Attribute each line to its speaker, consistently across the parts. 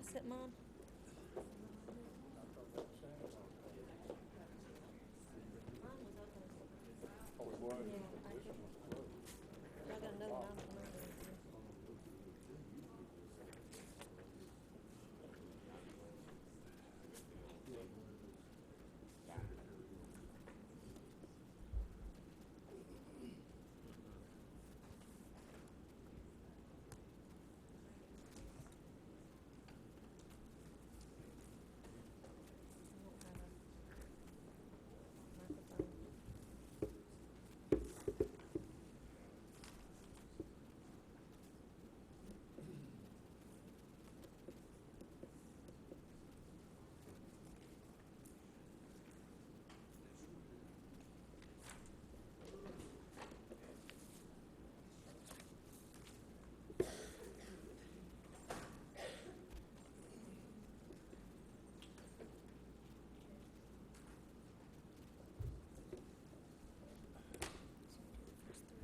Speaker 1: pass it, Mom? Mine was open. Yeah, I think. I got another one. I don't remember. I don't have a microphone. First three.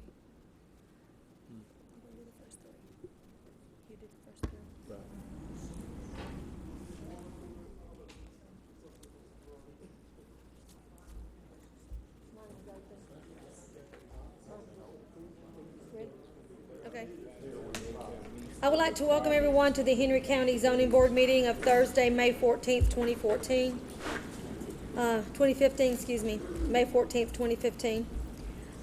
Speaker 1: I'm gonna do the first three. You did the first three. Mine was open. Ready? Okay. I would like to welcome everyone to the Henry County Zoning Board meeting of Thursday, May 14th, 2014. 2015, excuse me, May 14th, 2015.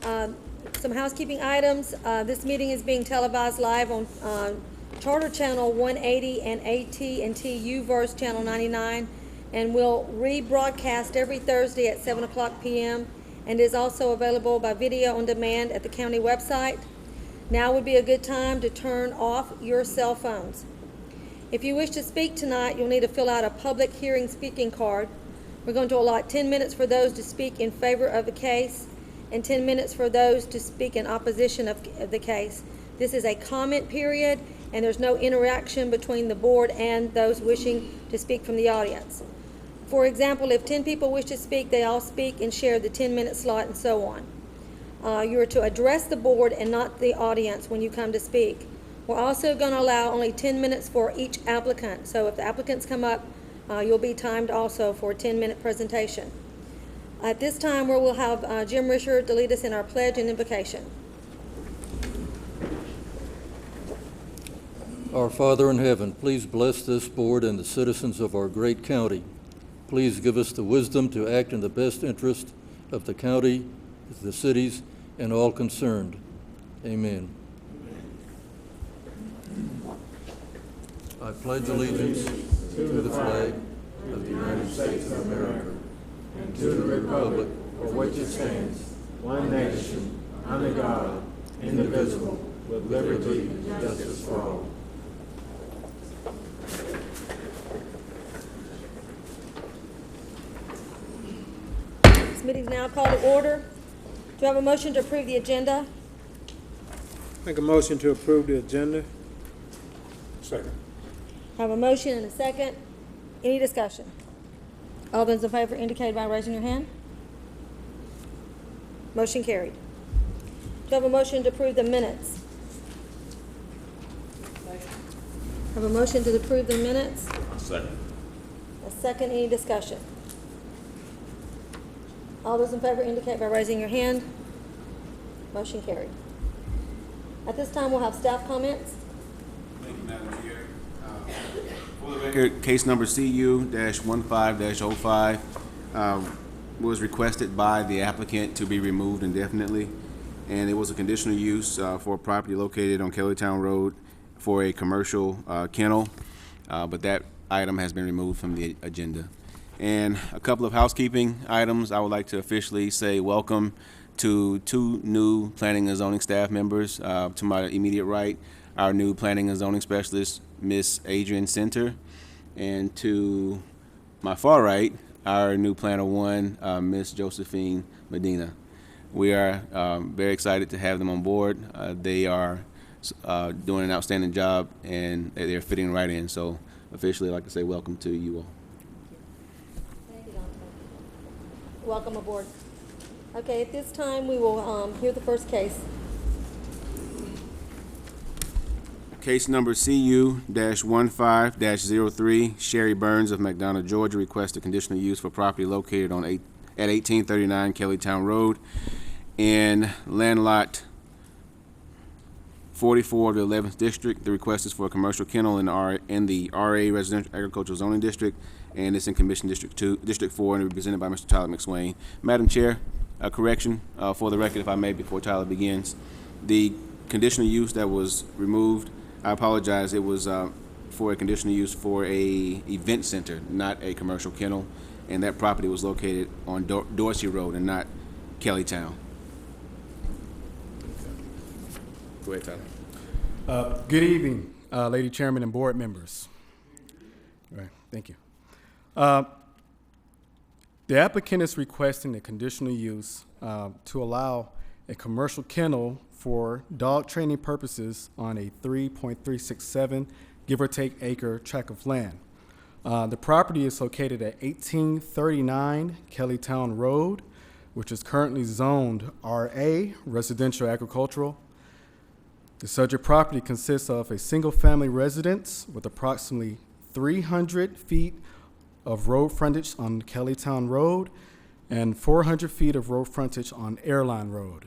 Speaker 1: Some housekeeping items. This meeting is being televised live on Charter Channel 180 and AT&T U-verse Channel 99, and will rebroadcast every Thursday at 7 o'clock p.m. and is also available by video on demand at the county website. Now would be a good time to turn off your cell phones. If you wish to speak tonight, you'll need to fill out a public hearing speaking card. We're going to allot 10 minutes for those to speak in favor of the case and 10 minutes for those to speak in opposition of the case. This is a comment period, and there's no interaction between the board and those wishing to speak from the audience. For example, if 10 people wish to speak, they all speak and share the 10-minute slot and so on. You are to address the board and not the audience when you come to speak. We're also going to allow only 10 minutes for each applicant. So if the applicants come up, you'll be timed also for a 10-minute presentation. At this time, we will have Jim Richard to lead us in our pledge and invocation.
Speaker 2: Our Father in heaven, please bless this board and the citizens of our great county. Please give us the wisdom to act in the best interest of the county, the cities, and all concerned. Amen. I pledge allegiance to the flag of the United States of America and to the republic for which it stands, one nation, under God, indivisible, with liberty and justice for all.
Speaker 1: This meeting is now called to order. Do I have a motion to approve the agenda?
Speaker 3: Make a motion to approve the agenda.
Speaker 4: Second.
Speaker 1: I have a motion and a second. Any discussion? All those in favor indicate by raising your hand. Motion carried. Do I have a motion to approve the minutes? I have a motion to approve the minutes.
Speaker 4: Second.
Speaker 1: A second. Any discussion? All those in favor indicate by raising your hand. Motion carried. At this time, we'll have staff comments.
Speaker 5: Thank you, Madam Chair. For the record, case number CU-15-05 was requested by the applicant to be removed indefinitely, and it was a conditional use for a property located on Kellytown Road for a commercial kennel, but that item has been removed from the agenda. And a couple of housekeeping items. I would like to officially say welcome to two new planning and zoning staff members. To my immediate right, our new planning and zoning specialist, Miss Adrienne Center, and to my far right, our new planner one, Miss Josephine Medina. We are very excited to have them on board. They are doing an outstanding job, and they're fitting right in. So officially, I'd like to say welcome to you all.
Speaker 1: Thank you, Dr. Welcome aboard. Okay, at this time, we will hear the first case.
Speaker 5: Case number CU-15-03, Sherry Burns of McDonough, Georgia, requests a conditional use for property located at 1839 Kellytown Road in land lot 44 of the 11th District. The request is for a commercial kennel in the RA Residential Agricultural Zoning District, and it's in Commission District 4, and presented by Mr. Tyler McSwain. Madam Chair, a correction for the record, if I may, before Tyler begins. The conditional use that was removed, I apologize, it was for a conditional use for a event center, not a commercial kennel, and that property was located on Dorsey Road and not Kellytown. Go ahead, Tyler.
Speaker 6: Good evening, Lady Chairman and board members. All right, thank you. The applicant is requesting a conditional use to allow a commercial kennel for dog training purposes on a 3.367 give or take acre tract of land. The property is located at 1839 Kellytown Road, which is currently zoned RA, Residential Agricultural. The subject property consists of a single-family residence with approximately 300 feet of road frontage on Kellytown Road and 400 feet of road frontage on Airline Road.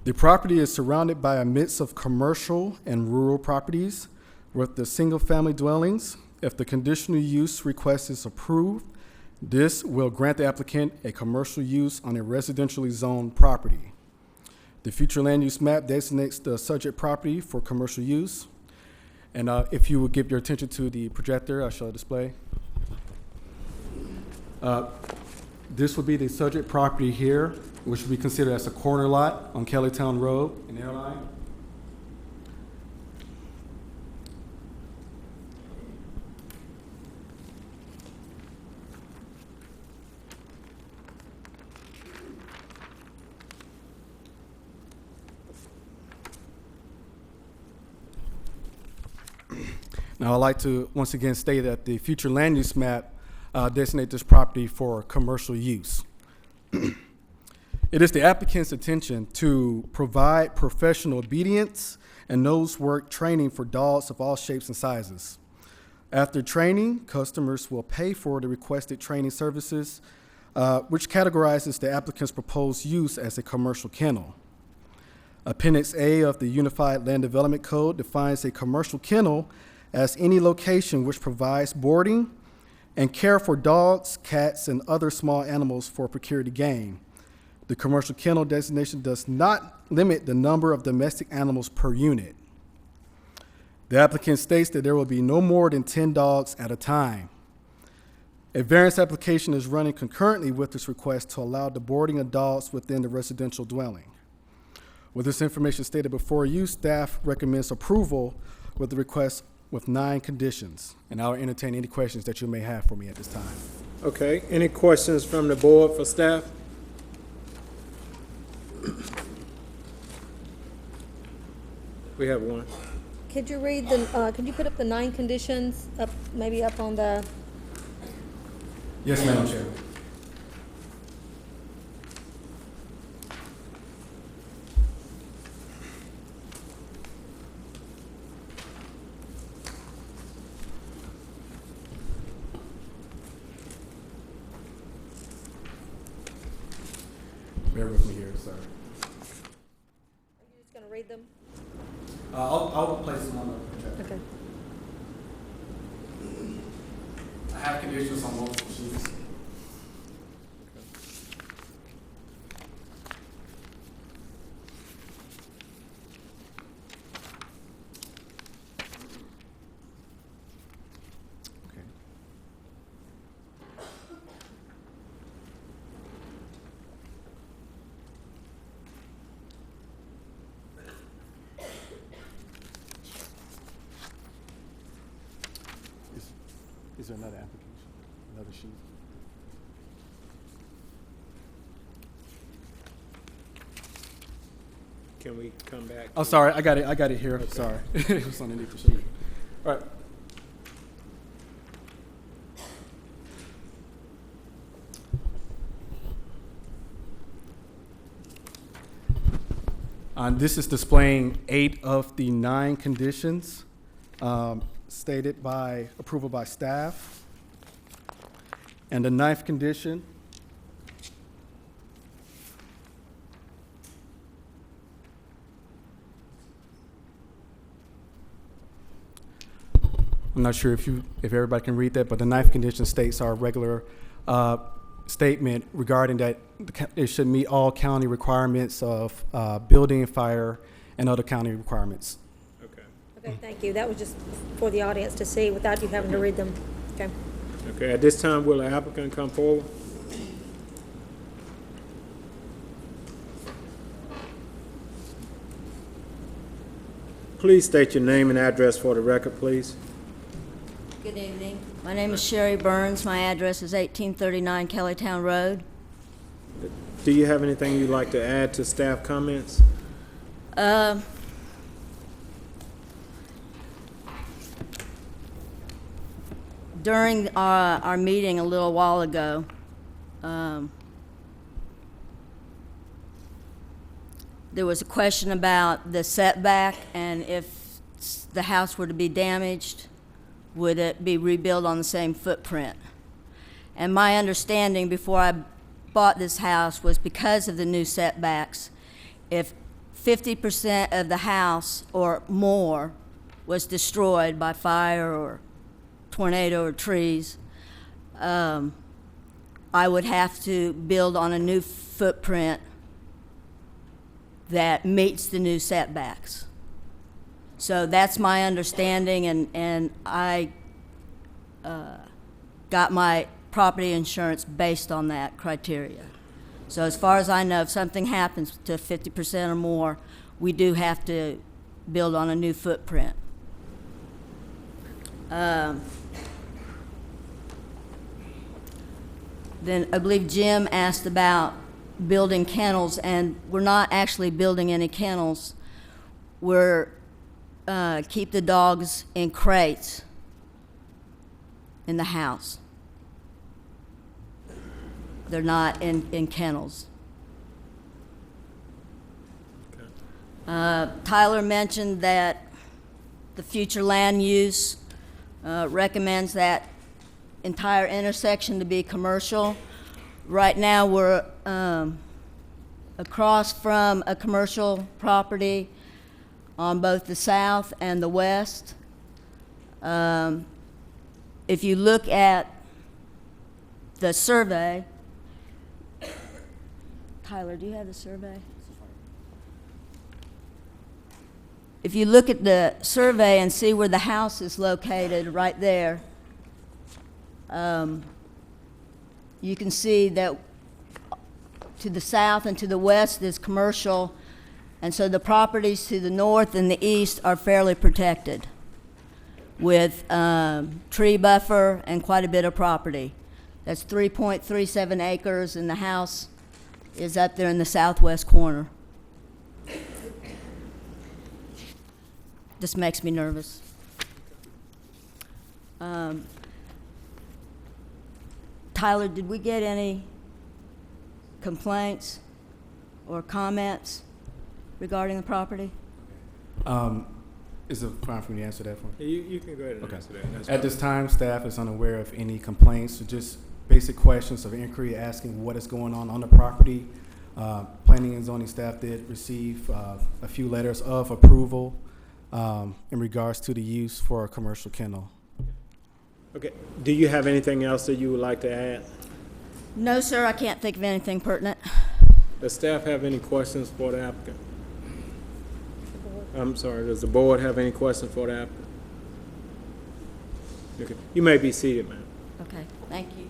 Speaker 6: The property is surrounded by a mix of commercial and rural properties with the single-family dwellings. If the conditional use request is approved, this will grant the applicant a commercial use on a residentially zoned property. The future land use map designates the subject property for commercial use. And if you would give your attention to the projector, I shall display. This would be the subject property here, which would be considered as a corner lot on Kellytown Road in Airline. Now, I'd like to once again state that the future land use map designates this property for commercial use. It is the applicant's intention to provide professional obedience and nose work training for dogs of all shapes and sizes. After training, customers will pay for the requested training services, which categorizes the applicant's proposed use as a commercial kennel. Appendix A of the Unified Land Development Code defines a commercial kennel as any location which provides boarding and care for dogs, cats, and other small animals for procured gain. The commercial kennel designation does not limit the number of domestic animals per unit. The applicant states that there will be no more than 10 dogs at a time. A variance application is running concurrently with this request to allow the boarding of dogs within the residential dwelling. With this information stated before you, staff recommends approval with the request with 9 conditions. And I'll entertain any questions that you may have for me at this time.
Speaker 3: Okay, any questions from the board for staff? We have one.
Speaker 1: Could you read the, could you put up the 9 conditions, maybe up on the,
Speaker 6: Yes, Madam Chair. Bear with me here, sorry.
Speaker 1: are you just gonna read them?
Speaker 6: I'll place them on the projector.
Speaker 1: Okay.
Speaker 6: I have conditions on multiple sheets. Okay. Is there another application, another sheet?
Speaker 3: Can we come back?
Speaker 6: Oh, sorry, I got it here, sorry. It was underneath the sheet. All right. This is displaying 8 of the 9 conditions stated by approval by staff. And the 9th condition I'm not sure if everybody can read that, but the 9th condition states our regular statement regarding that it should meet all county requirements of building, fire, and other county requirements.
Speaker 3: Okay.
Speaker 1: Okay, thank you. That was just for the audience to see without you having to read them. Okay.
Speaker 3: Okay, at this time, will the applicant come forward? Please state your name and address for the record, please.
Speaker 7: Good evening. My name is Sherry Burns. My address is 1839 Kellytown Road.
Speaker 3: Do you have anything you'd like to add to staff comments?
Speaker 7: During our meeting a little while ago, there was a question about the setback, and if the house were to be damaged, would it be rebuilt on the same footprint? And my understanding before I bought this house was because of the new setbacks, if 50% of the house or more was destroyed by fire or tornado or trees, I would have to build on a new footprint that meets the new setbacks. So that's my understanding, and I got my property insurance based on that criteria. So as far as I know, if something happens to 50% or more, we do have to build on a new footprint. Then I believe Jim asked about building kennels, and we're not actually building any kennels. We're keep the dogs in crates in the house. They're not in kennels. Tyler mentioned that the future land use recommends that entire intersection to be commercial. Right now, we're across from a commercial property on both the south and the west. If you look at the survey, Tyler, do you have the survey? If you look at the survey and see where the house is located right there, you can see that to the south and to the west is commercial, and so the properties to the north and the east are fairly protected with tree buffer and quite a bit of property. That's 3.37 acres, and the house is up there in the southwest corner. This makes me nervous. Tyler, did we get any complaints or comments regarding the property?
Speaker 6: Is it fine for me to answer that for you?
Speaker 3: You can go ahead and
Speaker 6: Okay.
Speaker 3: answer that. That's
Speaker 6: At
Speaker 3: fine.
Speaker 6: this time, staff is unaware of any complaints, so just basic questions of inquiry asking what is going on the property. Planning and zoning staff did receive a few letters of approval in regards to the use for a commercial kennel.
Speaker 3: Okay, do you have anything else that you would like to add?
Speaker 7: No, sir, I can't think of anything pertinent.
Speaker 3: Does staff have any questions for the applicant? I'm sorry, does the board have any questions for the applicant? Okay, you may be seated, ma'am.
Speaker 7: Okay, thank you.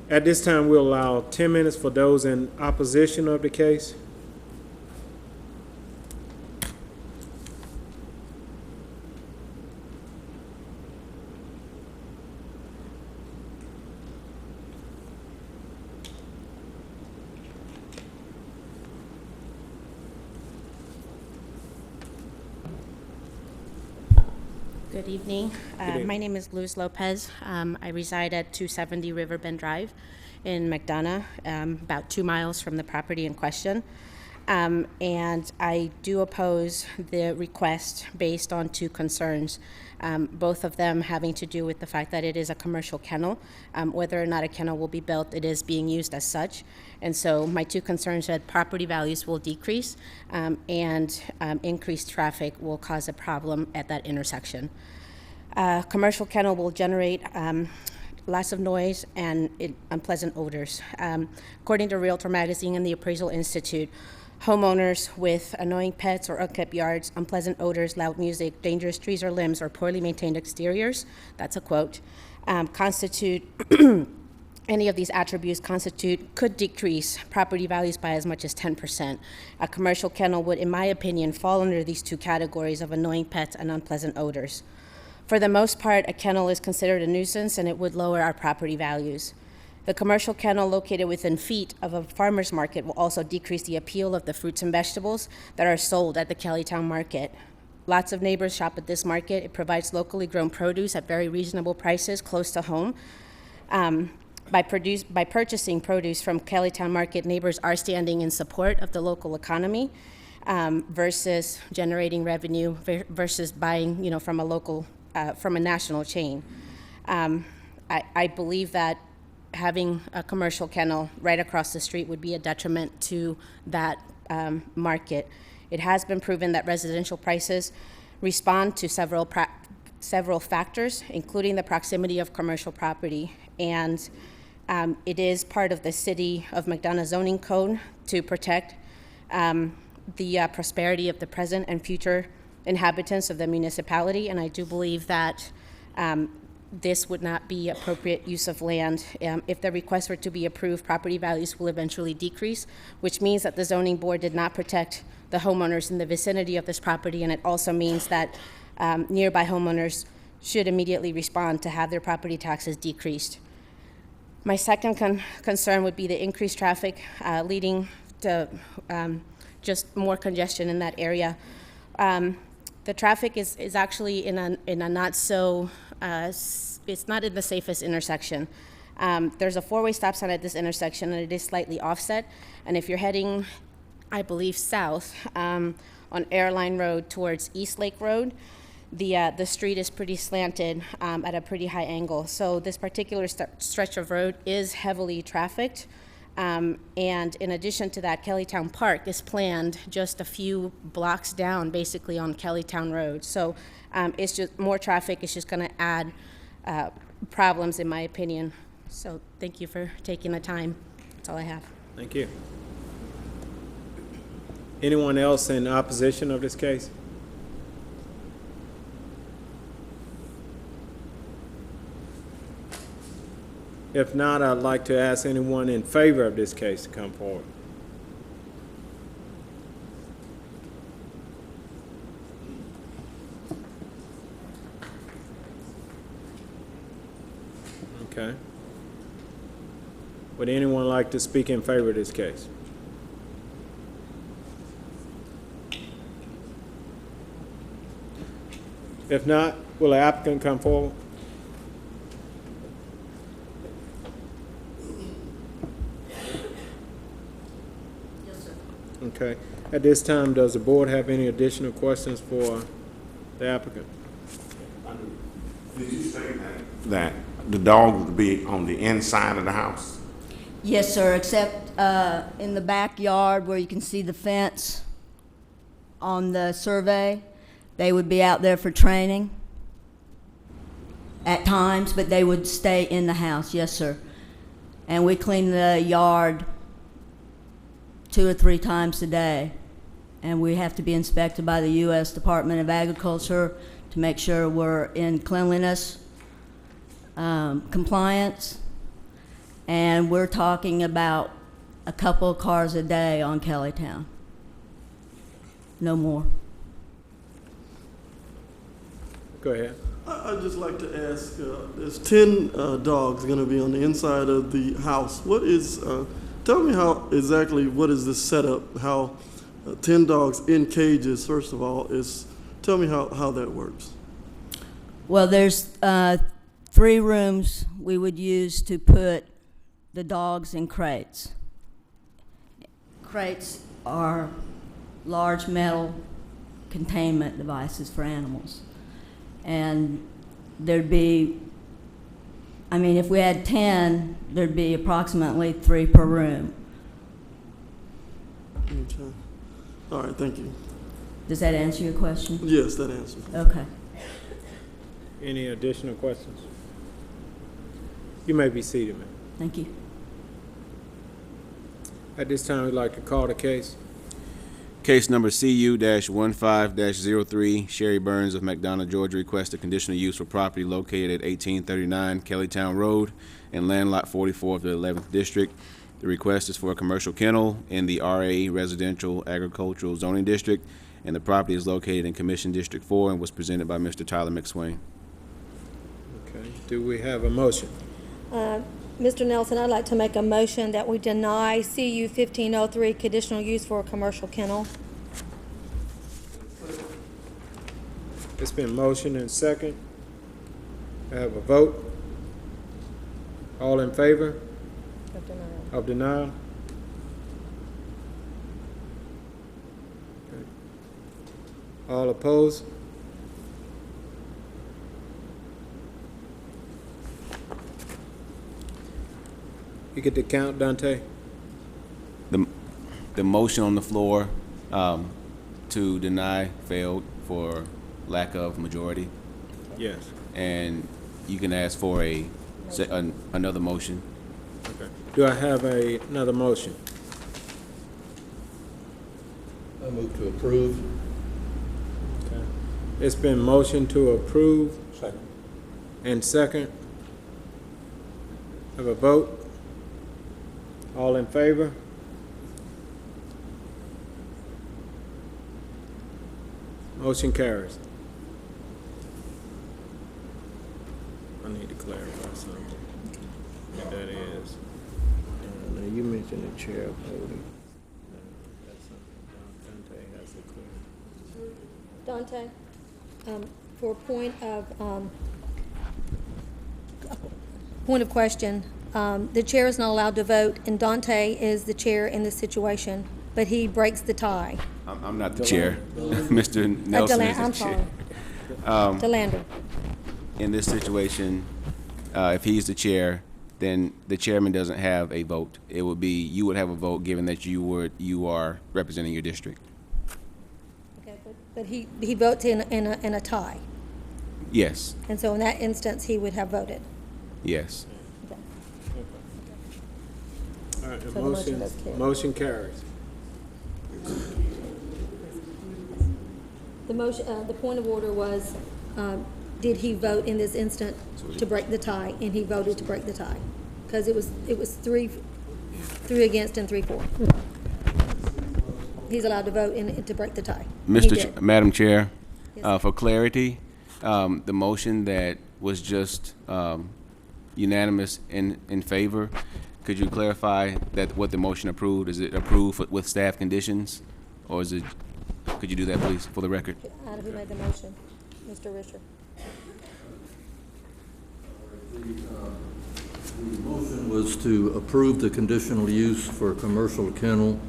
Speaker 3: At this time, we'll allow 10 minutes for those in opposition of the case.
Speaker 8: Good evening.
Speaker 3: evening.
Speaker 8: My name is Luz Lopez. I reside at 270 Riverbend Drive in McDonough, about 2 miles from the property in question. And I do oppose the request based on two concerns, both of them having to do with the fact that it is a commercial kennel. Whether or not a kennel will be built, it is being used as such. And so my two concerns are that property values will decrease and increased traffic will cause a problem at that intersection. Commercial kennel will generate lots of noise and unpleasant odors. According to Realtor Magazine and the Appraisal Institute, homeowners with annoying pets or unkept yards, unpleasant odors, loud music, dangerous trees or limbs, or poorly maintained exteriors, that's a quote, any of these attributes could decrease property values by as much as 10%. A commercial kennel would, in my opinion, fall under these two categories of annoying pets and unpleasant odors. For the most part, a kennel is considered a nuisance and it would lower our property values. The commercial kennel located within feet of a farmer's market will also decrease the appeal of the fruits and vegetables that are sold at the Kellytown Market. Lots of neighbors shop at this market. It provides locally grown produce at very reasonable prices close to home. By purchasing produce from Kellytown Market, neighbors are standing in support of the local economy versus generating revenue versus buying, from a local, from a national chain. I believe that having a commercial kennel right across the street would be a detriment to that market. It has been proven that residential prices respond to several factors, including the proximity of commercial property. And it is part of the City of McDonough zoning code to protect the prosperity of the present and future inhabitants of the municipality. And I do believe that this would not be appropriate use of land. If the request were to be approved, property values will eventually decrease, which means that the zoning board did not protect the homeowners in the vicinity of this property, and it also means that nearby homeowners should immediately respond to have their property taxes decreased. My second concern would be the increased traffic leading to just more congestion in that area. The traffic is actually in a not so, it's not in the safest intersection. There's a four-way stop sign at this intersection, and it is slightly offset. And if you're heading, I believe, south on Airline Road towards East Lake Road, the street is pretty slanted at a pretty high angle. So this particular stretch of road is heavily trafficked. And in addition to that, Kellytown Park is planned just a few blocks down, basically on Kellytown Road. So it's just more traffic. It's just going to add problems, in my opinion. So thank you for taking the time. That's all I have.
Speaker 3: Thank you. Anyone else in opposition of this case? If not, I'd like to ask anyone in favor of this case to come forward. Okay. Would anyone like to speak in favor of this case? If not, will the applicant come forward? Okay. At this time, does the board have any additional questions for the applicant?
Speaker 4: Did you say that the dog would be on the inside of the house?
Speaker 7: Yes, sir, except in the backyard where you can see the fence on the survey. They would be out there for training at times, but they would stay in the house, yes, sir. And we clean the yard 2 or 3 times a day. And we have to be inspected by the U.S. Department of Agriculture to make sure we're in cleanliness, compliance. And we're talking about a couple of cars a day on Kellytown. No more.
Speaker 3: Go ahead.
Speaker 9: I'd just like to ask, there's 10 dogs going to be on the inside of the house. What is, tell me how exactly, what is this setup, how 10 dogs in cages, first of all, tell me how that works.
Speaker 7: Well, there's 3 rooms we would use to put the dogs in crates. Crates are large metal containment devices for animals. And there'd be, I mean, if we had 10, there'd be approximately 3 per room.
Speaker 9: Okay. All right, thank you.
Speaker 7: Does that answer your question?
Speaker 9: Yes, that answers.
Speaker 7: Okay.
Speaker 3: Any additional questions? You may be seated, ma'am.
Speaker 7: Thank you.
Speaker 3: At this time, we'd like to call the case.
Speaker 5: Case number CU-15-03, Sherry Burns of McDonough, Georgia, requests a conditional use for property located at 1839 Kellytown Road and land lot 44 of the 11th District. The request is for a commercial kennel in the RA Residential Agricultural Zoning District, and the property is located in Commission District 4 and was presented by Mr. Tyler McSwain.
Speaker 3: Okay, do we have a motion?
Speaker 1: Mr. Nelson, I'd like to make a motion that we deny CU 1503 conditional use for a commercial kennel.
Speaker 3: It's been motioned and second. I have a vote. All in favor of denial? Okay. All opposed? You get the count, Dante?
Speaker 5: The motion on the floor to deny failed for lack of majority,
Speaker 3: Yes.
Speaker 5: and you can ask for another motion.
Speaker 3: Okay. Do I have another motion?
Speaker 2: I move to approve.
Speaker 3: Okay. It's been motioned to approve. Second. And second. Have a vote. All in favor? Motion carries. I need to clarify something. What that is. Now, you mentioned the chair voting. That's something Dante has to clear.
Speaker 1: Dante, for point of question, the chair is not allowed to vote, and Dante is the chair in this situation, but he breaks the tie.
Speaker 5: I'm not the chair. Mr. Nelson is the
Speaker 1: I'm
Speaker 5: chair.
Speaker 1: sorry. DeLander.
Speaker 5: In this situation, if he's the chair, then the chairman doesn't have a vote. It would be, you would have a vote given that you are representing your district.
Speaker 1: Okay, but he votes in a tie,
Speaker 5: Yes,
Speaker 1: and so in that instance, he would have voted.
Speaker 5: yes.
Speaker 1: Okay.
Speaker 3: All right, the
Speaker 1: So the motion does carry.
Speaker 3: motion carries.
Speaker 1: The motion, the point of order was, did he vote in this instant to break the tie? And he voted to break the tie, because it was three against and 3-4. He's allowed to vote to break the tie. He did.
Speaker 5: Madam Chair,
Speaker 1: Yes.
Speaker 5: for clarity, the motion that was just unanimous in favor, could you clarify that what the motion approved? Is it approved with staff conditions, or is it? Could you do that, please, for the record?
Speaker 1: Who made the motion? Mr. Risher.
Speaker 2: The motion was to approve the conditional use for a commercial kennel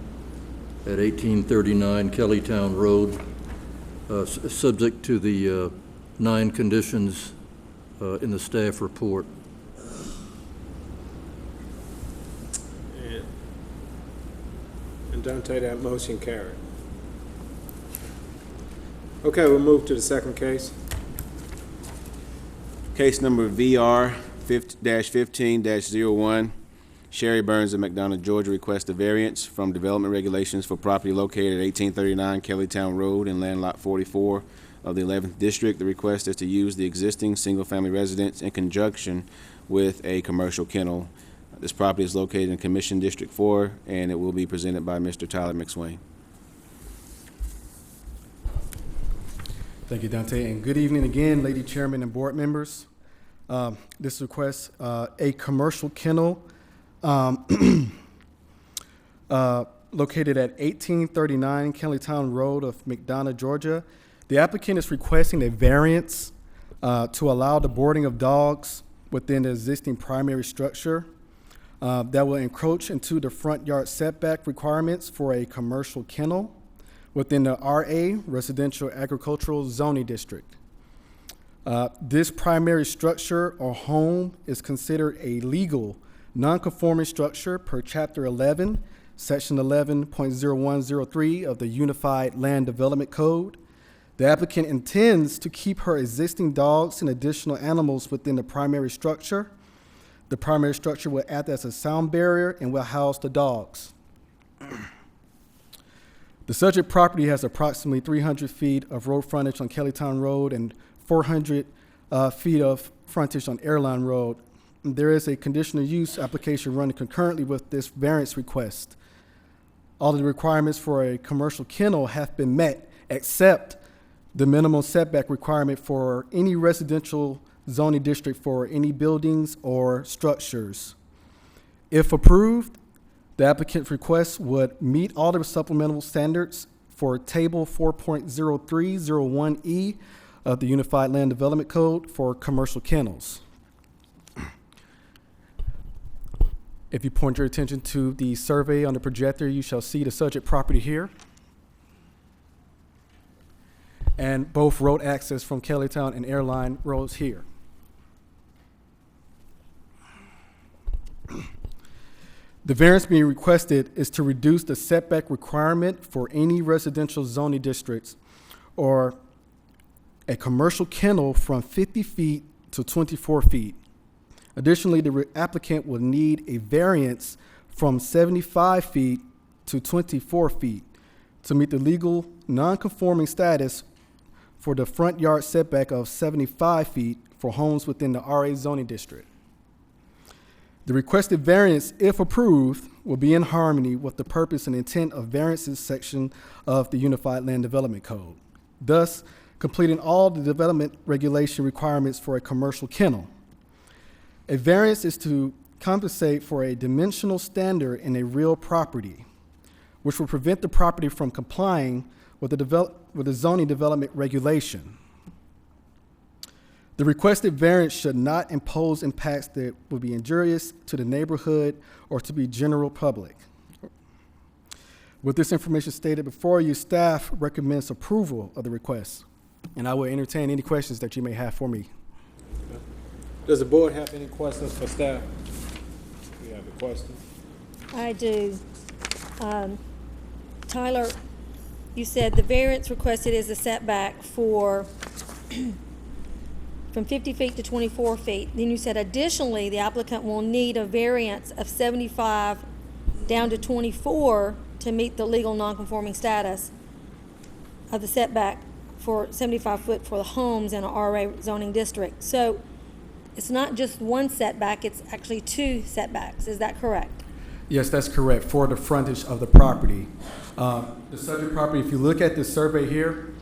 Speaker 2: at 1839 Kellytown Road, subject to the 9 conditions in the staff report.
Speaker 3: And Dante, that motion carried. Okay, we'll move to the second case.
Speaker 5: Case number VR-15-01, Sherry Burns of McDonough, Georgia, requests a variance from development regulations for property located at 1839 Kellytown Road and land lot 44 of the 11th District. The request is to use the existing single-family residence in conjunction with a commercial kennel. This property is located in Commission District 4, and it will be presented by Mr. Tyler McSwain.
Speaker 6: Thank you, Dante, and good evening again, Lady Chairman and board members. This request, a commercial kennel located at 1839 Kellytown Road of McDonough, Georgia. The applicant is requesting a variance to allow the boarding of dogs within the existing primary structure that will encroach into the front yard setback requirements for a commercial kennel. within the RA Residential Agricultural Zoning District. This primary structure or home is considered a legal non-conforming structure per Chapter 11, Section 11.0103 of the Unified Land Development Code. The applicant intends to keep her existing dogs and additional animals within the primary structure. The primary structure will act as a sound barrier and will house the dogs. The subject property has approximately 300 feet of road frontage on Kellytown Road and 400 feet of frontage on Airline Road. There is a conditional use application running concurrently with this variance request. All of the requirements for a commercial kennel have been met, except the minimum setback requirement for any residential zoning district for any buildings or structures. If approved, the applicant's request would meet all the supplemental standards for Table 4.0301E of the Unified Land Development Code for commercial kennels. If you point your attention to the survey on the projector, you shall see the subject property here. And both road access from Kellytown and Airline Roads here. The variance being requested is to reduce the setback requirement for any residential zoning districts or a commercial kennel from 50 feet to 24 feet. Additionally, the applicant will need a variance from 75 feet to 24 feet to meet the legal non-conforming status for the front yard setback of 75 feet for homes within the RA zoning district. The requested variance, if approved, will be in harmony with the purpose and intent of variances section of the Unified Land Development Code, thus completing all the development regulation requirements for a commercial kennel. A variance is to compensate for a dimensional standard in a real property, which will prevent the property from complying with the zoning development regulation. The requested variance should not impose impacts that would be injurious to the neighborhood or to the general public. With this information stated before you, staff recommends approval of the request, and I will entertain any questions that you may have for me.
Speaker 3: Does the board have any questions for staff? We have a question.
Speaker 1: I do. Tyler, you said the variance requested is a setback for from 50 feet to 24 feet. Then you said additionally, the applicant will need a variance of 75 down to 24 to meet the legal nonconforming status of the setback for 75 foot for the homes in a RA zoning district. So it's not just one setback, it's actually two setbacks. Is that correct?
Speaker 6: Yes, that's correct, for the frontage of the property. The subject property, if you look at the survey here,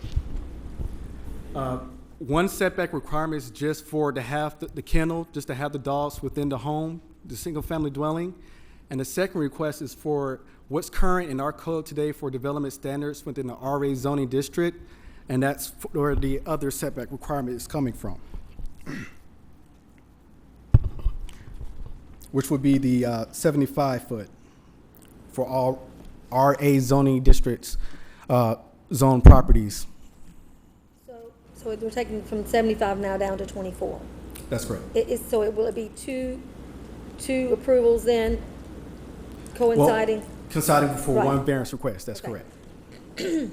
Speaker 6: one setback requirement is just for to have the kennel, just to have the dogs within the home, the single-family dwelling. And the second request is for what's current in our code today for development standards within the RA zoning district, and that's where the other setback requirement is coming from, which would be the 75-foot for all RA zoning districts, zone properties.
Speaker 1: So we're taking from 75 now down to 24.
Speaker 6: That's correct.
Speaker 1: So will it be two approvals then coinciding?
Speaker 6: Well, coinciding for
Speaker 1: Right.
Speaker 6: one variance request, that's
Speaker 1: Okay.
Speaker 6: correct.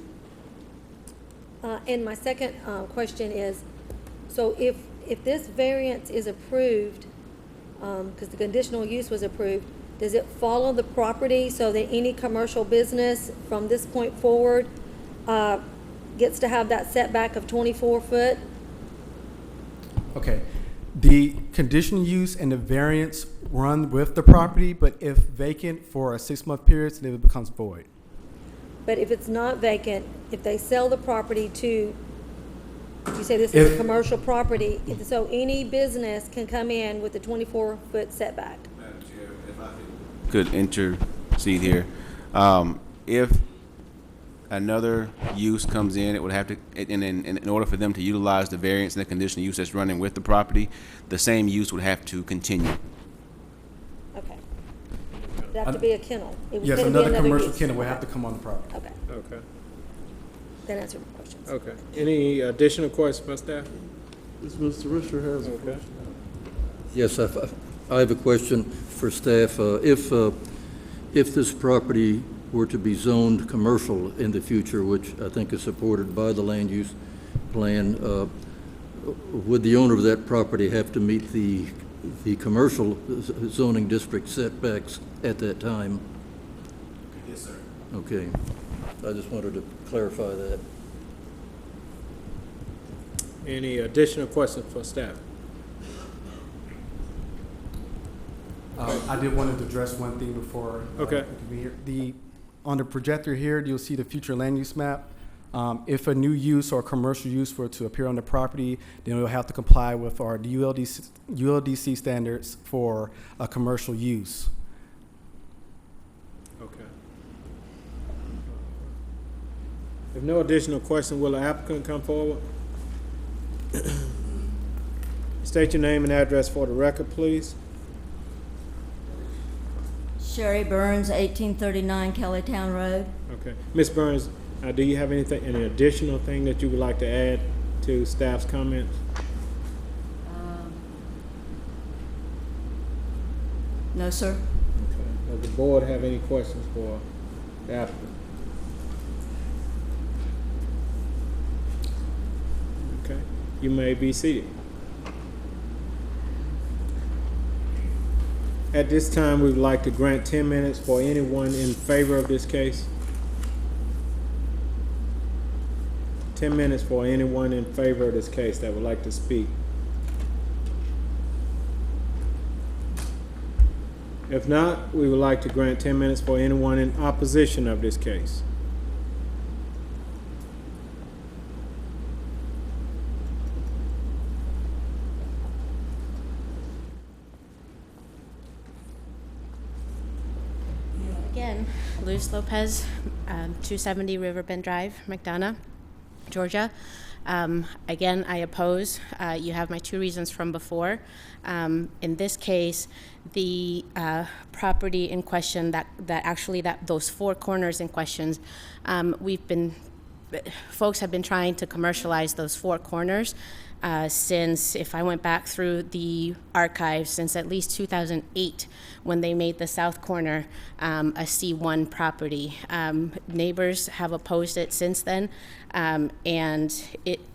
Speaker 1: And my second question is, so if this variance is approved, because the conditional use was approved, does it follow the property so that any commercial business from this point forward gets to have that setback of 24 foot?
Speaker 6: Okay. The conditional use and the variance run with the property, but if vacant for a 6-month period, then it becomes void.
Speaker 1: But if it's not vacant, if they sell the property to, you say this is a commercial property, so any business can come in with a 24-foot setback?
Speaker 5: Madam Chair, if I could intercede here. If another use comes in, it would have to, and in order for them to utilize the variance and the conditional use that's running with the property, the same use would have to continue.
Speaker 1: Okay. It'd have to be a kennel. It
Speaker 6: Yes,
Speaker 1: couldn't be
Speaker 6: another commercial
Speaker 1: use.
Speaker 6: kennel will have to come on the property.
Speaker 1: Okay.
Speaker 3: Okay.
Speaker 1: that answered the questions.
Speaker 3: Okay. Any additional questions by staff?
Speaker 9: Yes, Mr. Risher has a
Speaker 3: Okay.
Speaker 9: question.
Speaker 2: Yes, I have a question for staff. If this property were to be zoned commercial in the future, which I think is supported by the land use plan, would the owner of that property have to meet the commercial zoning district setbacks at that time?
Speaker 5: Yes, sir.
Speaker 2: Okay. I just wanted to clarify that.
Speaker 3: Any additional questions for staff?
Speaker 6: I did want to address one thing before.
Speaker 3: Okay.
Speaker 6: we can be here. On the projector here, you'll see the future land use map. If a new use or commercial use were to appear on the property, then we'll have to comply with our ULDC standards for a commercial use.
Speaker 3: Okay. If no additional question, will the applicant come forward? State your name and address for the record, please.
Speaker 7: Sherry Burns, 1839 Kellytown Road.
Speaker 3: Okay. Ms. Burns, do you have any additional thing that you would like to add to staff's comments?
Speaker 7: No, sir.
Speaker 3: Okay. Does the board have any questions for the applicant? Okay. You may be seated. At this time, we would like to grant 10 minutes for anyone in favor of this case. 10 minutes for anyone in favor of this case that would like to speak. If not, we would like to grant 10 minutes for anyone in opposition of this case.
Speaker 8: Again, Luz Lopez, 270 Riverbend Drive, McDonough, Georgia. Again, I oppose. You have my two reasons from before. In this case, the property in question, those four corners in questions, folks have been trying to commercialize those four corners since, if I went back through the archives, since at least 2008, when they made the south corner a C1 property. Neighbors have opposed it since then, and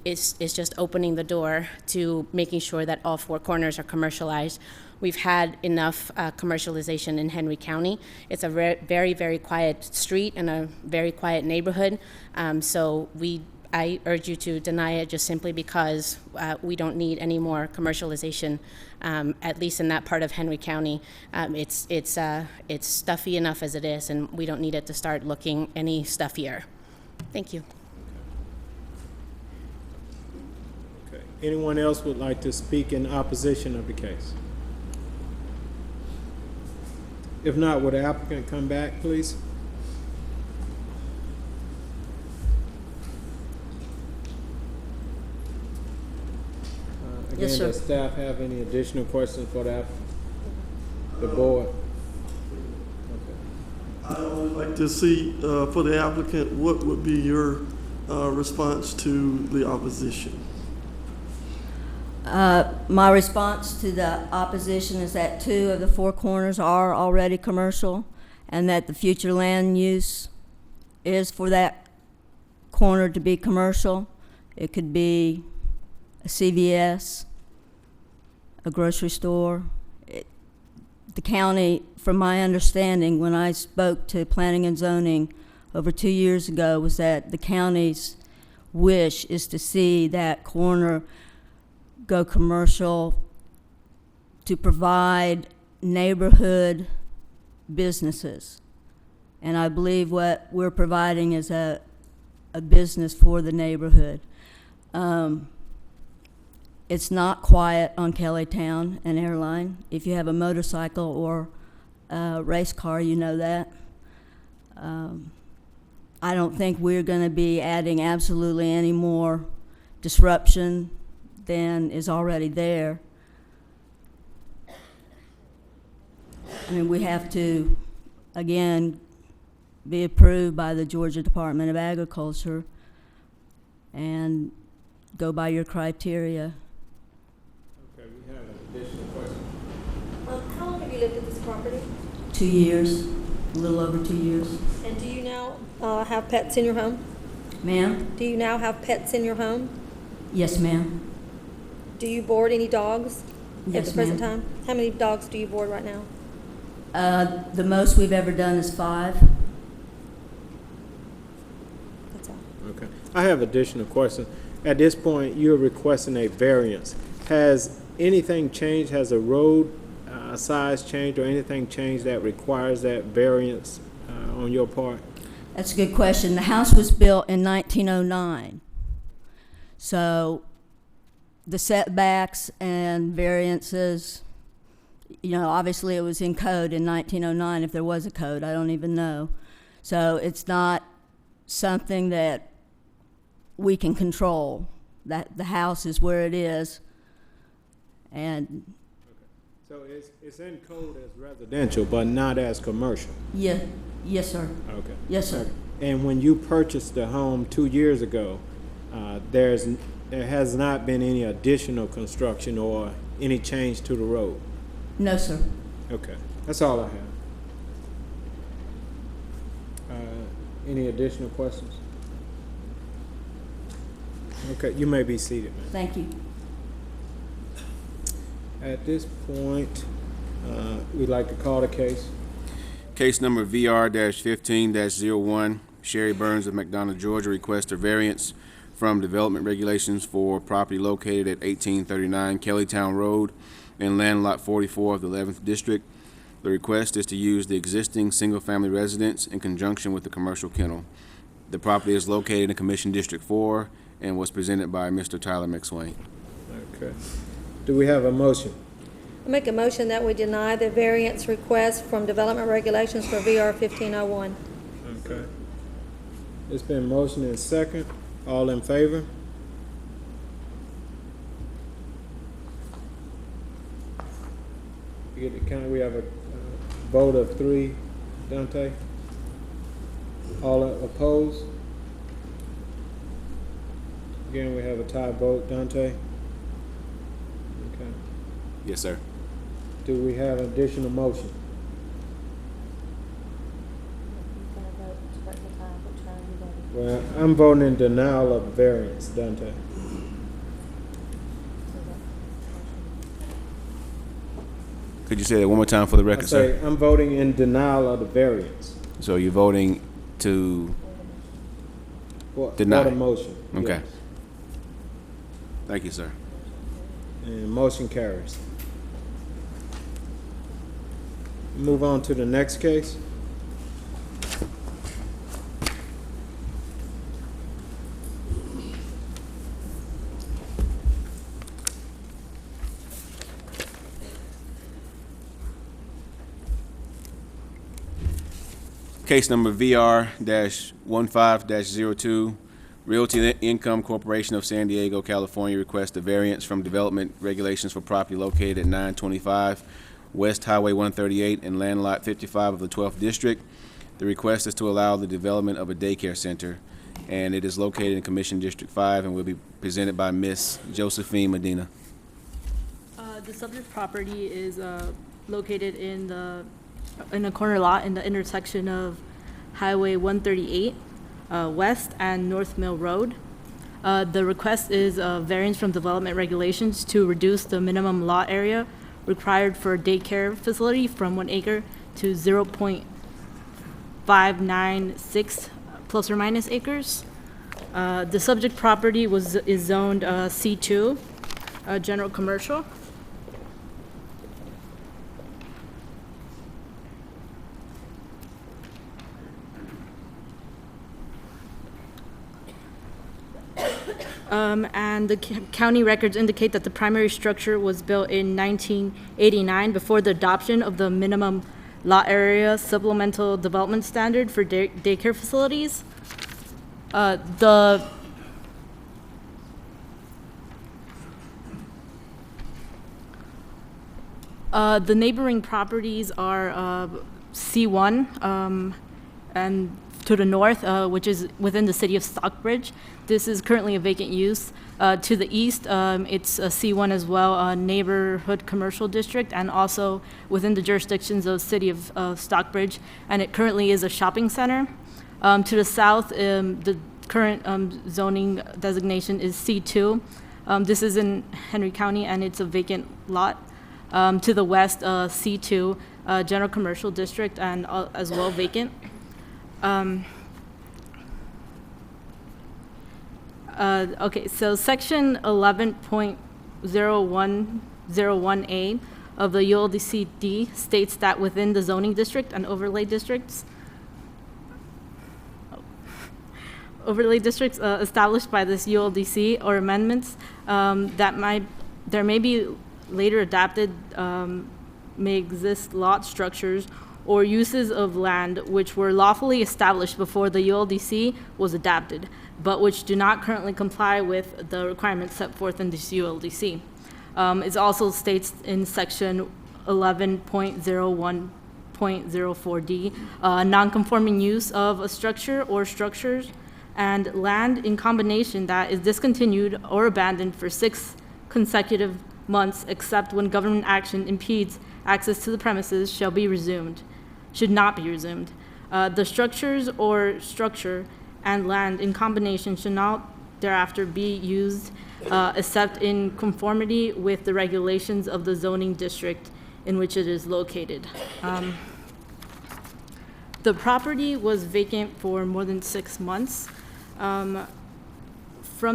Speaker 8: it's just opening the door to making sure that all four corners are commercialized. We've had enough commercialization in Henry County. It's a very, very quiet street and a very quiet neighborhood, so I urge you to deny it just simply because we don't need any more commercialization, at least in that part of Henry County. It's stuffy enough as it is, and we don't need it to start looking any stuffier. Thank you.
Speaker 3: Okay. Anyone else would like to speak in opposition of the case? If not, would the applicant come back, please? Again,
Speaker 7: Yes, sir.
Speaker 3: does staff have any additional questions for the board?
Speaker 9: I would like to see, for the applicant, what would be your response to the opposition?
Speaker 7: My response to the opposition is that 2 of the 4 corners are already commercial, and that the future land use is for that corner to be commercial. It could be a CVS, a grocery store. The county, from my understanding, when I spoke to planning and zoning over 2 years ago, was that the county's wish is to see that corner go commercial to provide neighborhood businesses. And I believe what we're providing is a business for the neighborhood. It's not quiet on Kellytown and Airline. If you have a motorcycle or a race car, you know that. I don't think we're going to be adding absolutely any more disruption than is already there. I mean, we have to, again, be approved by the Georgia Department of Agriculture and go by your criteria.
Speaker 3: Okay, we have an additional question.
Speaker 1: How long have you lived at this property?
Speaker 7: 2 years, a little over 2 years.
Speaker 1: And do you now have pets in your home?
Speaker 7: Ma'am?
Speaker 1: Do you now have pets in your home?
Speaker 7: Yes, ma'am.
Speaker 1: Do you board any dogs at
Speaker 7: Yes,
Speaker 1: the present
Speaker 7: ma'am.
Speaker 1: time? How many dogs do you board right now?
Speaker 7: The most we've ever done is 5.
Speaker 1: That's all.
Speaker 3: Okay. I have additional questions. At this point, you're requesting a variance. Has anything changed? Has the road size changed or anything changed that requires that variance on your part?
Speaker 7: That's a good question. The house was built in 1909. So the setbacks and variances, you know, obviously it was in code in 1909, if there was a code, I don't even know. So it's not something that we can control. That the house is where it is. And
Speaker 3: So it's in code as residential, but not as commercial?
Speaker 7: yes, sir.
Speaker 3: Okay.
Speaker 7: Yes, sir.
Speaker 3: And when you purchased the home 2 years ago, there has not been any additional construction or any change to the road?
Speaker 7: No, sir.
Speaker 3: Okay, that's all I have. Any additional questions? Okay, you may be seated, ma'am.
Speaker 7: Thank you.
Speaker 3: At this point, we'd like to call the case.
Speaker 5: Case number VR-15-01, Sherry Burns of McDonough, Georgia, requests a variance from development regulations for property located at 1839 Kellytown Road in land lot 44 of the 11th District. The request is to use the existing single-family residence in conjunction with the commercial kennel. The property is located in Commission District 4 and was presented by Mr. Tyler McSwain.
Speaker 3: Okay. Do we have a motion?
Speaker 1: I make a motion that we deny the variance request from development regulations for VR 1501.
Speaker 3: Okay. It's been motioned and second. All in favor? You get the count. We have a vote of 3. Dante? All opposed? Again, we have a tie vote. Dante? Okay.
Speaker 5: Yes, sir.
Speaker 3: Do we have additional motion? Well, I'm voting in denial of variance, Dante.
Speaker 5: Could you say that one more time for the
Speaker 3: I
Speaker 5: record, sir?
Speaker 3: say I'm voting in denial of the variance.
Speaker 5: So you're voting to,
Speaker 3: For
Speaker 5: Deny.
Speaker 3: the motion.
Speaker 5: okay.
Speaker 3: yes.
Speaker 5: Thank you, sir.
Speaker 3: And motion carries. Move on to the next case.
Speaker 5: Case number VR-15-02, Realty Income Corporation of San Diego, California requests a variance from development regulations for property located at 925 West Highway 138 and land lot 55 of the 12th District. The request is to allow the development of a daycare center, and it is located in Commission District 5 and will be presented by Ms. Josephine Medina.
Speaker 10: The subject property is located in a corner lot in the intersection of Highway 138 West and North Mill Road. The request is a variance from development regulations to reduce the minimum lot area required for a daycare facility from 1 acre to 0.596 plus or minus acres. The subject property is zoned C2, general commercial. And the county records indicate that the primary structure was built in 1989 before the adoption of the minimum lot area supplemental development standard for daycare facilities. The neighboring properties are C1 and to the north, which is within the city of Stockbridge. This is currently a vacant use. To the east, it's a C1 as well, a neighborhood commercial district, and also within the jurisdictions of the city of Stockbridge, and it currently is a shopping center. To the south, the current zoning designation is C2. This is in Henry County, and it's a vacant lot. To the west, C2, general commercial district, and as well vacant. Okay, so section 11.0101A of the ULDCD states that within the zoning district and overlay districts established by this ULDC or amendments there may be later adapted may exist lot structures or uses of land which were lawfully established before the ULDC was adapted, but which do not currently comply with the requirements set forth in this ULDC. It also states in section 11.01.04D, non-conforming use of a structure or structures and land in combination that is discontinued or abandoned for 6 consecutive months, except when government action impedes access to the premises, should not be resumed. The structures or structure and land in combination should not thereafter be used except in conformity with the regulations of the zoning district in which it is located. The property was vacant for more than 6 months. From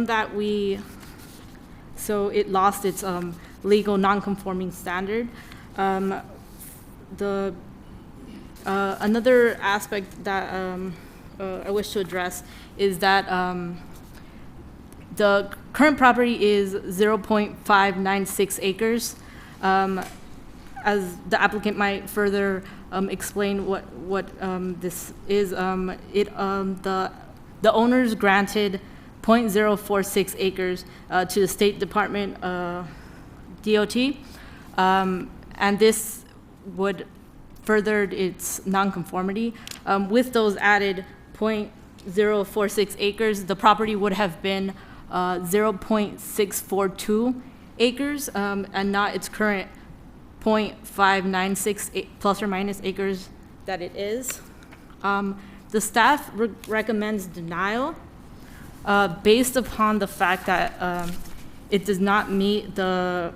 Speaker 10: that, so it lost its legal non-conforming standard. Another aspect that I wish to address is that the current property is 0.596 acres. As the applicant might further explain what this is, the owners granted 0.046 acres to the State Department DOT, and this would further its nonconformity. With those added 0.046 acres, the property would have been 0.642 acres and not its current 0.596 plus or minus acres that it is. The staff recommends denial based upon the fact that it does not meet the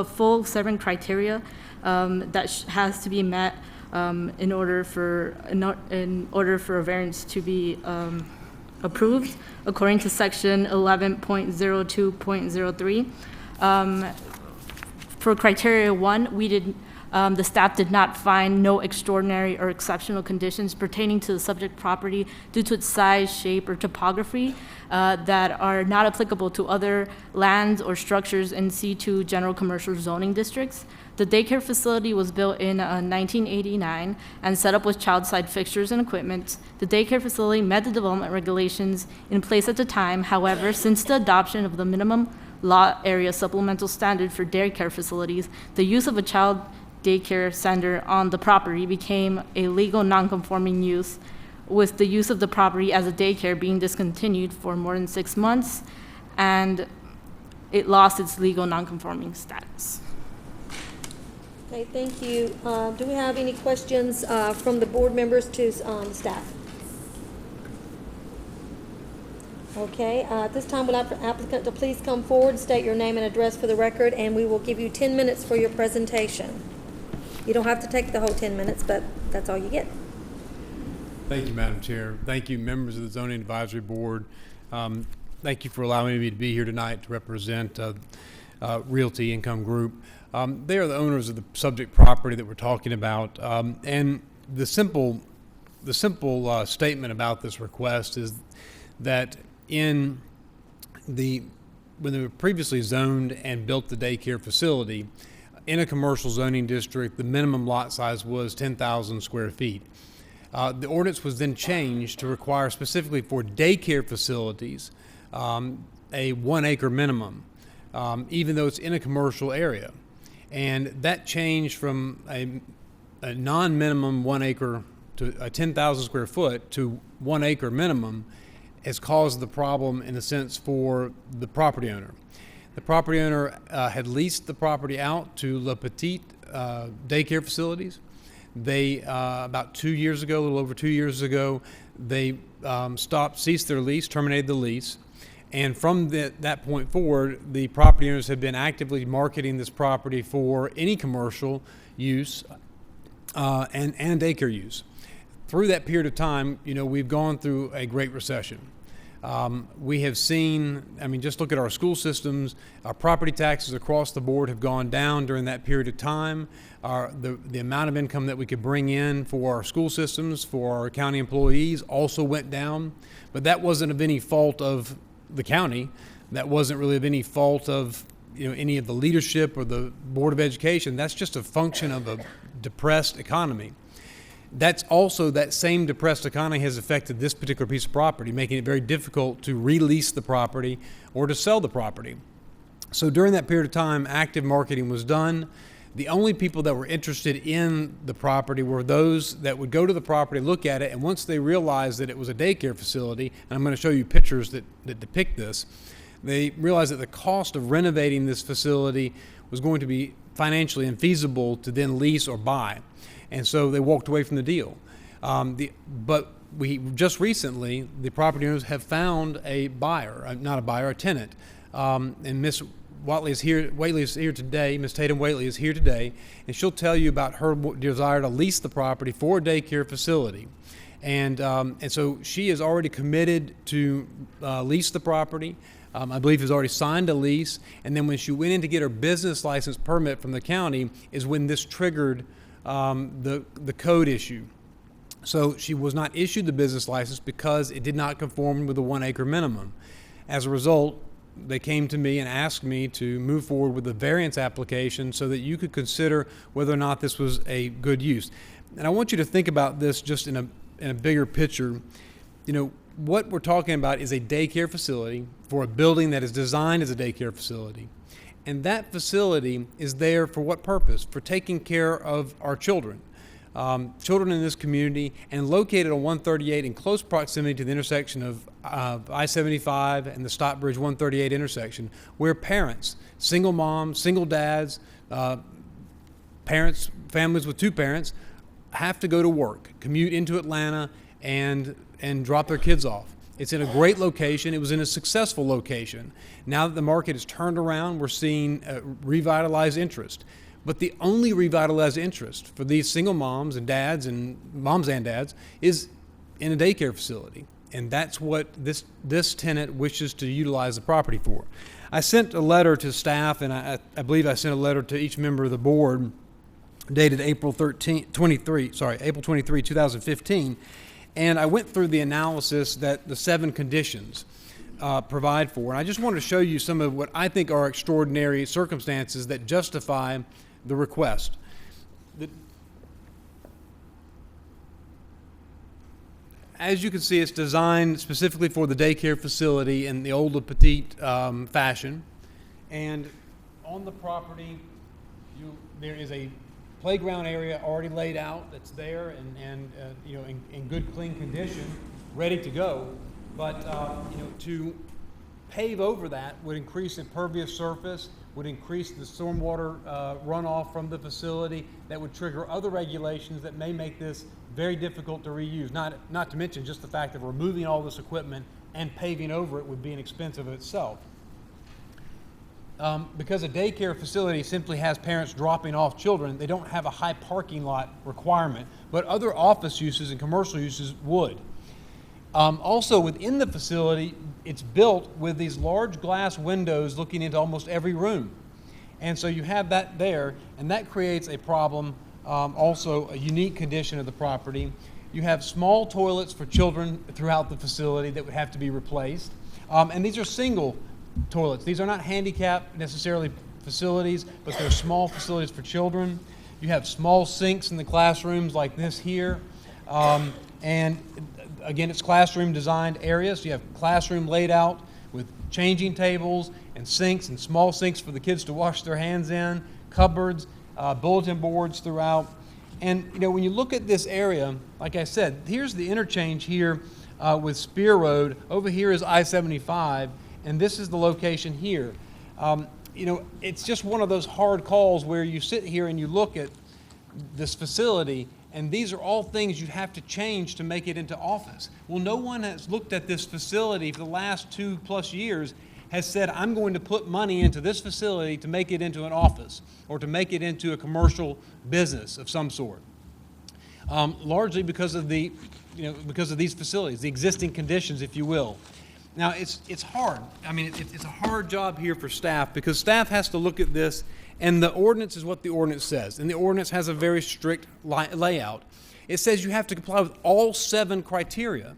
Speaker 10: full 7 criteria that has to be met in order for a variance to be approved, according to section 11.02.03. For criteria 1, the staff did not find no extraordinary or exceptional conditions pertaining to the subject property due to its size, shape, or topography that are not applicable to other lands or structures in C2 general commercial zoning districts. The daycare facility was built in 1989 and set up with child-side fixtures and equipment. The daycare facility met the development regulations in place at the time. However, since the adoption of the minimum lot area supplemental standard for daycare facilities, the use of a child daycare center on the property became a legal non-conforming use, with the use of the property as a daycare being discontinued for more than 6 months, and it lost its legal non-conforming status.
Speaker 1: Okay, thank you. Do we have any questions from the board members to staff? Okay, at this time, we'll ask the applicant to please come forward, state your name and address for the record, and we will give you 10 minutes for your presentation. You don't have to take the whole 10 minutes, but that's all you get.
Speaker 11: Thank you, Madam Chair. Thank you, members of the Zoning Advisory Board. Thank you for allowing me to be here tonight to represent Realty Income Group. They are the owners of the subject property that we're talking about, and the simple statement about this request is that when they were previously zoned and built the daycare facility in a commercial zoning district, the minimum lot size was 10,000 square feet. The ordinance was then changed to require specifically for daycare facilities a 1 acre minimum, even though it's in a commercial area. And that changed from a non-minimum 1 acre to a 10,000 square foot to 1 acre minimum has caused the problem in a sense for the property owner. The property owner had leased the property out to Le Petit daycare facilities. They, about 2 years ago, a little over 2 years ago, they ceased their lease, terminated the lease. And from that point forward, the property owners have been actively marketing this property for any commercial use and daycare use. Through that period of time, we've gone through a great recession. We have seen, just look at our school systems. Our property taxes across the board have gone down during that period of time. The amount of income that we could bring in for our school systems, for our county employees, also went down. But that wasn't of any fault of the county. That wasn't really of any fault of any of the leadership or the Board of Education. That's just a function of a depressed economy. That's also, that same depressed economy has affected this particular piece of property, making it very difficult to release the property or to sell the property. So during that period of time, active marketing was done. The only people that were interested in the property were those that would go to the property, look at it, and once they realized that it was a daycare facility, and I'm going to show you pictures that depict this, they realized that the cost of renovating this facility was going to be financially infeasible to then lease or buy. And so they walked away from the deal. But we just recently, the property owners have found a buyer, not a buyer, a tenant. And Ms. Whately is here today. Ms. Tatum Whately is here today, and she'll tell you about her desire to lease the property for a daycare facility. And so she is already committed to lease the property. I believe has already signed a lease. And then when she went in to get her business license permit from the county is when this triggered the code issue. So she was not issued the business license because it did not conform with the 1 acre minimum. As a result, they came to me and asked me to move forward with a variance application so that you could consider whether or not this was a good use. And I want you to think about this just in a bigger picture. What we're talking about is a daycare facility for a building that is designed as a daycare facility. And that facility is there for what purpose? For taking care of our children. Children in this community, and located on 138 in close proximity to the intersection of I-75 and the Stockbridge 138 intersection, where parents, single moms, single dads, parents, families with two parents, have to go to work, commute into Atlanta, and drop their kids off. It's in a great location. It was in a successful location. Now that the market has turned around, we're seeing revitalized interest. But the only revitalized interest for these single moms and dads and moms and dads is in a daycare facility. And that's what this tenant wishes to utilize the property for. I sent a letter to staff, and I believe I sent a letter to each member of the board dated April 23, 2015. And I went through the analysis that the 7 conditions provide for. And I just wanted to show you some of what I think are extraordinary circumstances that justify the request. As you can see, it's designed specifically for the daycare facility in the old Le Petit fashion. And on the property, there is a playground area already laid out that's there and in good, clean condition, ready to go. But to pave over that would increase impervious surface, would increase the stormwater runoff from the facility. That would trigger other regulations that may make this very difficult to reuse. Not to mention just the fact of removing all this equipment and paving over it would be an expense of itself. Because a daycare facility simply has parents dropping off children, they don't have a high parking lot requirement, but other office uses and commercial uses would. Also within the facility, it's built with these large glass windows looking into almost every room. And so you have that there, and that creates a problem, also a unique condition of the property. You have small toilets for children throughout the facility that would have to be replaced. And these are single toilets. These are not handicapped necessarily facilities, but they're small facilities for children. You have small sinks in the classrooms like this here. And again, it's classroom designed areas. You have classroom laid out with changing tables and sinks and small sinks for the kids to wash their hands in, cupboards, bulletin boards throughout. And, you know, when you look at this area, like I said, here's the interchange here with Spear Road. Over here is I-75, and this is the location here. You know, it's just one of those hard calls where you sit here and you look at this facility, and these are all things you have to change to make it into office. Well, no one has looked at this facility for the last 2+ years has said, I'm going to put money into this facility to make it into an office or to make it into a commercial business of some sort. Largely because of because of these facilities, the existing conditions, if you will. Now, it's hard. I mean, it's a hard job here for staff because staff has to look at this, and the ordinance is what the ordinance says, and the ordinance has a very strict layout. It says you have to comply with all 7 criteria.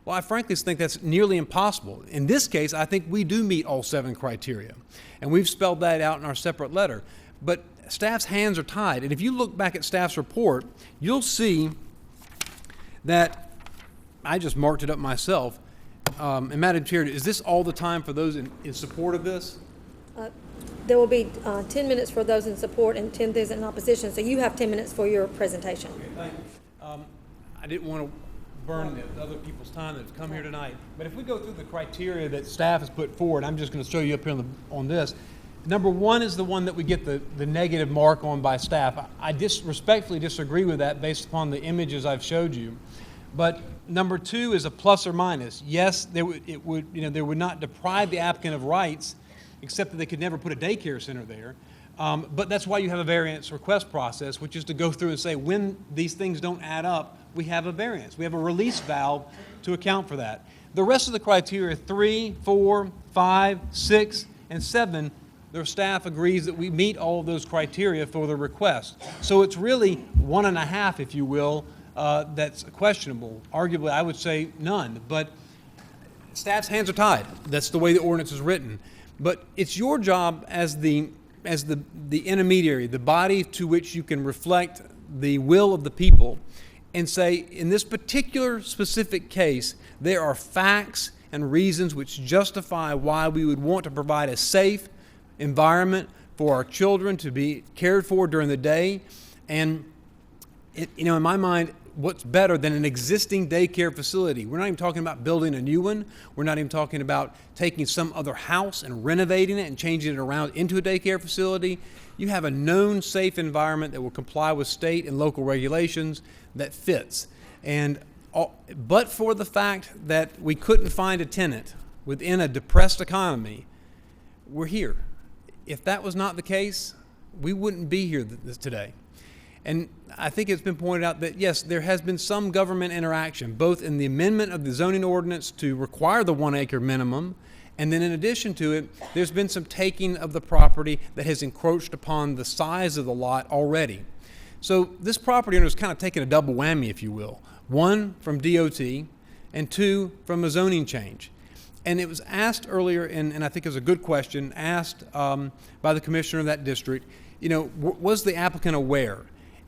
Speaker 11: Well, I frankly think that's nearly impossible. In this case, I think we do meet all 7 criteria, and we've spelled that out in our separate letter. But staff's hands are tied, and if you look back at staff's report, you'll see that I just marked it up myself. And Madam Chair, is this all the time for those in support of this?
Speaker 1: There will be 10 minutes for those in support and 10 those in opposition, so you have 10 minutes for your presentation.
Speaker 11: Okay, thank you. I didn't want to burn the other people's time that have come here tonight, but if we go through the criteria that staff has put forward, I'm just going to show you up here on this. Number 1 is the one that we get the negative mark on by staff. I respectfully disagree with that based upon the images I've showed you. But number 2 is a plus or minus. Yes, there would not deprive the applicant of rights, except that they could never put a daycare center there. But that's why you have a variance request process, which is to go through and say when these things don't add up, we have a variance. We have a release valve to account for that. The rest of the criteria, 3, 4, 5, 6, and 7, their staff agrees that we meet all of those criteria for the request. So it's really 1.5, if you will, that's questionable. Arguably, I would say none, but staff's hands are tied. That's the way the ordinance is written. But it's your job as the intermediary, the body to which you can reflect the will of the people and say, in this particular specific case, there are facts and reasons which justify why we would want to provide a safe environment for our children to be cared for during the day. And in my mind, what's better than an existing daycare facility? We're not even talking about building a new one. We're not even talking about taking some other house and renovating it and changing it around into a daycare facility. You have a known safe environment that will comply with state and local regulations that fits. And but for the fact that we couldn't find a tenant within a depressed economy, we're here. If that was not the case, we wouldn't be here today. And I think it's been pointed out that, yes, there has been some government interaction, both in the amendment of the zoning ordinance to require the 1 acre minimum, and then in addition to it, there's been some taking of the property that has encroached upon the size of the lot already. So this property owner is kind of taking a double whammy, if you will. 1 from DOT and 2 from a zoning change. And it was asked earlier, and I think it was a good question, asked by the commissioner of that district, was the applicant aware?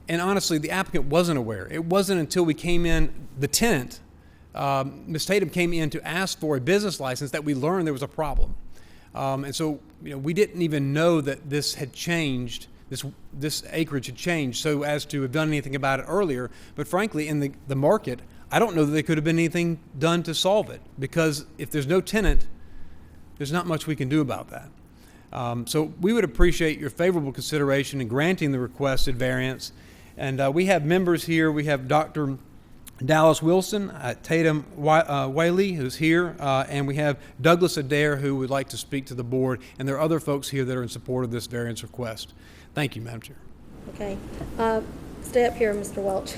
Speaker 11: And honestly, the applicant wasn't aware. It wasn't until we came in, the tenant, Ms. Tatum came in to ask for a business license that we learned there was a problem. And so, we didn't even know that this had changed, this acreage had changed so as to have done anything about it earlier. But frankly, in the market, I don't know that there could have been anything done to solve it, because if there's no tenant, there's not much we can do about that. So we would appreciate your favorable consideration in granting the requested variance. And we have members here. We have Dr. Dallas Wilson, Tatum Whaley, who's here, and we have Douglas Adair, who would like to speak to the board. And there are other folks here that are in support of this variance request. Thank you, Madam Chair.
Speaker 1: Okay. Stay up here, Mr. Welch.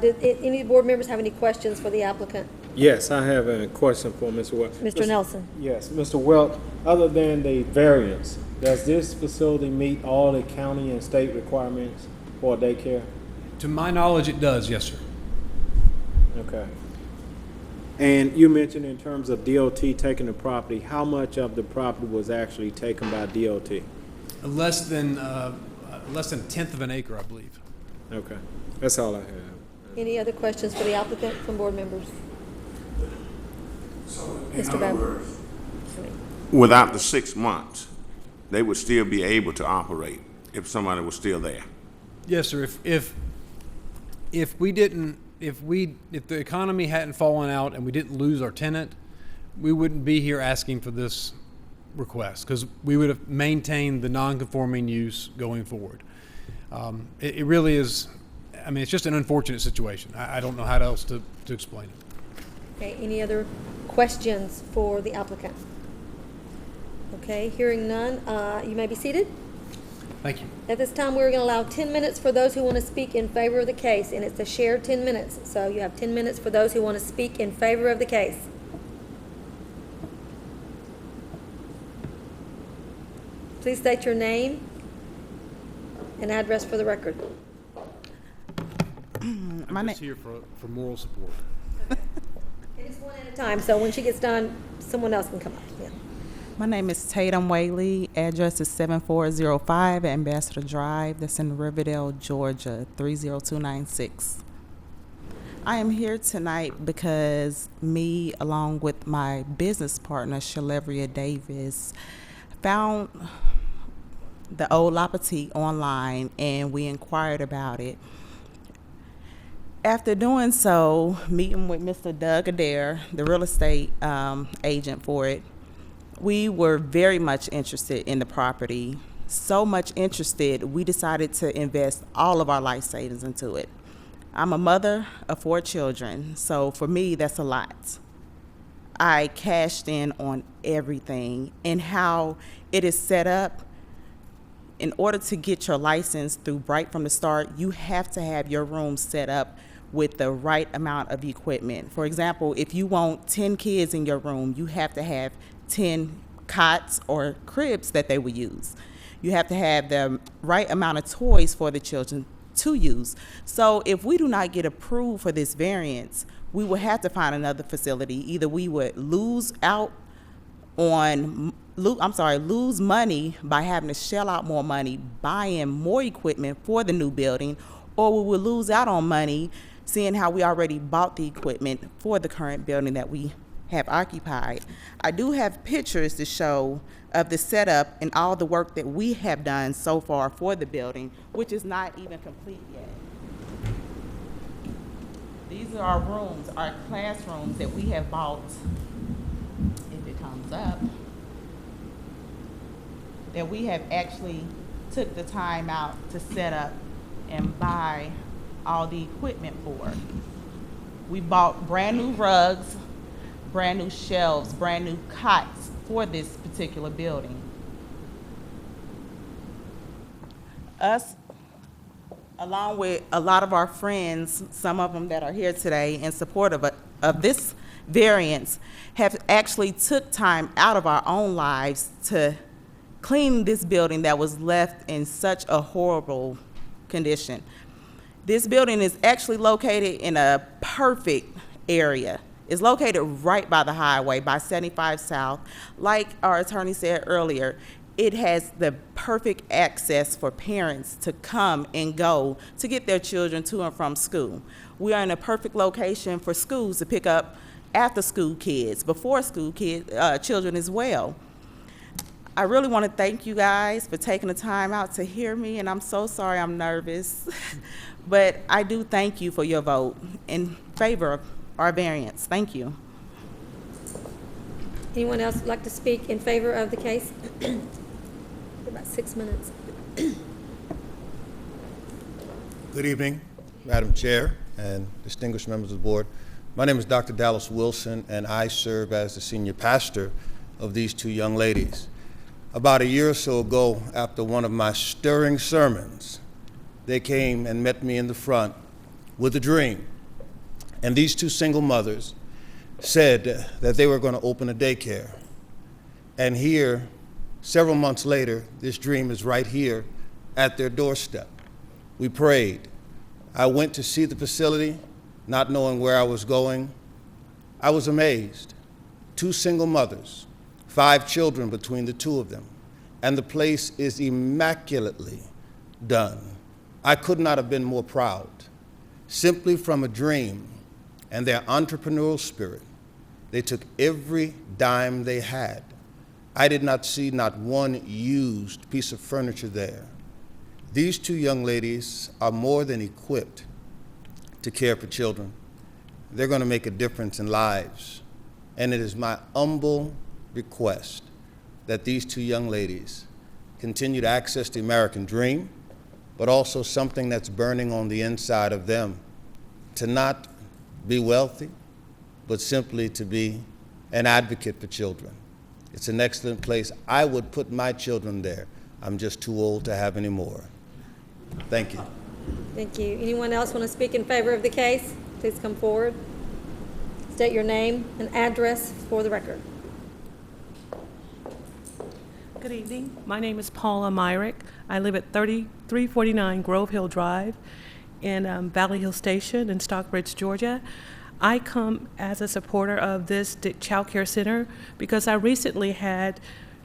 Speaker 1: Did any board members have any questions for the applicant?
Speaker 3: Yes, I have a question for Mr. Welch.
Speaker 1: Mr. Nelson.
Speaker 3: Yes, Mr. Welch, other than the variance, does this facility meet all the county and state requirements for daycare?
Speaker 11: To my knowledge, it does, yes, sir.
Speaker 3: Okay. And you mentioned in terms of DOT taking the property, how much of the property was actually taken by DOT?
Speaker 11: Less than a tenth of an acre, I believe.
Speaker 3: Okay, that's all I have.
Speaker 1: Any other questions for the applicant from board members? Mr. Bauer.
Speaker 4: Without the 6 months, they would still be able to operate if somebody was still there.
Speaker 11: Yes, sir. If if the economy hadn't fallen out and we didn't lose our tenant, we wouldn't be here asking for this request, because we would have maintained the non-conforming use going forward. It really is, I mean, it's just an unfortunate situation. I don't know how else to explain it.
Speaker 1: Okay, any other questions for the applicant? Okay, hearing none, you may be seated.
Speaker 11: Thank you.
Speaker 1: At this time, we're going to allow 10 minutes for those who want to speak in favor of the case, and it's a shared 10 minutes. So you have 10 minutes for those who want to speak in favor of the case. Please state your name and address for the record.
Speaker 11: I'm just here for moral support.
Speaker 1: It is one at a time, so when she gets done, someone else can come up. Yeah.
Speaker 12: My name is Tatum Whaley. Address is 7405 Ambassador Drive. That's in Riverdale, Georgia, 30296. I am here tonight because me, along with my business partner, Shalevria Davis, found the old La Petite online, and we inquired about it. After doing so, meeting with Mr. Doug Adair, the real estate agent for it, we were very much interested in the property. So much interested, we decided to invest all of our life savings into it. I'm a mother of 4 children, so for me, that's a lot. I cashed in on everything, and how it is set up. In order to get your license through Bright from the start, you have to have your room set up with the right amount of equipment. For example, if you want 10 kids in your room, you have to have 10 cots or cribs that they will use. You have to have the right amount of toys for the children to use. So if we do not get approved for this variance, we will have to find another facility. Either we would lose money by having to shell out more money, buying more equipment for the new building, or we would lose out on money seeing how we already bought the equipment for the current building that we have occupied. I do have pictures to show of the setup and all the work that we have done so far for the building, which is not even complete yet. These are our rooms, our classrooms that we have bought, if it comes up, that we have actually took the time out to set up and buy all the equipment for. We bought brand new rugs, brand new shelves, brand new cots for this particular building. Us, along with a lot of our friends, some of them that are here today in support of this variance, have actually took time out of our own lives to clean this building that was left in such a horrible condition. This building is actually located in a perfect area. It's located right by the highway, by 75 South. Like our attorney said earlier, it has the perfect access for parents to come and go to get their children to and from school. We are in a perfect location for schools to pick up after-school kids, before-school children as well. I really want to thank you guys for taking the time out to hear me, and I'm so sorry I'm nervous. But I do thank you for your vote in favor of our variance. Thank you.
Speaker 1: Anyone else like to speak in favor of the case? About 6 minutes.
Speaker 13: Good evening, Madam Chair and distinguished members of the board. My name is Dr. Dallas Wilson, and I serve as the senior pastor of these 2 young ladies. About a year or so ago, after one of my stirring sermons, they came and met me in the front with a dream. And these 2 single mothers said that they were going to open a daycare. And here, several months later, this dream is right here at their doorstep. We prayed. I went to see the facility, not knowing where I was going. I was amazed. 2 single mothers, 5 children between the 2 of them, and the place is immaculately done. I could not have been more proud. Simply from a dream and their entrepreneurial spirit, they took every dime they had. I did not see not one used piece of furniture there. These 2 young ladies are more than equipped to care for children. They're going to make a difference in lives. And it is my humble request that these two young ladies continue to access the American dream, but also something that's burning on the inside of them, to not be wealthy, but simply to be an advocate for children. It's an excellent place. I would put my children there. I'm just too old to have any more. Thank you.
Speaker 1: Thank you. Anyone else want to speak in favor of the case? Please come forward. State your name and address for the record.
Speaker 14: Good evening. My name is Paula Myrick. I live at 3349 Grove Hill Drive in Valley Hill Station in Stockbridge, Georgia. I come as a supporter of this child care center because I recently had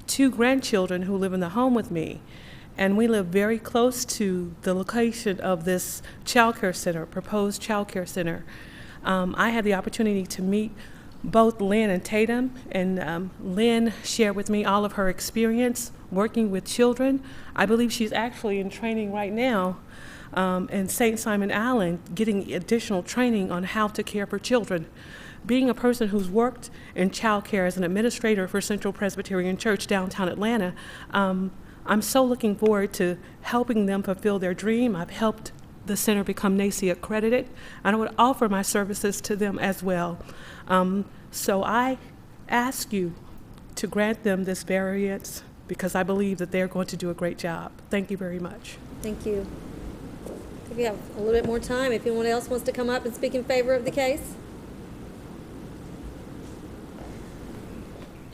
Speaker 14: 2 grandchildren who live in the home with me. And we live very close to the location of this child care center, proposed child care center. I had the opportunity to meet both Lynn and Tatum, and Lynn shared with me all of her experience working with children. I believe she's actually in training right now in St. Simon Island, getting additional training on how to care for children. Being a person who's worked in child care as an administrator for Central Presbyterian Church downtown Atlanta, I'm so looking forward to helping them fulfill their dream. I've helped the center become NACI accredited, and I would offer my services to them as well. So I ask you to grant them this variance because I believe that they're going to do a great job. Thank you very much.
Speaker 1: Thank you. I think we have a little bit more time. If anyone else wants to come up and speak in favor of the case.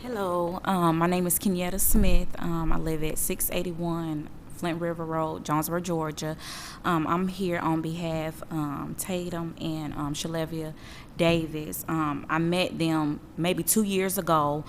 Speaker 15: Hello, my name is Kenyatta Smith. I live at 681 Flint River Road, Jonesboro, Georgia. I'm here on behalf of Tatum and Shalevia Davis. I met them maybe 2 years ago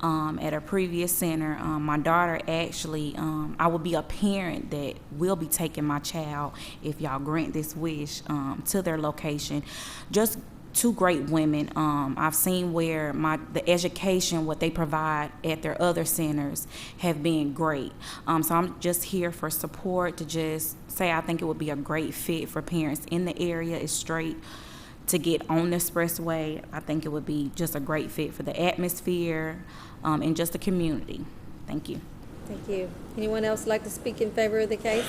Speaker 15: at a previous center. My daughter actually, I will be a parent that will be taking my child, if y'all grant this wish, to their location. Just 2 great women. I've seen where the education, what they provide at their other centers have been great. So I'm just here for support to just say I think it would be a great fit for parents in the area. It's straight to get on the expressway. I think it would be just a great fit for the atmosphere and just the community. Thank you.
Speaker 1: Thank you. Anyone else like to speak in favor of the case?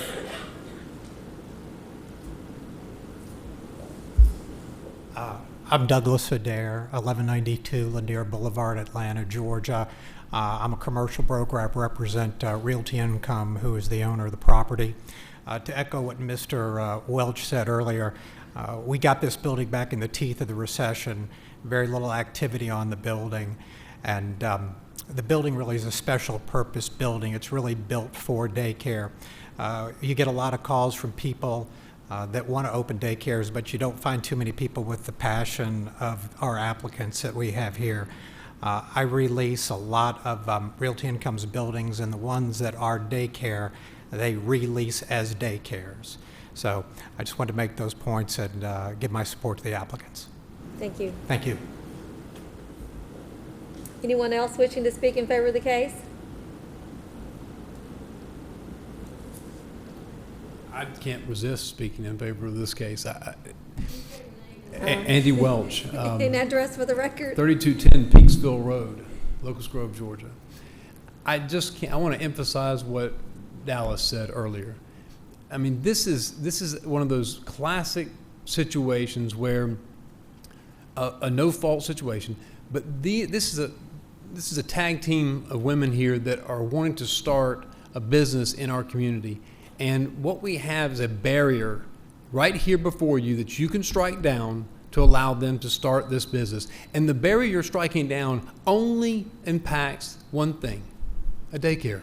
Speaker 16: I'm Douglas Adair, 1192 Lanier Boulevard, Atlanta, Georgia. I'm a commercial broker. I represent Realty Income, who is the owner of the property. To echo what Mr. Welch said earlier, we got this building back in the teeth of the recession, very little activity on the building, and the building really is a special purpose building. It's really built for daycare. You get a lot of calls from people that want to open daycares, but you don't find too many people with the passion of our applicants that we have here. I release a lot of Realty Income's buildings, and the ones that are daycare, they release as daycares. So I just wanted to make those points and give my support to the applicants.
Speaker 1: Thank you.
Speaker 16: Thank you.
Speaker 1: Anyone else wishing to speak in favor of the case?
Speaker 11: I can't resist speaking in favor of this case. Andy Welch.
Speaker 1: An address for the record?
Speaker 11: 3210 Peaksville Road, Locust Grove, Georgia. I just can't, I want to emphasize what Dallas said earlier. I mean, this is one of those classic situations where a no-fault situation, but this is a tag team of women here that are wanting to start a business in our community. And what we have is a barrier right here before you that you can strike down to allow them to start this business. And the barrier you're striking down only impacts one thing, a daycare.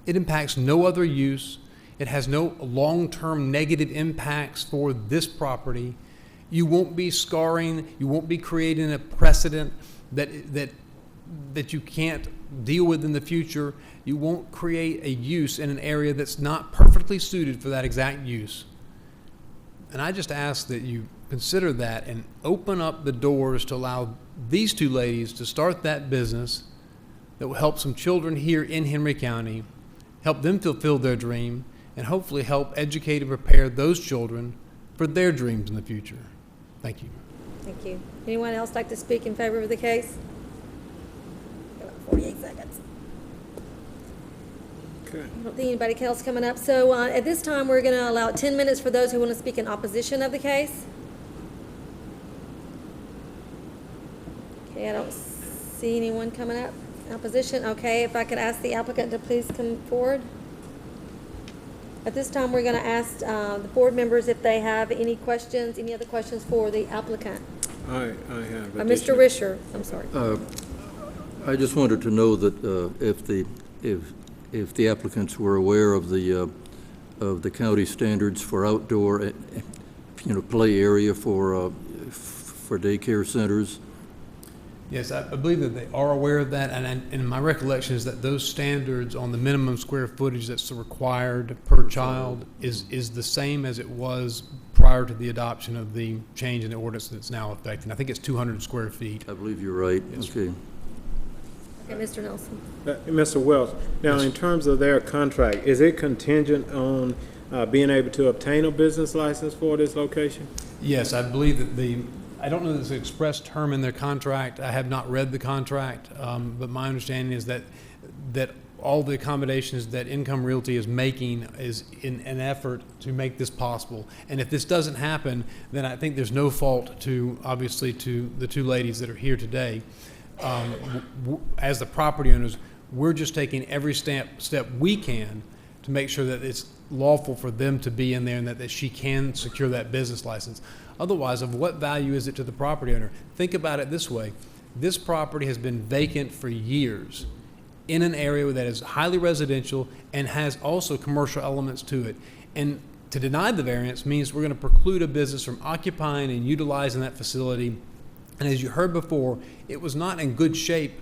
Speaker 11: It impacts no other use. It has no long-term negative impacts for this property. You won't be scarring, you won't be creating a precedent that you can't deal with in the future. You won't create a use in an area that's not perfectly suited for that exact use. And I just ask that you consider that and open up the doors to allow these 2 ladies to start that business that will help some children here in Henry County, help them fulfill their dream, and hopefully help educate and prepare those children for their dreams in the future. Thank you.
Speaker 1: Thank you. Anyone else like to speak in favor of the case? Got about 48 seconds.
Speaker 3: Okay.
Speaker 1: I don't think anybody else coming up. So at this time, we're going to allow 10 minutes for those who want to speak in opposition of the case. Okay, I don't see anyone coming up. Opposition? Okay, if I could ask the applicant to please come forward. At this time, we're going to ask the board members if they have any questions, any other questions for the applicant.
Speaker 3: I have.
Speaker 1: Mr. Risher, I'm sorry.
Speaker 2: I just wanted to know that if the applicants were aware of the county standards for outdoor, play area for daycare centers.
Speaker 11: Yes, I believe that they are aware of that, and my recollection is that those standards on the minimum square footage that's required per child is the same as it was prior to the adoption of the change in the ordinance that's now affecting. I think it's 200 square feet.
Speaker 2: I believe you're right.
Speaker 11: Yes.
Speaker 2: Okay.
Speaker 1: Okay, Mr. Nelson.
Speaker 3: Mr. Welch, now in terms of their contract, is it contingent on being able to obtain a business license for this location?
Speaker 11: Yes, I believe that I don't know that there's an express term in their contract. I have not read the contract, but my understanding is that all the accommodations that Income Realty is making is in an effort to make this possible. And if this doesn't happen, then I think there's no fault to the two ladies that are here today. As the property owners, we're just taking every step we can to make sure that it's lawful for them to be in there and that she can secure that business license. Otherwise, of what value is it to the property owner? Think about it this way. This property has been vacant for years in an area that is highly residential and has also commercial elements to it. And to deny the variance means we're going to preclude a business from occupying and utilizing that facility. And as you heard before, it was not in good shape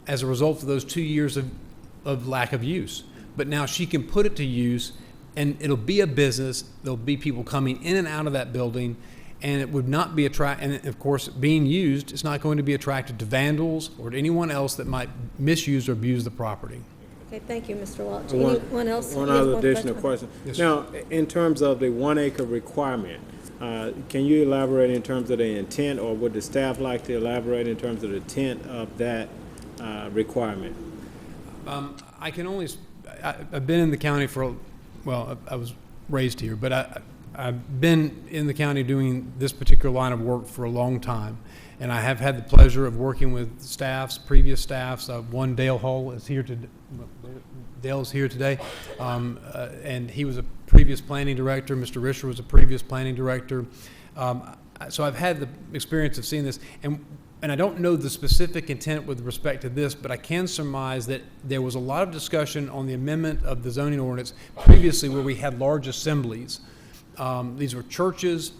Speaker 11: as a result of those 2 years of lack of use. But now she can put it to use, and it'll be a business. There'll be people coming in and out of that building, and it would not be and of course, being used, it's not going to be attracted to vandals or to anyone else that might misuse or abuse the property.
Speaker 1: Okay, thank you, Mr. Welch. Anyone else?
Speaker 3: One other additional question.
Speaker 11: Yes,
Speaker 3: now, in terms of the 1 acre requirement, can you elaborate in terms of the intent, or would the staff like to elaborate in terms of the intent of that requirement?
Speaker 11: I can only, I've been in the county I was raised here, but I've been in the county doing this particular line of work for a long time, and I have had the pleasure of working with previous staffs. One, Dale Hull is here today. Dale's here today, and he was a previous planning director. Mr. Risher was a previous planning director. So I've had the experience of seeing this, and I don't know the specific intent with respect to this, but I can surmise that there was a lot of discussion on the amendment of the zoning ordinance previously where we had large assemblies. These were churches,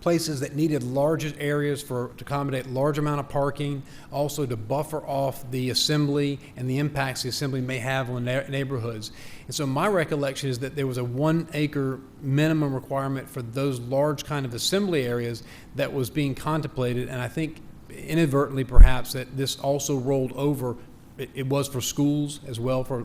Speaker 11: places that needed large areas to accommodate large amount of parking, also to buffer off the assembly and the impacts the assembly may have on neighborhoods. And so my recollection is that there was a 1 acre minimum requirement for those large kind of assembly areas that was being contemplated, and I think inadvertently perhaps that this also rolled over. It was for schools as well, for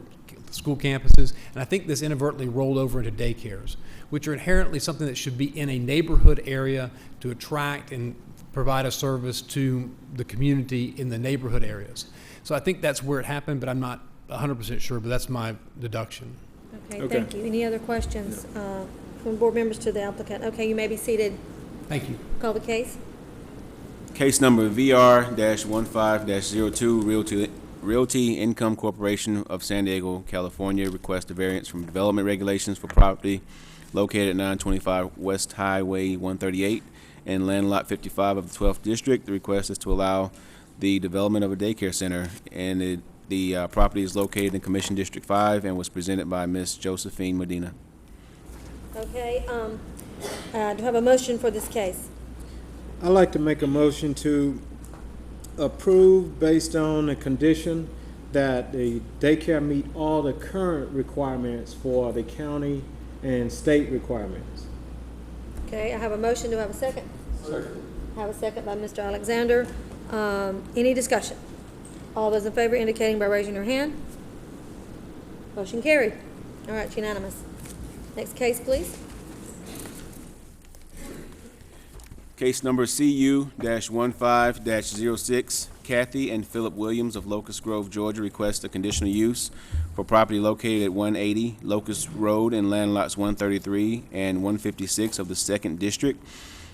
Speaker 11: school campuses, and I think this inadvertently rolled over into daycares, which are inherently something that should be in a neighborhood area to attract and provide a service to the community in the neighborhood areas. So I think that's where it happened, but I'm not 100% sure, but that's my deduction.
Speaker 1: Okay, thank you. Any other questions from board members to the applicant? Okay, you may be seated.
Speaker 11: Thank you.
Speaker 1: Call the case.
Speaker 5: Case number VR-15-02, Realty Income Corporation of San Diego, California, request a variance from development regulations for property located at 925 West Highway 138 and land lot 55 of the 12th District. The request is to allow the development of a daycare center, and the property is located in Commission District 5 and was presented by Ms. Josephine Medina.
Speaker 1: Okay, do I have a motion for this case?
Speaker 3: I'd like to make a motion to approve based on the condition that the daycare meet all the current requirements for the county and state requirements.
Speaker 1: Okay, I have a motion. Do I have a second? Second. I have a second by Mr. Alexander. Any discussion? All those in favor indicating by raising your hand. Motion carried. All right, it's unanimous. Next case, please.
Speaker 5: Case number CU-15-06, Kathy and Philip Williams of Locust Grove, Georgia, request a conditional use for property located at 180 Locust Road in land lots 133 and 156 of the 2nd District.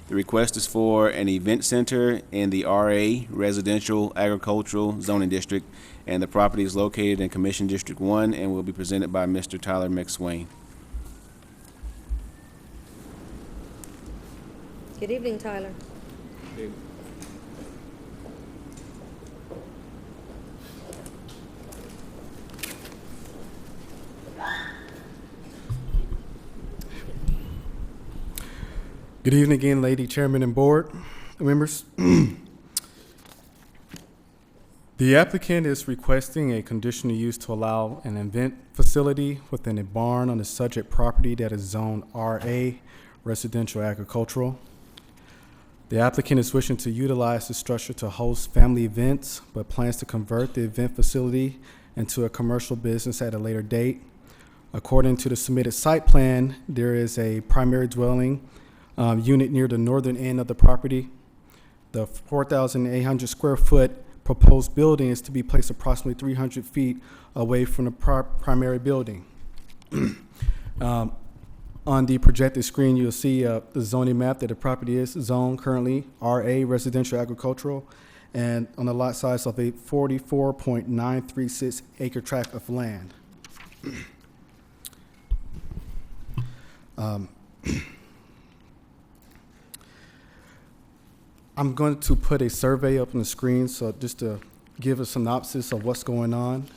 Speaker 5: The request is for an event center in the RA Residential Agricultural Zoning District, and the property is located in Commission District 1 and will be presented by Mr. Tyler McSwain.
Speaker 1: Good evening, Tyler.
Speaker 6: Good evening again, Lady Chairman and Board members. The applicant is requesting a conditional use to allow an event facility within a barn on the subject property that is zoned RA, Residential Agricultural. The applicant is wishing to utilize the structure to host family events, but plans to convert the event facility into a commercial business at a later date. According to the submitted site plan, there is a primary dwelling unit near the northern end of the property. The 4,800 square foot proposed building is to be placed approximately 300 feet away from the primary building. On the projected screen, you'll see the zoning map that the property is zoned currently, RA Residential Agricultural, and on the lot size of a 44.936 acre tract of land. I'm going to put a survey up on the screen, so just to give a synopsis of what's going on.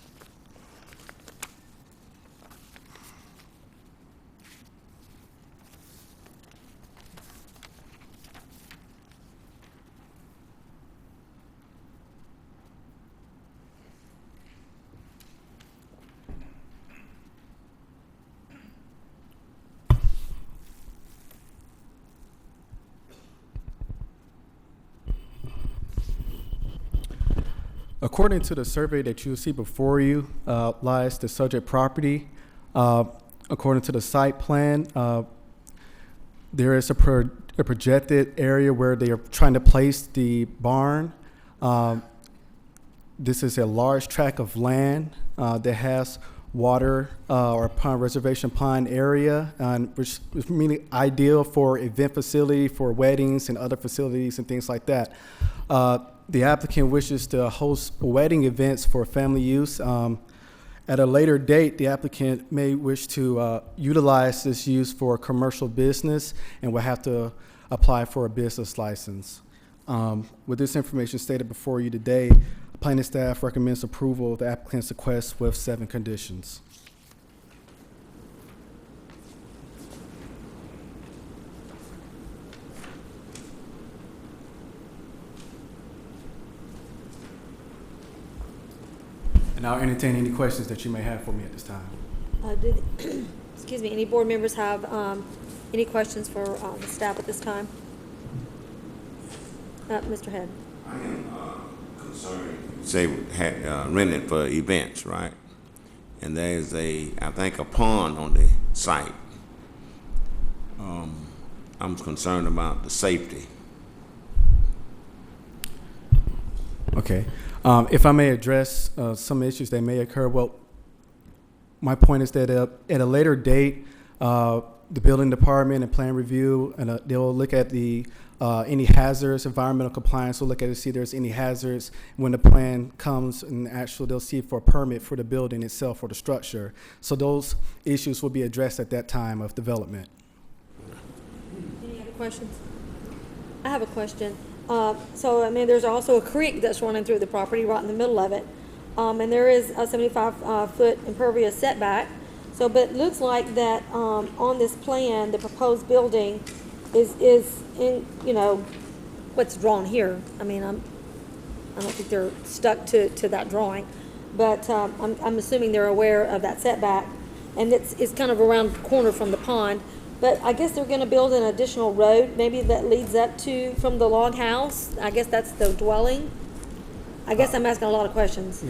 Speaker 6: According to the survey that you'll see before you lies the subject property. According to the site plan, there is a projected area where they are trying to place the barn. This is a large tract of land that has water or pond reservation pond area, which is really ideal for event facility, for weddings and other facilities and things like that. The applicant wishes to host wedding events for family use. At a later date, the applicant may wish to utilize this use for a commercial business and will have to apply for a business license. With this information stated before you today, planning staff recommends approval of the applicant's request with 7 conditions. And I'll entertain any questions that you may have for me at this time.
Speaker 1: Excuse me, any board members have any questions for the staff at this time? Mr. Head.
Speaker 4: I am concerned. Say, rented for events, right? And there's I think a pond on the site. I'm concerned about the safety.
Speaker 6: Okay. If I may address some issues that may occur, well, my point is that at a later date, the building department and plan review, and they'll look at the any hazards, environmental compliance. We'll look at it to see if there's any hazards. When the plan comes, and actually they'll see for a permit for the building itself or the structure. So those issues will be addressed at that time of development.
Speaker 1: Any other questions? I have a question. So, I mean, there's also a creek that's running through the property right in the middle of it. And there is a 75-foot impervious setback. So, but it looks like that on this plan, the proposed building is in, you know, what's drawn here. I mean, I don't think they're stuck to that drawing. But I'm assuming they're aware of that setback. And it's kind of around the corner from the pond. But I guess they're going to build an additional road, maybe that leads up to, from the log house. I guess that's the dwelling. I guess I'm asking a lot of questions.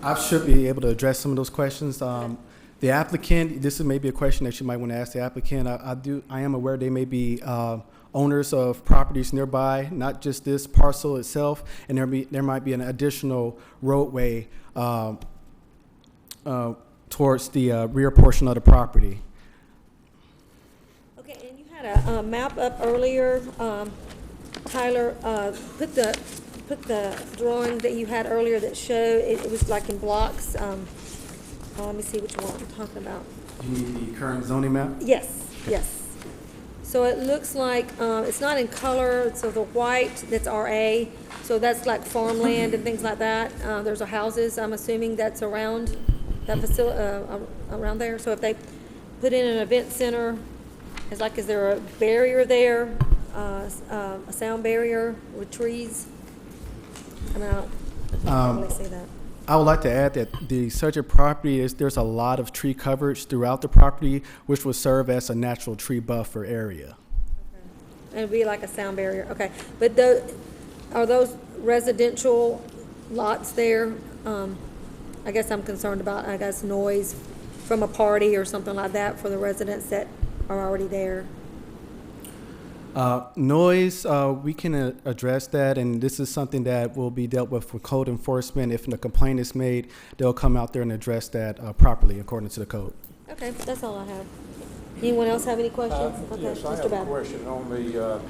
Speaker 6: I should be able to address some of those questions. The applicant, this is maybe a question that you might want to ask the applicant. I am aware they may be owners of properties nearby, not just this parcel itself, and there might be an additional roadway towards the rear portion of the property.
Speaker 1: Okay, and you had a map up earlier, Tyler, put the drawing that you had earlier that showed, it was like in blocks, let me see which one I'm talking about.
Speaker 6: Do you need the current zoning map?
Speaker 1: Yes, yes. So it looks like, it's not in color, so the white, that's RA, so that's like farmland and things like that. There's houses, I'm assuming that's around that facility, around there. So if they put in an event center, is there a barrier there, a sound barrier with trees? I mean, I don't really see that.
Speaker 6: I would like to add that the subject property there's a lot of tree coverage throughout the property, which will serve as a natural tree buffer area.
Speaker 1: And it'd be like a sound barrier, okay. But are those residential lots there? I guess I'm concerned about, noise from a party or something like that for the residents that are already there.
Speaker 6: Noise, we can address that, and this is something that will be dealt with code enforcement. If a complaint is made, they'll come out there and address that properly according to the code.
Speaker 1: Okay, that's all I have. Anyone else have any questions? Okay,
Speaker 17: Yes, I
Speaker 1: Mr.
Speaker 17: have a
Speaker 1: Babbitt.
Speaker 17: question on the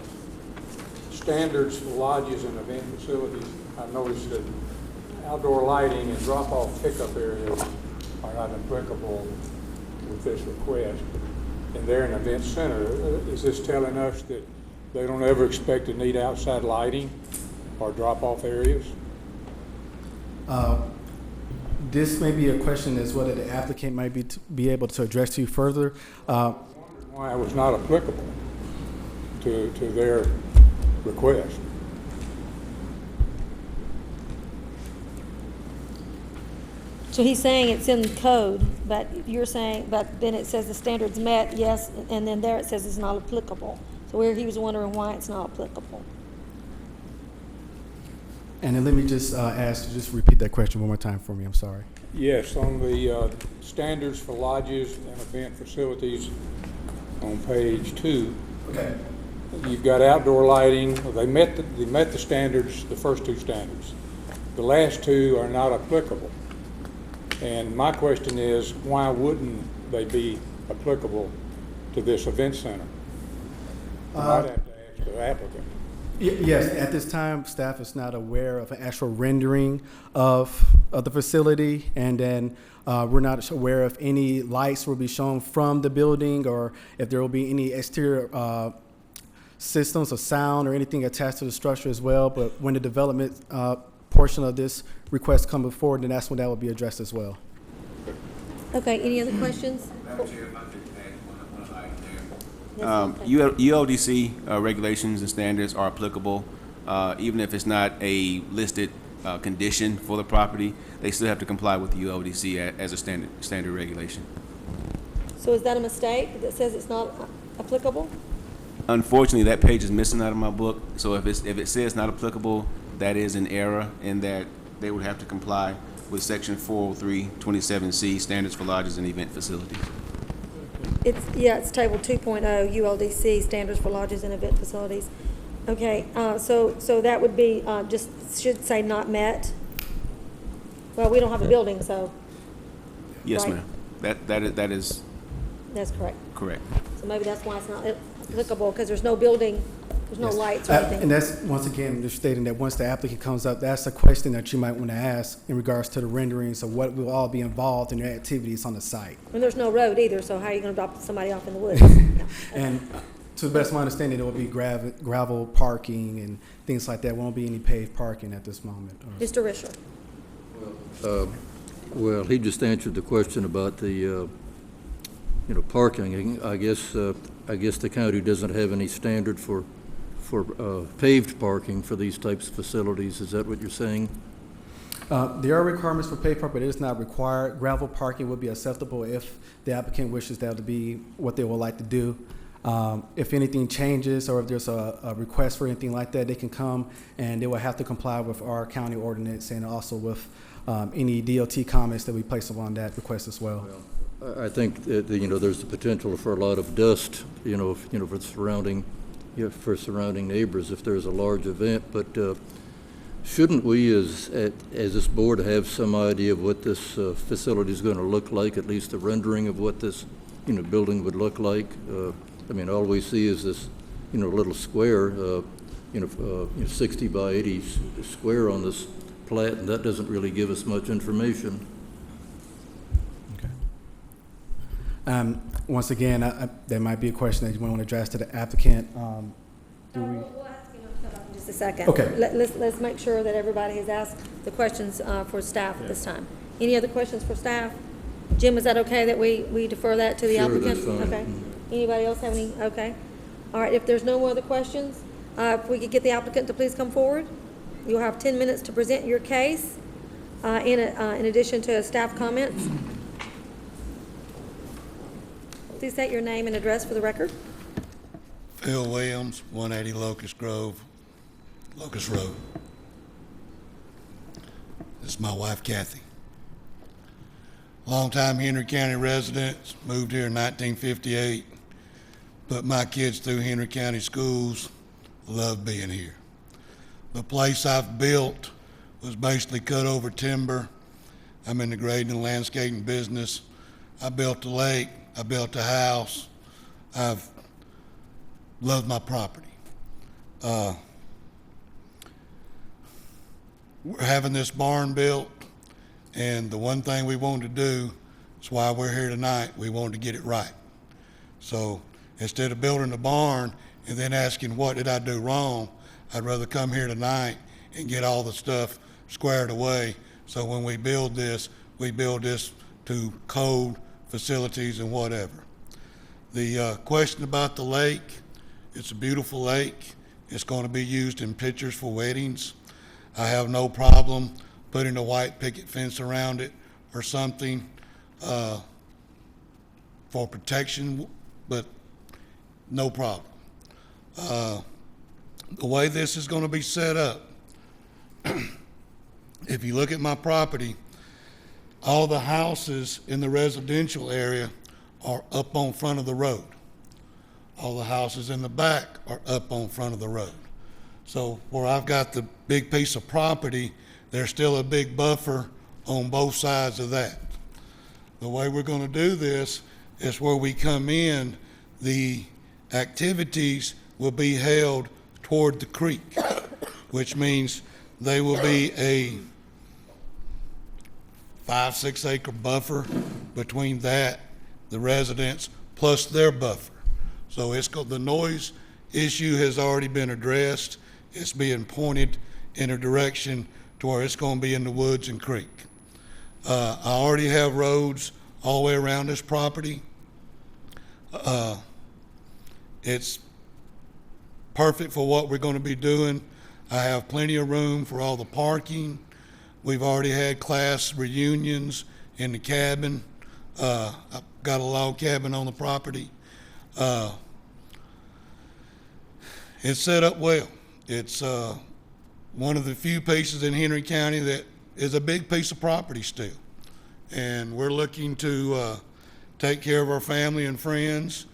Speaker 17: standards for lodges and event facilities. I noticed that outdoor lighting and drop-off pickup areas are not applicable with this request. And they're an event center. Is this telling us that they don't ever expect to need outside lighting or drop-off areas?
Speaker 6: This may be a question as well that the applicant might be able to address to you further.
Speaker 17: Why it was not applicable to their request?
Speaker 1: So he's saying it's in code, but you're saying, but then it says the standards met, yes, and then there it says it's not applicable. So he was wondering why it's not applicable.
Speaker 6: And then let me just ask you, just repeat that question one more time for me, I'm sorry.
Speaker 17: Yes, on the standards for lodges and event facilities on page 2.
Speaker 6: Okay.
Speaker 17: You've got outdoor lighting. They met the standards, the first 2 standards. The last 2 are not applicable. And my question is, why wouldn't they be applicable to this event center? I'd have to ask the applicant.
Speaker 6: Yes, at this time, staff is not aware of an actual rendering of the facility, and then we're not aware if any lights will be shown from the building or if there will be any exterior systems of sound or anything attached to the structure as well. But when the development portion of this request comes forward, then that's when that will be addressed as well.
Speaker 1: Okay, any other questions?
Speaker 5: ULDC regulations and standards are applicable, even if it's not a listed condition for the property. They still have to comply with the ULDC as a standard regulation.
Speaker 1: So is that a mistake that says it's not applicable?
Speaker 5: Unfortunately, that page is missing out of my book. So if it says not applicable, that is an error in that they would have to comply with section 403.27C, standards for lodges and event facilities.
Speaker 1: It's table 2.0, ULDC, standards for lodges and event facilities. Okay, so that would be, should say not met. Well, we don't have a building, so.
Speaker 5: Yes,
Speaker 1: right?
Speaker 5: ma'am. That is
Speaker 1: That's correct.
Speaker 5: correct.
Speaker 1: So maybe that's why it's not applicable, because there's no building, there's no lights or anything.
Speaker 6: And that's, once again, just stating that once the applicant comes up, that's a question that you might want to ask in regards to the renderings of what will all be involved in their activities on the site.
Speaker 1: And there's no road either, so how are you going to drop somebody off in the woods?
Speaker 6: And to the best of my understanding, there will be gravel parking and things like that. Won't be any paved parking at this moment.
Speaker 1: Mr. Risher.
Speaker 2: Well, he just answered the question about the, parking. I guess the county doesn't have any standard for paved parking for these types of facilities. Is that what you're saying?
Speaker 6: There are requirements for paved parking, but it is not required. Gravel parking would be acceptable if the applicant wishes that to be what they would like to do. If anything changes or if there's a request for anything like that, they can come and they will have to comply with our county ordinance and also with any DOT comments that we place upon that request as well.
Speaker 2: I think that, there's the potential for a lot of dust, for the surrounding for surrounding neighbors if there's a large event, but shouldn't we, as this board, have some idea of what this facility is going to look like, at least a rendering of what this, building would look like? I mean, all we see is this, little square, 60 by 80 square on this plat, and that doesn't really give us much information.
Speaker 6: Once again, there might be a question that you want to address to the applicant.
Speaker 1: We'll ask him in just a second.
Speaker 6: Okay.
Speaker 1: Let's make sure that everybody has asked the questions for staff at this time. Any other questions for staff? Jim, is that okay that we defer that to the
Speaker 2: Sure,
Speaker 1: applicant?
Speaker 2: that's fine.
Speaker 1: Okay. Anybody else have any? Okay. All right, if there's no more other questions, if we could get the applicant to please come forward. You'll have 10 minutes to present your case in addition to staff comments. Please state your name and address for the record.
Speaker 18: Phil Williams, 180 Locust Grove, Locust Road. This is my wife, Kathy. Longtime Henry County resident, moved here in 1958. Put my kids through Henry County schools. Love being here. The place I've built was basically cut over timber. I'm in the grading and landscaping business. I built a lake. I built a house. I've loved my property. We're having this barn built, and the one thing we wanted to do, that's why we're here tonight, we wanted to get it right. So instead of building the barn and then asking what did I do wrong, I'd rather come here tonight and get all the stuff squared away, so when we build this to code, facilities, and whatever. The question about the lake, it's a beautiful lake. It's going to be used in pictures for weddings. I have no problem putting a white picket fence around it or something for protection, but no problem. The way this is going to be set up, if you look at my property, all the houses in the residential area are up on front of the road. All the houses in the back are up on front of the road. So where I've got the big piece of property, there's still a big buffer on both sides of that. The way we're going to do this is where we come in, the activities will be held toward the creek, which means they will be a 5-6 acre buffer between that, the residents, plus their buffer. So the noise issue has already been addressed. It's being pointed in a direction to where it's going to be in the woods and creek. I already have roads all the way around this property. It's perfect for what we're going to be doing. I have plenty of room for all the parking. We've already had class reunions in the cabin. I've got a log cabin on the property. It's set up well. It's one of the few pieces in Henry County that is a big piece of property still. And we're looking to take care of our family and friends.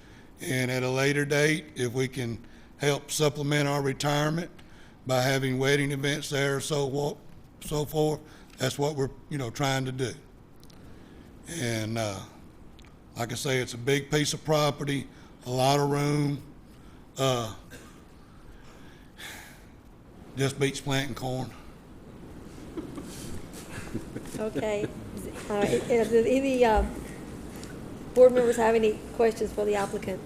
Speaker 18: And at a later date, if we can help supplement our retirement by having wedding events there, so forth, that's what we're trying to do. And like I say, it's a big piece of property, a lot of room. Just beats planting corn.
Speaker 1: Okay. If any board members have any questions for the applicant?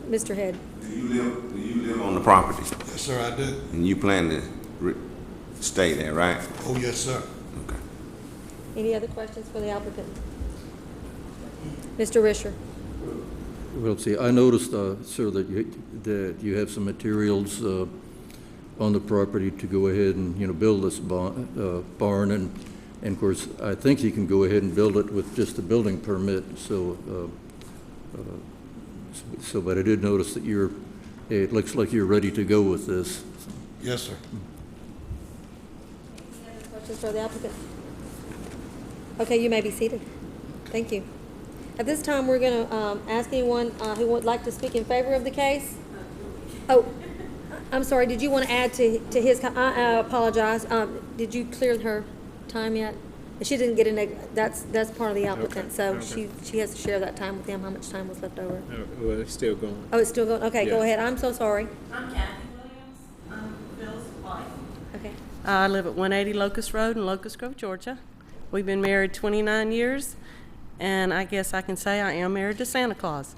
Speaker 1: Mr. Head.
Speaker 4: Do you live on the property?
Speaker 18: Yes, sir, I do.
Speaker 4: And you plan to stay there, right?
Speaker 18: Oh, yes, sir.
Speaker 4: Okay.
Speaker 1: Any other questions for the applicant? Mr. Risher.
Speaker 2: Well, see, I noticed, sir, that you have some materials on the property to go ahead and build this barn, and of course I think you can go ahead and build it with just a building permit. But I did notice that it looks like you're ready to go with this.
Speaker 18: Yes, sir.
Speaker 1: Any other questions for the applicant? Okay, you may be seated. Thank you. At this time, we're going to ask anyone who would like to speak in favor of the case. Oh, I'm sorry, did you want to add to his, I apologize. Did you clear her time yet? She didn't get in, that's part of the applicant, so
Speaker 3: okay.
Speaker 1: she has to share that time with them, how much time was left over.
Speaker 3: Well, it's still going.
Speaker 1: Oh, it's still going, okay, go
Speaker 3: Yeah.
Speaker 1: ahead, I'm so sorry.
Speaker 19: I'm Kathy Williams. I'm Phil's wife.
Speaker 1: Okay.
Speaker 19: I live at 180 Locust Road in Locust Grove, Georgia. We've been married 29 years, and I guess I can say I am married to Santa Claus.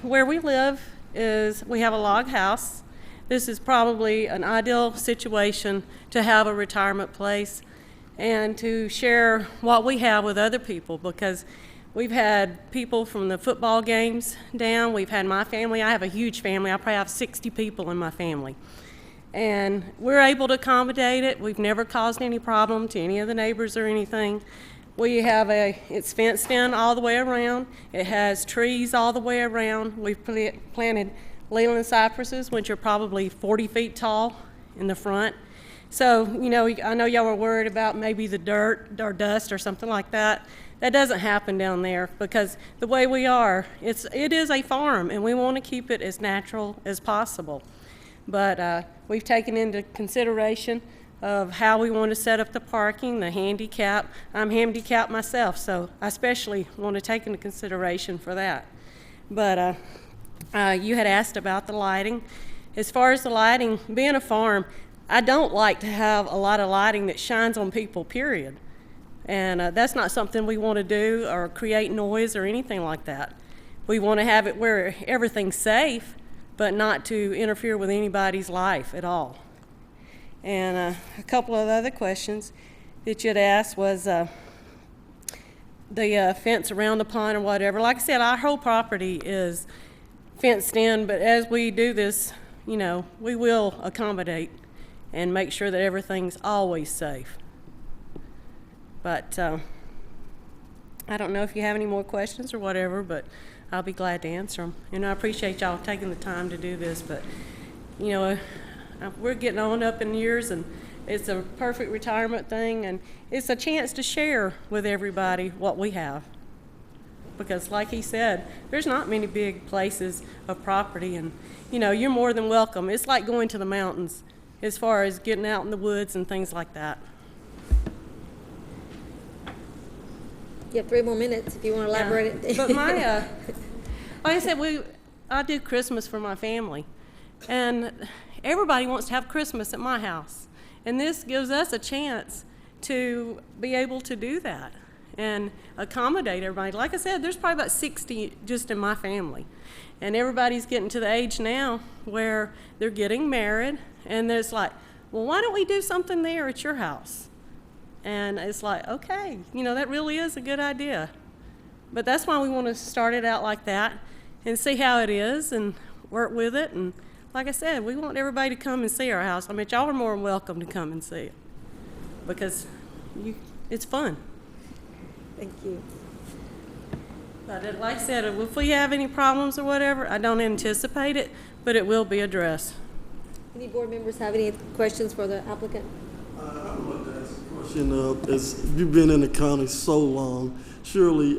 Speaker 19: Where we live is we have a log house. This is probably an ideal situation to have a retirement place and to share what we have with other people, because we've had people from the football games down. We've had my family. I have a huge family. I probably have 60 people in my family. And we're able to accommodate it. We've never caused any problem to any of the neighbors or anything. We have it's fenced in all the way around. It has trees all the way around. We've planted Leland cypresses, which are probably 40 feet tall in the front. So, you know, I know y'all were worried about maybe the dirt or dust or something like that. That doesn't happen down there, because the way we are, it is a farm, and we want to keep it as natural as possible. But we've taken into consideration of how we want to set up the parking, the handicap. I'm handicapped myself, so I especially want to take into consideration for that. But you had asked about the lighting. As far as the lighting, being a farm, I don't like to have a lot of lighting that shines on people, period. And that's not something we want to do or create noise or anything like that. We want to have it where everything's safe, but not to interfere with anybody's life at all. And a couple of other questions that you'd asked was the fence around the pond or whatever. Like I said, our whole property is fenced in, but as we do this, you know, we will accommodate and make sure that everything's always safe. But I don't know if you have any more questions or whatever, but I'll be glad to answer them. And I appreciate y'all taking the time to do this, but, you know, we're getting on up in years, and it's a perfect retirement thing, and it's a chance to share with everybody what we have. Because like he said, there's not many big places of property, and, you know, you're more than welcome. It's like going to the mountains as far as getting out in the woods and things like that.
Speaker 1: You have 3 more minutes if you want to elaborate.
Speaker 19: Yeah. But my, like I said, I do Christmas for my family, and everybody wants to have Christmas at my house, and this gives us a chance to be able to do that and accommodate everybody. Like I said, there's probably about 60 just in my family, and everybody's getting to the age now where they're getting married, and there's like, well, why don't we do something there at your house? And it's like, okay, you know, that really is a good idea. But that's why we want to start it out like that and see how it is and work with it. And like I said, we want everybody to come and see our house. I mean, y'all are more than welcome to come and see it, because it's fun.
Speaker 1: Thank you.
Speaker 19: But like I said, if we have any problems or whatever, I don't anticipate it, but it will be addressed.
Speaker 1: Any board members have any questions for the applicant?
Speaker 9: I would like to ask a question. As you've been in the county so long, surely,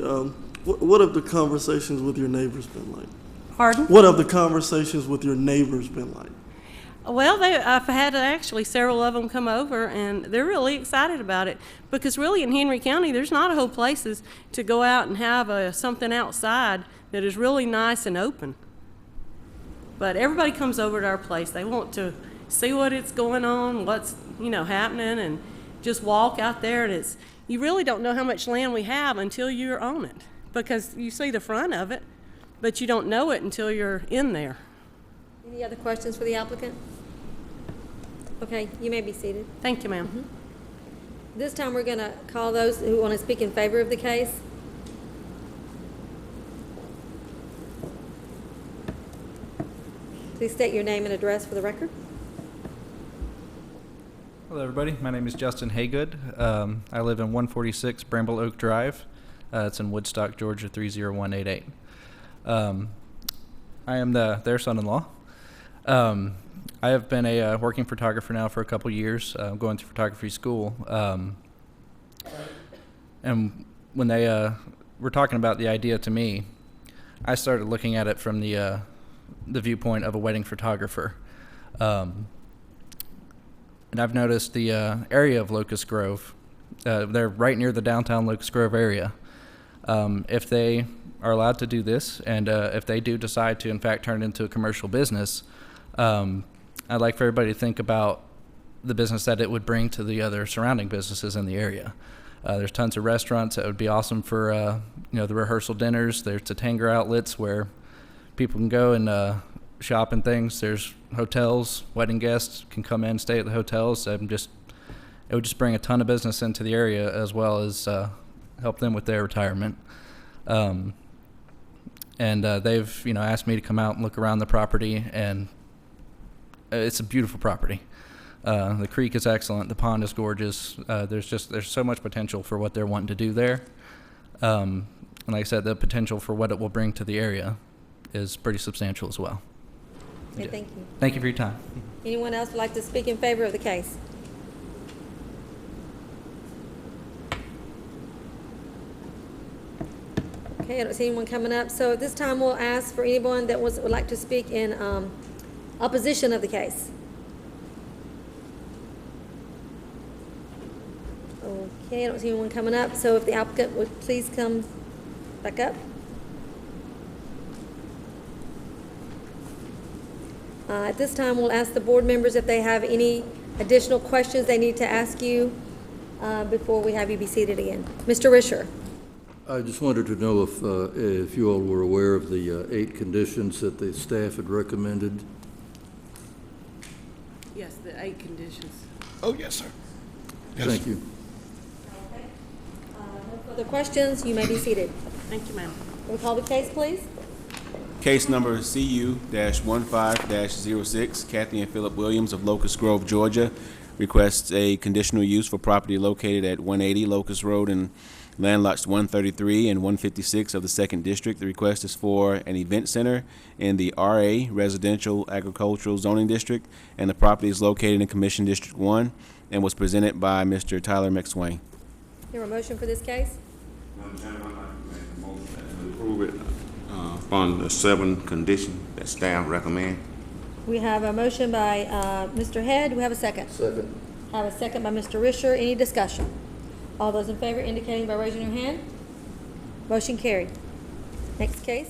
Speaker 9: what have the conversations with your neighbors been like?
Speaker 19: Pardon?
Speaker 9: What have the conversations with your neighbors been like?
Speaker 19: Well, I've had actually several of them come over, and they're really excited about it, because really in Henry County, there's not a whole places to go out and have something outside that is really nice and open. But everybody comes over to our place. They want to see what it's going on, what's, you know, happening, and just walk out there. And you really don't know how much land we have until you're on it, because you see the front of it, but you don't know it until you're in there.
Speaker 1: Any other questions for the applicant? Okay, you may be seated.
Speaker 19: Thank you, ma'am.
Speaker 1: Mm-hmm. This time we're going to call those who want to speak in favor of the case. Please state your name and address for the record.
Speaker 20: Hello, everybody. My name is Justin Haygood. I live in 146 Bramble Oak Drive. It's in Woodstock, Georgia, 30188. I am their son-in-law. I have been a working photographer now for a couple years, going through photography school. And when they were talking about the idea to me, I started looking at it from the the viewpoint of a wedding photographer. And I've noticed the area of Locust Grove, they're right near the downtown Locust Grove area. If they are allowed to do this, and if they do decide to, in fact, turn it into a commercial business, I'd like for everybody to think about the business that it would bring to the other surrounding businesses in the area. There's tons of restaurants that would be awesome for the rehearsal dinners. There's the Tanger outlets where people can go and shop and things. There's hotels. Wedding guests can come in, stay at the hotels. It would just bring a ton of business into the area, as well as help them with their retirement. And they've asked me to come out and look around the property, and it's a beautiful property. The creek is excellent. The pond is gorgeous. There's so much potential for what they're wanting to do there. And like I said, the potential for what it will bring to the area is pretty substantial as well.
Speaker 1: Okay, thank you.
Speaker 20: Thank you for your time.
Speaker 1: Anyone else would like to speak in favor of the case? Okay, I don't see anyone coming up. So at this time, we'll ask for anyone that would like to speak in opposition of the case. Okay, I don't see anyone coming up. So if the applicant would please come back up. At this time, we'll ask the board members if they have any additional questions they need to ask you before we have you be seated again. Mr. Risher.
Speaker 2: I just wanted to know if you all were aware of the 8 conditions that the staff had recommended.
Speaker 19: Yes, the 8 conditions.
Speaker 18: Oh, yes, sir. Yes.
Speaker 2: Thank you.
Speaker 1: No further questions. You may be seated.
Speaker 19: Thank you, ma'am.
Speaker 1: Will you call the case, please?
Speaker 5: Case number CU-15-06, Kathy and Philip Williams of Locust Grove, Georgia, requests a conditional use for property located at 180 Locust Road in land lots 133 and 156 of the 2nd District. The request is for an event center in the RA, Residential Agricultural Zoning District, and the property is located in Commission District 1 and was presented by Mr. Tyler McSwain.
Speaker 1: Hear a motion for this case?
Speaker 4: Madam Chairman, I'd like to make a motion to approve it upon the 7 conditions that staff recommend.
Speaker 1: We have a motion by Mr. Head. Do we have a second?
Speaker 2: Second.
Speaker 1: I have a second by Mr. Risher. Any discussion? All those in favor indicating by raising your hand. Motion carried. Next case.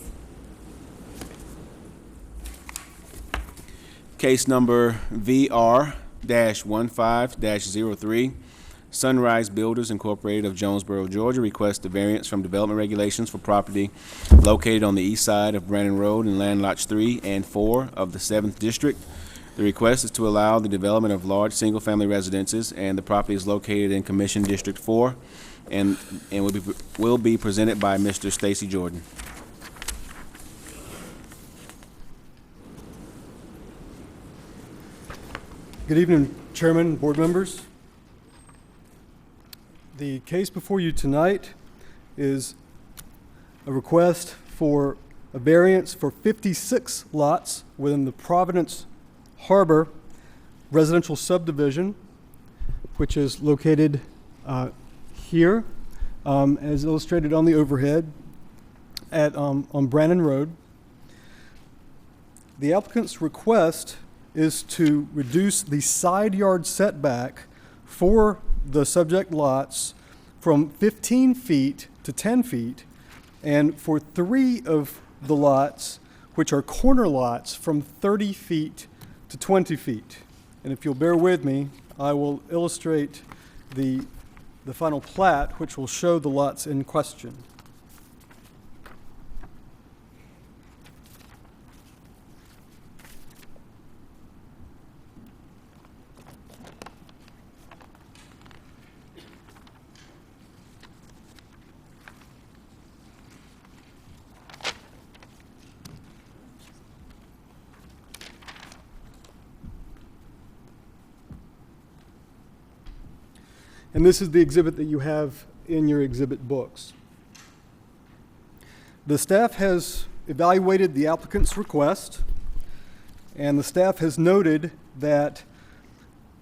Speaker 5: Case number VR-15-03, Sunrise Builders Incorporated of Jonesboro, Georgia, requests a variance from development regulations for property located on the east side of Brandon Road in land lots 3 and 4 of the 7th District. The request is to allow the development of large single-family residences, and the property is located in Commission District 4 and will be presented by Mr. Stacy Jordan.
Speaker 6: Good evening, Chairman, board members. The case before you tonight is a request for a variance for 56 lots within the Providence Harbor residential subdivision, which is located here, as illustrated on the overhead on Brandon Road. The applicant's request is to reduce the side yard setback for the subject lots from 15 feet to 10 feet, and for 3 of the lots, which are corner lots, from 30 feet to 20 feet. And if you'll bear with me, I will illustrate the final plat, which will show the lots in question. And this is the exhibit that you have in your exhibit books. The staff has evaluated the applicant's request, and the staff has noted that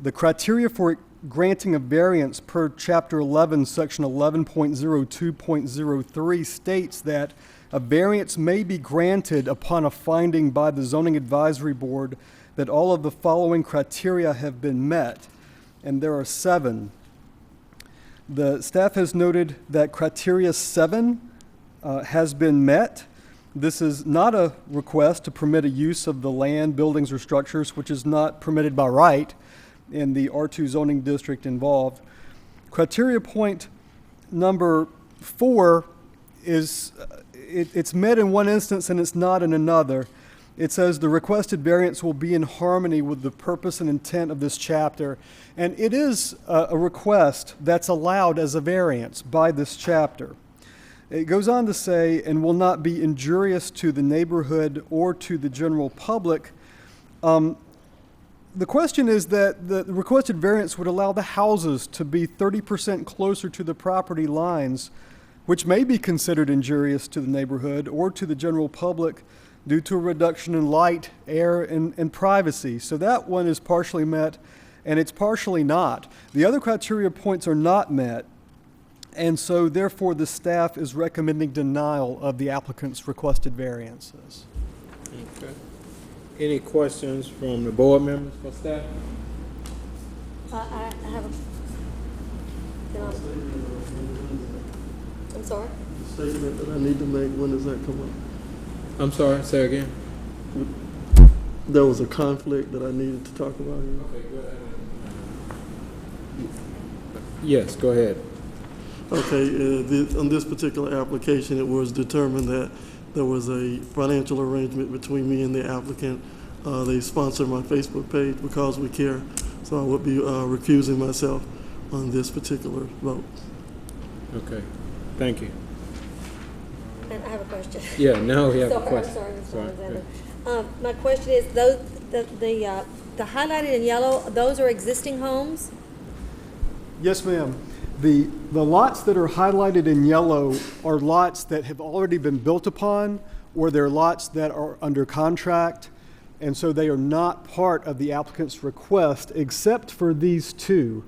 Speaker 6: the criteria for granting a variance per Chapter 11, Section 11.02.03 states that a variance may be granted upon a finding by the Zoning Advisory Board that all of the following criteria have been met, and there are 7. The staff has noted that criteria 7 has been met. This is not a request to permit a use of the land, buildings, or structures which is not permitted by right in the R2 zoning district involved. Criteria point number 4 is, it's met in one instance and it's not in another. It says the requested variance will be in harmony with the purpose and intent of this chapter. And it is a request that's allowed as a variance by this chapter. It goes on to say, and will not be injurious to the neighborhood or to the general public. The question is that the requested variance would allow the houses to be 30% closer to the property lines, which may be considered injurious to the neighborhood or to the general public due to a reduction in light, air, and privacy. So that one is partially met, and it's partially not. The other criteria points are not met, and so therefore the staff is recommending denial of the applicant's requested variances.
Speaker 3: Okay. Any questions from the board members for staff?
Speaker 1: I have a, I'm sorry?
Speaker 9: The statement that I need to make, when does that come up?
Speaker 3: I'm sorry, say again.
Speaker 9: There was a conflict that I needed to talk about here.
Speaker 3: Okay, go ahead. Yes, go ahead.
Speaker 9: Okay, on this particular application, it was determined that there was a financial arrangement between me and the applicant. They sponsored my Facebook page, Because We Care, so I would be recusing myself on this particular vote.
Speaker 3: Okay, thank you.
Speaker 1: And I have a question.
Speaker 3: Yeah, now we have a
Speaker 1: Sorry,
Speaker 3: question.
Speaker 1: I'm sorry, Mr.
Speaker 3: Sorry,
Speaker 1: Alexander. My question is, those, the highlighted in yellow, those are existing homes?
Speaker 6: Yes, ma'am. The lots that are highlighted in yellow are lots that have already been built upon, or they're lots that are under contract, and so they are not part of the applicant's request, except for these 2,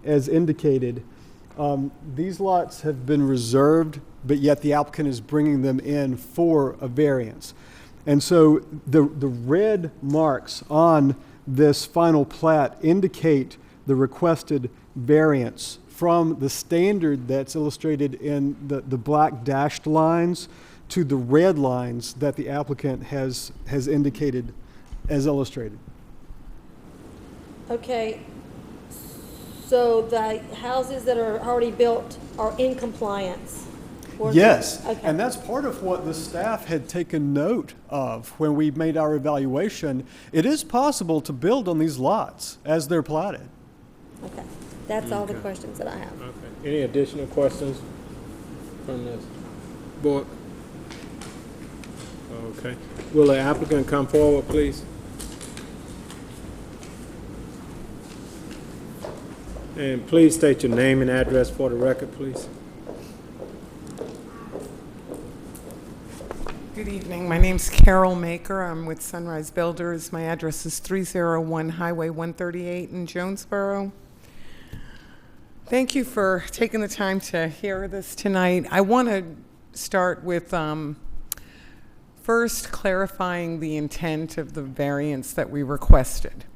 Speaker 6: as indicated. These lots have been reserved, but yet the applicant is bringing them in for a variance. And so the red marks on this final plat indicate the requested variance from the standard that's illustrated in the black dashed lines to the red lines that the applicant has indicated as illustrated.
Speaker 1: Okay, so the houses that are already built are in compliance?
Speaker 6: Yes,
Speaker 1: Okay.
Speaker 6: and that's part of what the staff had taken note of when we made our evaluation. It is possible to build on these lots as they're platted.
Speaker 1: Okay, that's all the questions that I have.
Speaker 3: Okay. Any additional questions from this board? Okay. Will the applicant come forward, please? And please state your name and address for the record, please.
Speaker 21: Good evening. My name's Carol Maker. I'm with Sunrise Builders. My address is 301 Highway 138 in Jonesboro. Thank you for taking the time to hear this tonight. I want to start with first clarifying the intent of the variance that we requested.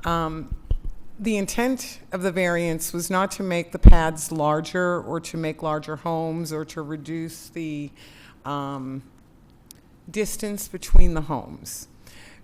Speaker 21: The intent of the variance was not to make the pads larger or to make larger homes or to reduce the distance between the homes.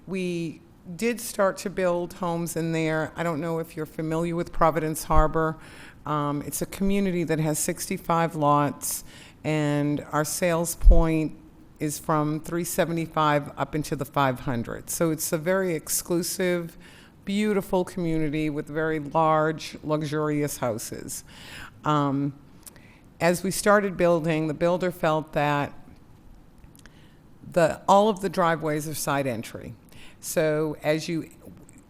Speaker 21: We did start to build homes in there. I don't know if you're familiar with Providence Harbor. It's a community that has 65 lots, and our sales point is from 375 up into the 500. So it's a very exclusive, beautiful community with very large, luxurious houses. As we started building, the builder felt that all of the driveways are side entry. So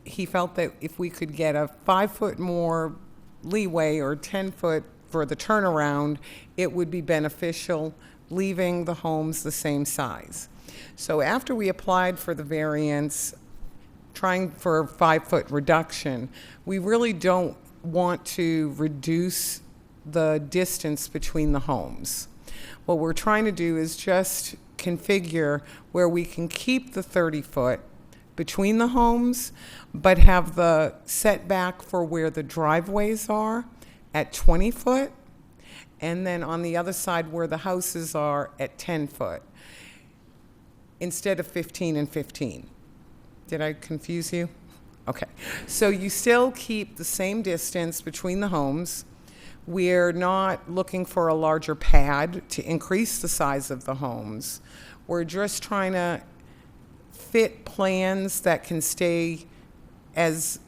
Speaker 21: he felt that if we could get a 5-foot more leeway or 10-foot for the turnaround, it would be beneficial, leaving the homes the same size. So after we applied for the variance, trying for a 5-foot reduction, we really don't want to reduce the distance between the homes. What we're trying to do is just configure where we can keep the 30-foot between the homes, but have the setback for where the driveways are at 20 foot, and then on the other side where the houses are at 10 foot, instead of 15 and 15. Did I confuse you? Okay. So you still keep the same distance between the homes. We're not looking for a larger pad to increase the size of the homes. We're just trying to fit plans that can stay as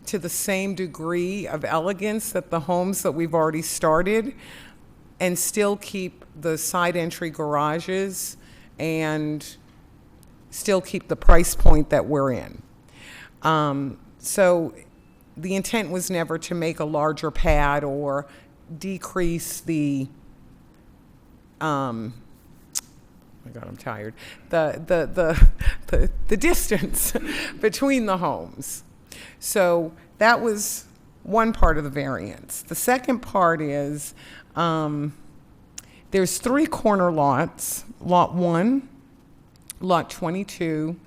Speaker 21: to the same degree of elegance that the homes that we've already started, and still keep the side entry garages and still keep the price point that we're in. So the intent was never to make a larger pad or decrease the oh my God, I'm tired. The distance between the homes. So that was one part of the variance. The second part is there's 3 corner lots, Lot 1, Lot 22,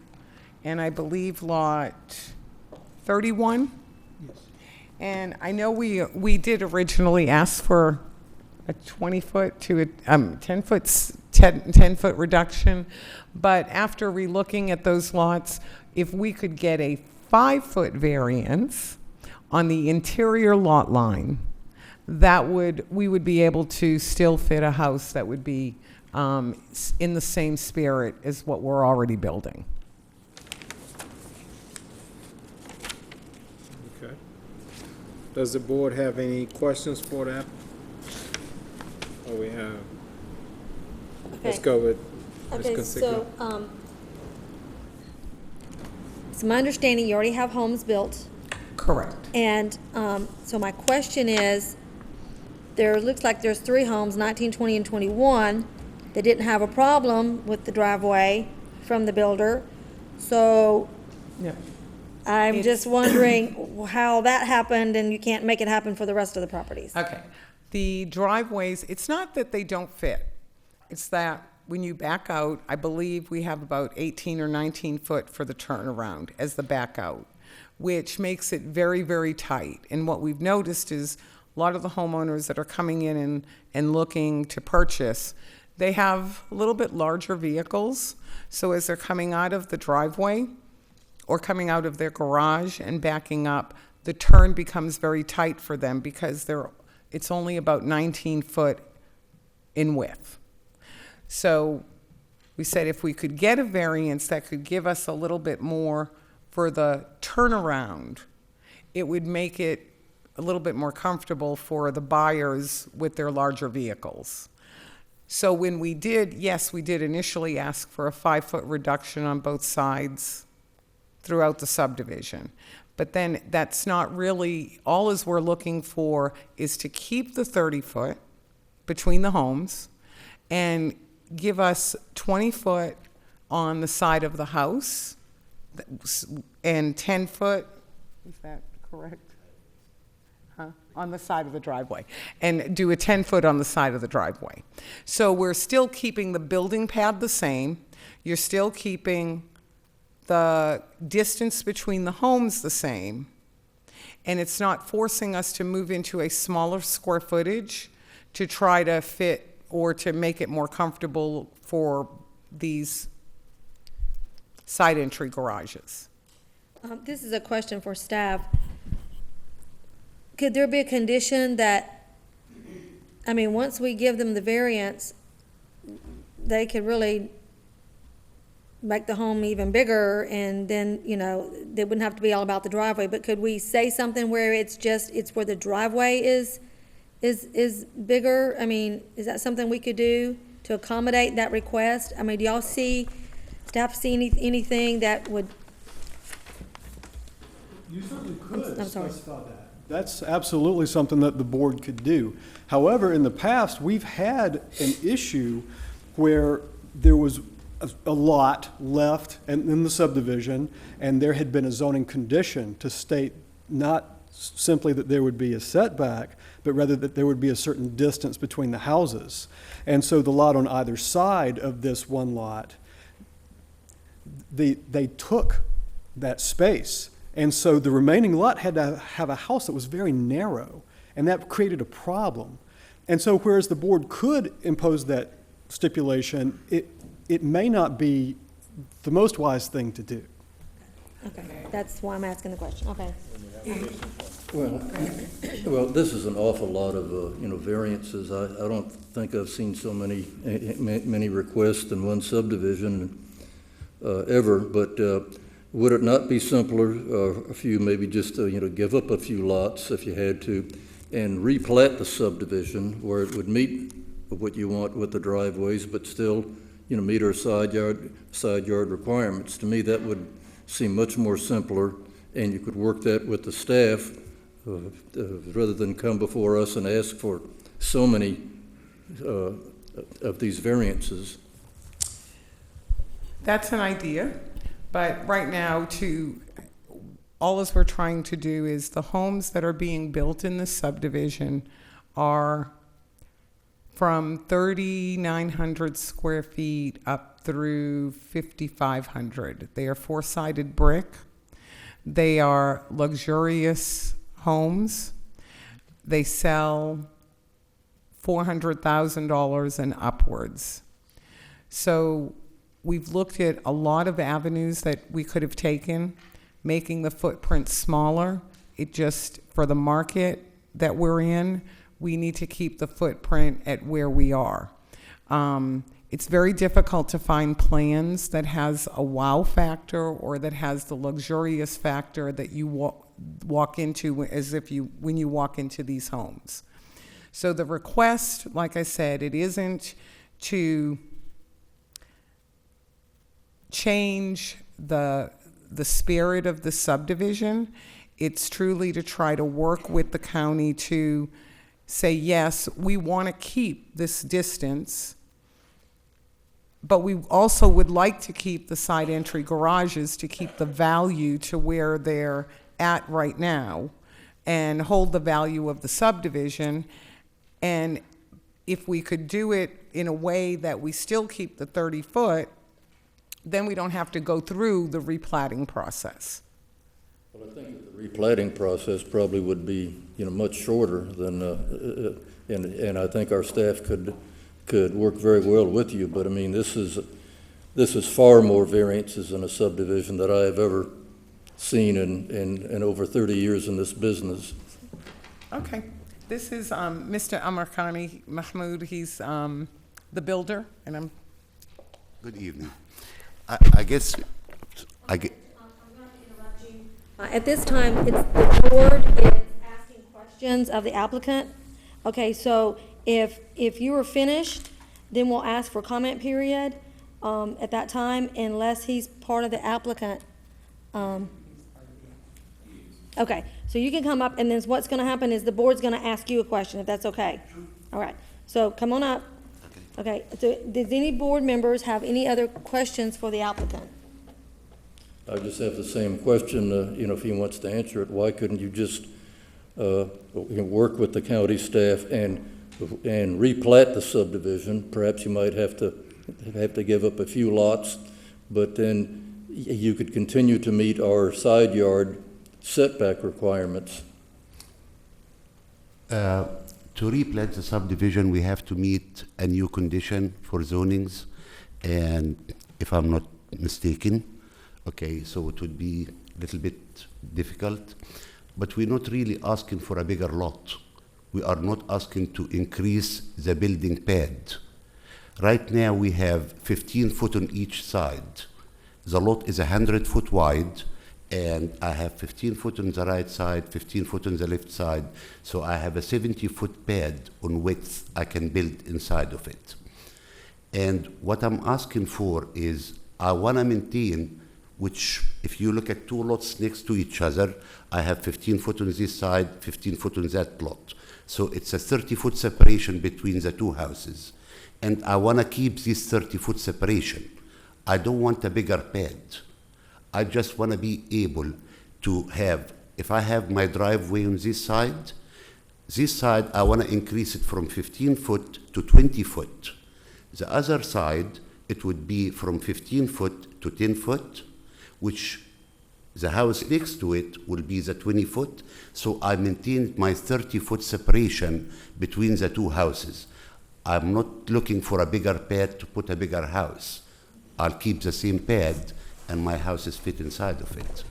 Speaker 21: and I believe Lot 31. Yes. And I know we did originally ask for a 20-foot to a 10-foot reduction, but after relooking at those lots, if we could get a 5-foot variance on the interior lot line, we would be able to still fit a house that would be in the same spirit as what we're already building.
Speaker 3: Okay. Does the board have any questions for that? Oh, we have. Let's go with Ms.
Speaker 1: Okay,
Speaker 3: Consiglio.
Speaker 1: so, it's my understanding you already have homes built.
Speaker 21: Correct.
Speaker 1: And so my question is, looks like there's 3 homes, 19, 20, and 21, that didn't have a problem with the driveway from the builder. So
Speaker 21: yeah.
Speaker 1: I'm just wondering how that happened, and you can't make it happen for the rest of the properties.
Speaker 21: Okay. The driveways, it's not that they don't fit. It's that when you back out, I believe we have about 18 or 19 foot for the turnaround as the back out, which makes it very, very tight. And what we've noticed is a lot of the homeowners that are coming in and looking to purchase, they have a little bit larger vehicles. So as they're coming out of the driveway or coming out of their garage and backing up, the turn becomes very tight for them because it's only about 19 foot in width. So we said if we could get a variance that could give us a little bit more for the turnaround, it would make it a little bit more comfortable for the buyers with their larger vehicles. So when we did, yes, we did initially ask for a 5-foot reduction on both sides throughout the subdivision. But then that's not really, all as we're looking for is to keep the 30-foot between the homes and give us 20 foot on the side of the house and 10 foot, is that correct? On the side of the driveway, and do a 10 foot on the side of the driveway. So we're still keeping the building pad the same. You're still keeping the distance between the homes the same, and it's not forcing us to move into a smaller square footage to try to fit or to make it more comfortable for these side entry garages.
Speaker 1: This is a question for staff. Could there be a condition that, once we give them the variance, they could really make the home even bigger, and then, they wouldn't have to be all about the driveway, but could we say something where it's where the driveway is bigger? Is that something we could do to accommodate that request? Do y'all staff see anything that would?
Speaker 9: You certainly could
Speaker 1: I'm sorry.
Speaker 9: specify that. That's absolutely something that the board could do. However, in the past, we've had an issue where there was a lot left in the subdivision, and there had been a zoning condition to state not
Speaker 8: simply that there would be a setback, but rather that there would be a certain distance between the houses. And so the lot on either side of this one lot, they took that space. And so the remaining lot had to have a house that was very narrow, and that created a problem. And so whereas the board could impose that stipulation, it may not be the most wise thing to do.
Speaker 1: Okay, that's why I'm asking the question. Okay.
Speaker 2: Well, this is an awful lot of, variances. I don't think I've seen so many requests in one subdivision ever, but would it not be simpler if you maybe just, give up a few lots if you had to and replat the subdivision where it would meet what you want with the driveways, but still, meet our side yard requirements? To me, that would seem much more simpler, and you could work that with the staff rather than come before us and ask for so many of these variances.
Speaker 21: That's an idea, but right now, all as we're trying to do is the homes that are being built in this subdivision are from 3,900 square feet up through 5,500. They are four-sided brick. They are luxurious homes. They sell $400,000 and upwards. So we've looked at a lot of avenues that we could have taken, making the footprint smaller. It just, for the market that we're in, we need to keep the footprint at where we are. It's very difficult to find plans that has a wow factor or that has the luxurious factor that you walk into as if when you walk into these homes. So the request, like I said, it isn't to change the spirit of the subdivision. It's truly to try to work with the county to say, yes, we want to keep this distance, but we also would like to keep the side entry garages to keep the value to where they're at right now and hold the value of the subdivision. And if we could do it in a way that we still keep the 30-foot, then we don't have to go through the replatting process.
Speaker 2: Well, I think that the replatting process probably would be, much shorter than, and I think our staff could work very well with you. But I mean, this is far more variances in a subdivision that I have ever seen in over 30 years in this business.
Speaker 21: Okay, this is Mr. Amarkhani Mahmood. He's the builder, and I'm.
Speaker 22: Good evening. I guess.
Speaker 1: At this time, it's the board is asking questions of the applicant. Okay, so if you are finished, then we'll ask for comment period at that time, unless he's part of the applicant. Okay, so you can come up, and then what's going to happen is the board's going to ask you a question, if that's okay. All right, so come on up. Okay, so does any board members have any other questions for the applicant?
Speaker 2: I just have the same question, if he wants to answer it. Why couldn't you just work with the county staff and replat the subdivision? Perhaps you might have to give up a few lots, but then you could continue to meet our side yard setback requirements.
Speaker 22: To replat the subdivision, we have to meet a new condition for zonings, and if I'm not mistaken, okay, so it would be a little bit difficult, but we're not really asking for a bigger lot. We are not asking to increase the building pad. Right now we have 15 foot on each side. The lot is 100 foot wide, and I have 15 foot on the right side, 15 foot on the left side, so I have a 70 foot pad on width I can build inside of it. And what I'm asking for is I want to maintain, which if you look at two lots next to each other, I have 15 foot on this side, 15 foot on that lot. So it's a 30-foot separation between the two houses. And I want to keep this 30-foot separation. I don't want a bigger pad. I just want to be able to have if I have my driveway on this side I want to increase it from 15 foot to 20 foot. The other side, it would be from 15 foot to 10 foot, which the house next to it will be the 20 foot. So I maintained my 30-foot separation between the two houses. I'm not looking for a bigger pad to put a bigger house. I'll keep the same pad and my house is fit inside of it.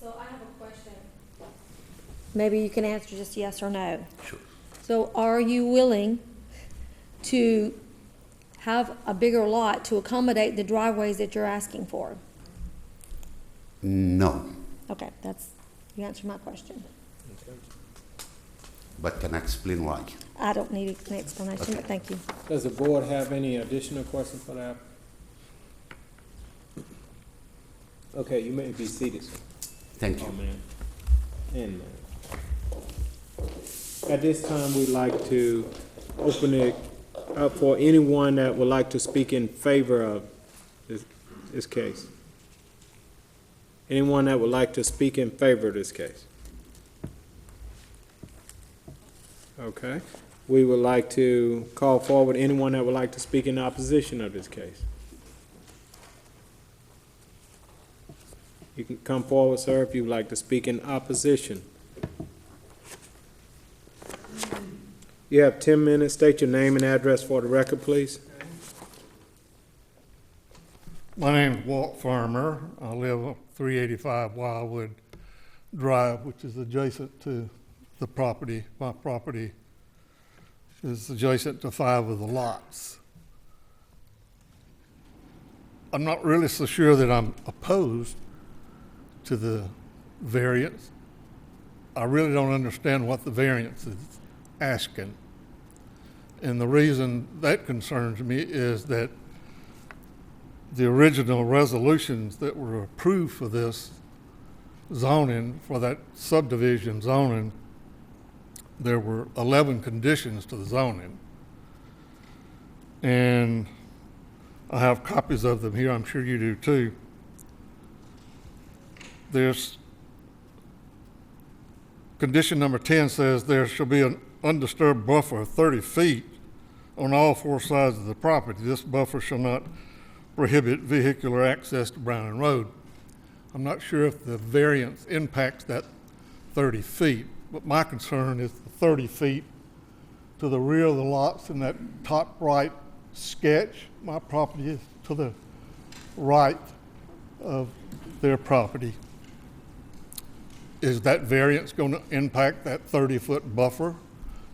Speaker 1: So I have a question. Maybe you can answer just yes or no.
Speaker 22: Sure.
Speaker 1: So are you willing to have a bigger lot to accommodate the driveways that you're asking for?
Speaker 22: No,
Speaker 1: Okay, you answered my question.
Speaker 22: but can I explain why?
Speaker 1: I don't need an explanation, but thank you.
Speaker 3: Does the board have any additional questions for that? Okay, you may be seated, sir.
Speaker 22: Thank you.
Speaker 3: Oh, ma'am. And at this time, we'd like to open it up for anyone that would like to speak in favor of this case. Anyone that would like to speak in favor of this case? Okay. We would like to call forward anyone that would like to speak in opposition of this case. You can come forward, sir, if you would like to speak in opposition. You have 10 minutes. State your name and address for the record, please.
Speaker 18: My name's Walt Farmer. I live at 385 Wildwood Drive, which is adjacent to the property. My property is adjacent to 5 of the lots. I'm not really so sure that I'm opposed to the variance. I really don't understand what the variance is asking. And the reason that concerns me is that the original resolutions that were approved for this zoning, for that subdivision zoning, there were 11 conditions to the zoning. And I have copies of them here, I'm sure you do too. There's, condition number 10 says there shall be an undisturbed buffer of 30 feet on all 4 sides of the property. This buffer shall not prohibit vehicular access to Browning Road. I'm not sure if the variance impacts that 30 feet, but my concern is the 30 feet to the rear of the lots in that top right sketch. My property is to the right of their property. Is that variance going to impact that 30-foot buffer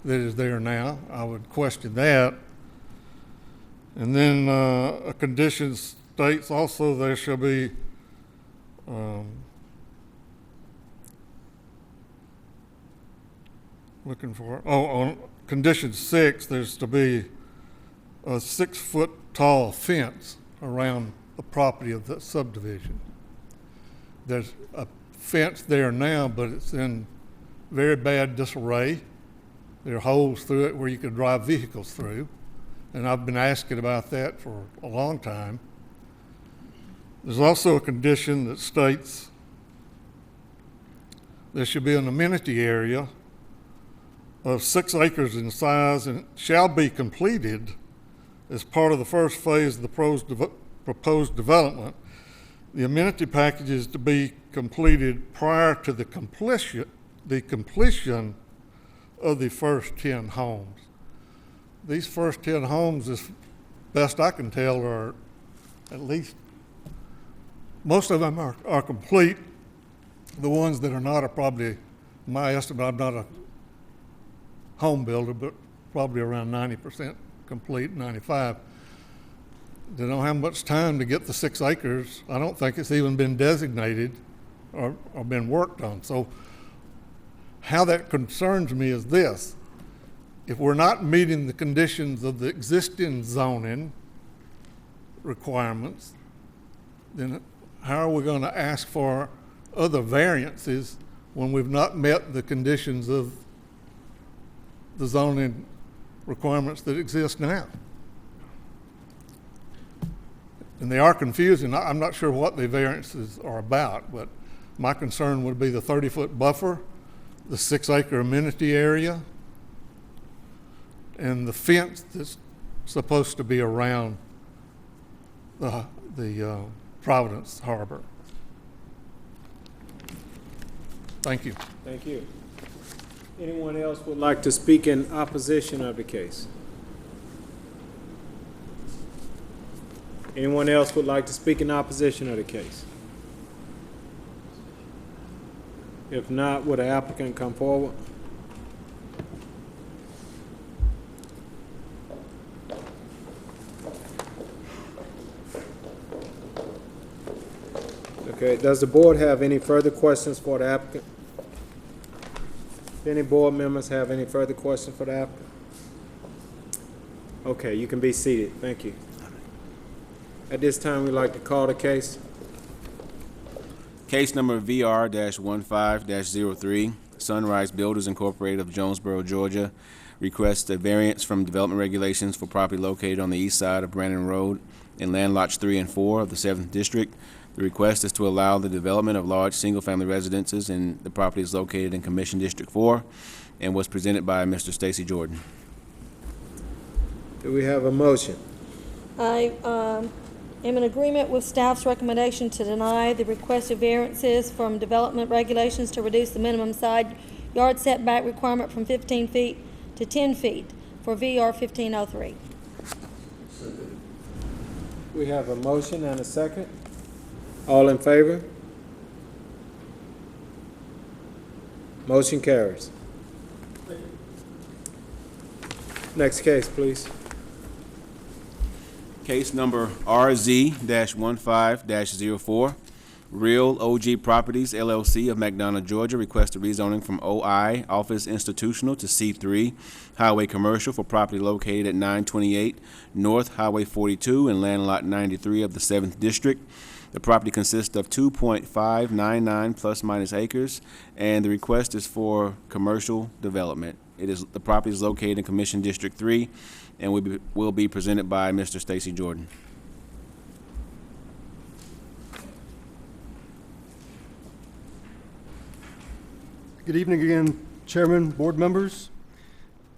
Speaker 18: that is there now? I would question that. And then a condition states also there shall be on condition 6, there's to be a 6-foot tall fence around the property of the subdivision. There's a fence there now, but it's in very bad disarray. There are holes through it where you can drive vehicles through, and I've been asking about that for a long time. There's also a condition that states there should be an amenity area of 6 acres in size and shall be completed as part of the first phase of the proposed development. The amenity package is to be completed prior to the completion of the first 10 homes. These first 10 homes, as best I can tell, are at least, most of them are complete. The ones that are not are probably, in my estimate, I'm not a home builder, but probably around 90% complete, 95. They don't have much time to get the 6 acres. I don't think it's even been designated or been worked on. So how that concerns me is this. If we're not meeting the conditions of the existing zoning requirements, then how are we going to ask for other variances when we've not met the conditions of the zoning requirements that exist now? And they are confusing. I'm not sure what the variances are about, but my concern would be the 30-foot buffer, the 6-acre amenity area, and the fence that's supposed to be around the Providence Harbor. Thank you.
Speaker 3: Thank you. Anyone else would like to speak in opposition of the case? Anyone else would like to speak in opposition of the case? If not, would the applicant come forward? Okay, does the board have any further questions for the applicant? Any board members have any further questions for the applicant? Okay, you can be seated. Thank you. At this time, we'd like to call the case.
Speaker 5: Case number VR-15-03, Sunrise Builders Incorporated of Jonesboro, Georgia, requests a variance from development regulations for property located on the east side of Brandon Road in land lots 3 and 4 of the 7th District. The request is to allow the development of large single-family residences, and the property is located in Commission District 4 and was presented by Mr. Stacy Jordan.
Speaker 3: Do we have a motion?
Speaker 1: I am in agreement with staff's recommendation to deny the requested variances from development regulations to reduce the minimum side yard setback requirement from 15 feet to 10 feet for VR 1503.
Speaker 3: We have a motion and a second. All in favor? Motion carries. Next case, please.
Speaker 5: Case number RZ-15-04, Real OG Properties LLC of McDonough, Georgia, requested rezoning from OI Office Institutional to C3 Highway Commercial for property located at 928 North Highway 42 and Land Lot 93 of the 7th District. The property consists of 2.599 plus minus acres, and the request is for commercial development. The property is located in Commission District 3 and will be presented by Mr. Stacy Jordan.
Speaker 8: Good evening again, Chairman, board members.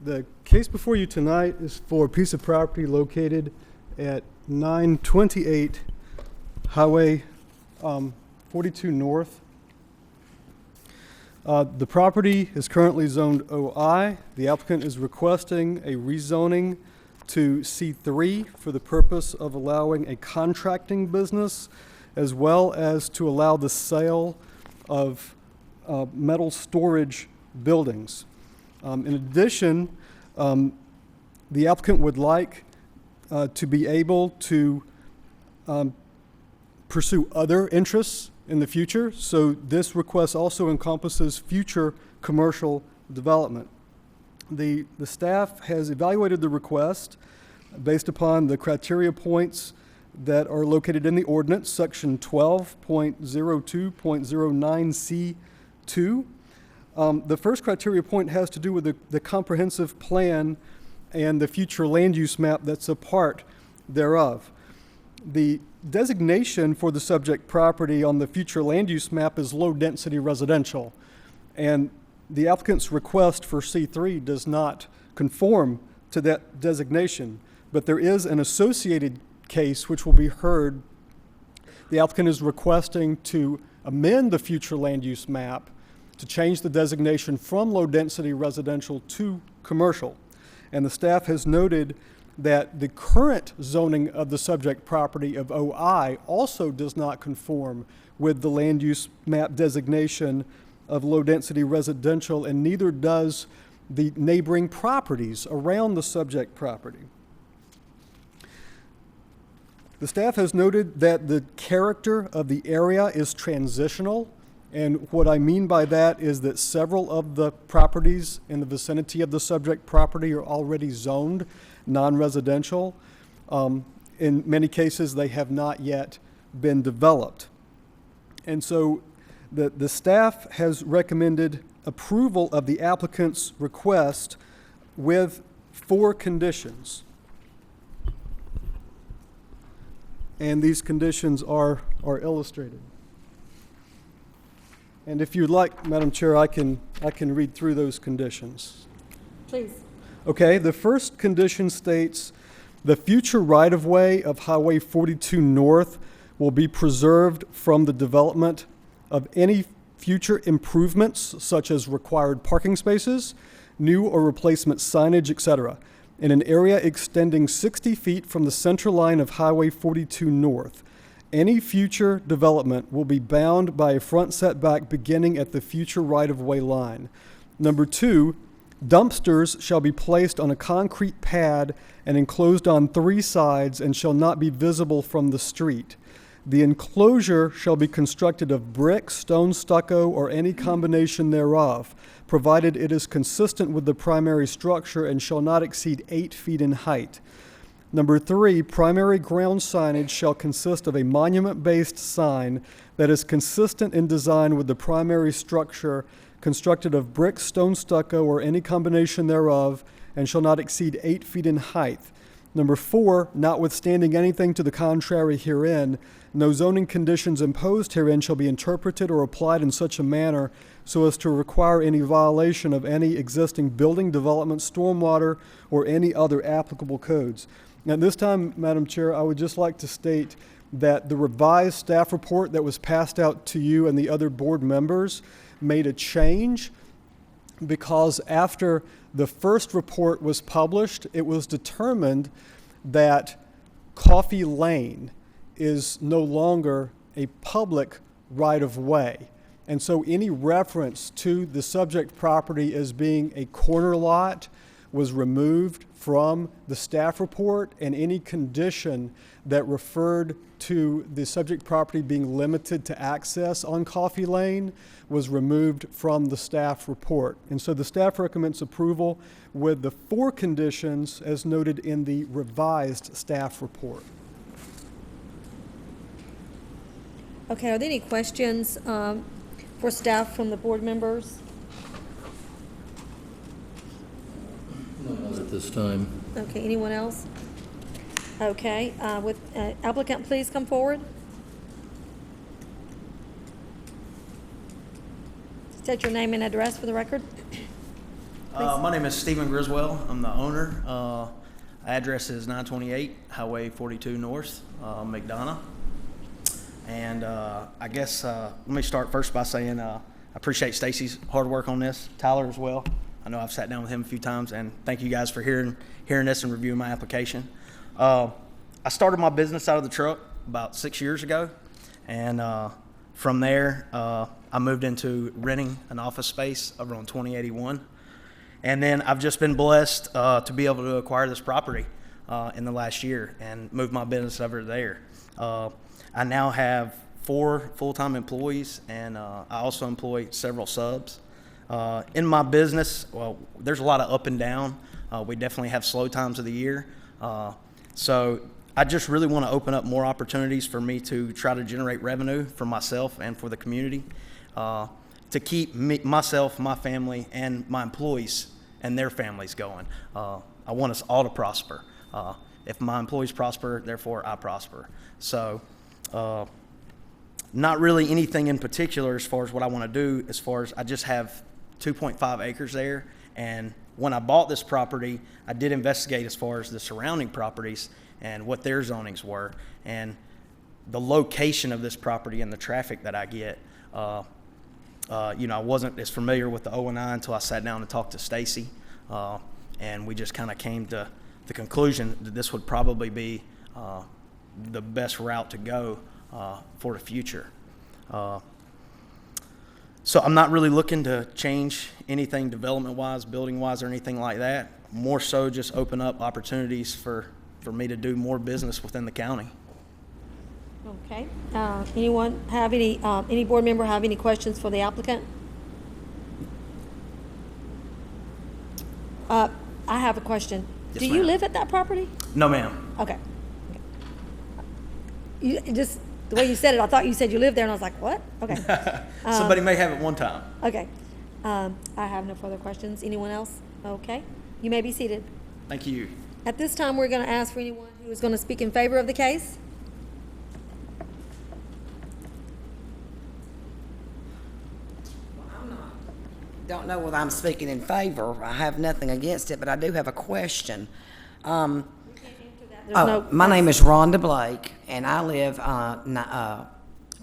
Speaker 8: The case before you tonight is for a piece of property located at 928 Highway 42 North. The property is currently zoned OI. The applicant is requesting a rezoning to C3 for the purpose of allowing a contracting business, as well as to allow the sale of metal storage buildings. In addition, the applicant would like to be able to pursue other interests in the future, so this request also encompasses future commercial development. The staff has evaluated the request based upon the criteria points that are located in the ordinance, section 12.02.09C2. The first criteria point has to do with the comprehensive plan and the future land use map that's a part thereof. The designation for the subject property on the future land use map is low-density residential, and the applicant's request for C3 does not conform to that designation, but there is an associated case which will be heard. The applicant is requesting to amend the future land use map to change the designation from low-density residential to commercial, and the staff has noted that the current zoning of the subject property of OI also does not conform with the land use map designation of low-density residential, and neither does the neighboring properties around the subject property. The staff has noted that the character of the area is transitional, and what I mean by that is that several of the properties in the vicinity of the subject property are already zoned non-residential. In many cases, they have not yet been developed. And so the staff has recommended approval of the applicant's request with 4 conditions. and these conditions are illustrated. And if you'd like, Madam Chair, I can read through those conditions.
Speaker 1: Please.
Speaker 8: Okay, the first condition states, the future right-of-way of Highway 42 North will be preserved from the development of any future improvements such as required parking spaces, new or replacement signage, etc., in an area extending 60 feet from the center line of Highway 42 North. Any future development will be bound by a front setback beginning at the future right-of-way line. Number 2, dumpsters shall be placed on a concrete pad and enclosed on 3 sides and shall not be visible from the street. The enclosure shall be constructed of brick, stone, stucco, or any combination thereof, provided it is consistent with the primary structure and shall not exceed 8 feet in height. Number 3, primary ground signage shall consist of a monument-based sign that is consistent in design with the primary structure, constructed of brick, stone, stucco, or any combination thereof, and shall not exceed 8 feet in height. Number 4, notwithstanding anything to the contrary herein, no zoning conditions imposed herein shall be interpreted or applied in such a manner so as to require any violation of any existing building, development, stormwater, or any other applicable codes. At this time, Madam Chair, I would just like to state that the revised staff report that was passed out to you and the other board members made a change because after the first report was published, it was determined that Coffee Lane is no longer a public right-of-way. And so any reference to the subject property as being a corner lot was removed from the staff report, and any condition that referred to the subject property being limited to access on Coffee Lane was removed from the staff report. And so the staff recommends approval with the 4 conditions as noted in the revised staff report.
Speaker 1: Okay, are there any questions for staff from the board members?
Speaker 2: Not at this time.
Speaker 1: Okay, anyone else? Okay, with applicant, please come forward. State your name and address for the record.
Speaker 7: My name is Stephen Griswell. I'm the owner. Address is 928 Highway 42 North, McDonough. And I guess let me start first by saying I appreciate Stacy's hard work on this, Tyler as well. I know I've sat down with him a few times, and thank you guys for hearing this and reviewing my application. I started my business out of the truck about 6 years ago, and from there I moved into renting an office space over on 2081. And then I've just been blessed to be able to acquire this property in the last year and move my business over there. I now have 4 full-time employees, and I also employ several subs. In my business, well, there's a lot of up and down. We definitely have slow times of the year. So I just really want to open up more opportunities for me to try to generate revenue for myself and for the community, to keep myself, my family, and my employees and their families going. I want us all to prosper. If my employees prosper, therefore I prosper. So not really anything in particular as far as what I want to do, as far as I just have 2.5 acres there. And when I bought this property, I did investigate as far as the surrounding properties and what their zonings were, and the location of this property and the traffic that I get. You know, I wasn't as familiar with the O&I until I sat down and talked to Stacy, and we just kind of came to the conclusion that this would probably be the best route to go for the future. So I'm not really looking to change anything development-wise, building-wise, or anything like that. More so just open up opportunities for me to do more business within the county.
Speaker 1: Okay. Anyone have any board member have any questions for the applicant? I have a question.
Speaker 7: Yes,
Speaker 1: Do you
Speaker 7: ma'am.
Speaker 1: live at that property?
Speaker 7: No, ma'am.
Speaker 1: Okay. You just, the way you said it, I thought you said you lived there, and I was like, what? Okay.
Speaker 7: Somebody may have it one time.
Speaker 1: Okay. I have no further questions. Anyone else? Okay. You may be seated.
Speaker 7: Thank you.
Speaker 1: At this time, we're going to ask for anyone who is going to speak in favor of the case.
Speaker 10: don't know whether I'm speaking in favor. I have nothing against it, but I do have a question. My name is Rhonda Blake, and I live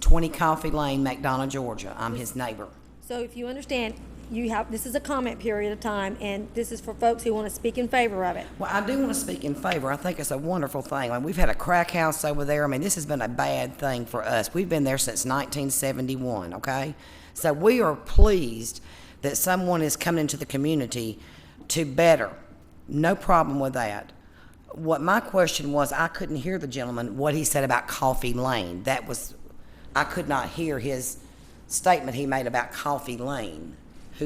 Speaker 10: 20 Coffee Lane, McDonough, Georgia. I'm his neighbor.
Speaker 1: So if you understand, this is a comment period of time, and this is for folks who want to speak in favor of it.
Speaker 10: Well, I do want to speak in favor. I think it's a wonderful thing. Like, we've had a crack house over there. I mean, this has been a bad thing for us. We've been there since 1971, okay? So we are pleased that someone is coming into the community to better. No problem with that. What my question was, I couldn't hear the gentleman, what he said about Coffee Lane. I could not hear his statement he made about Coffee Lane.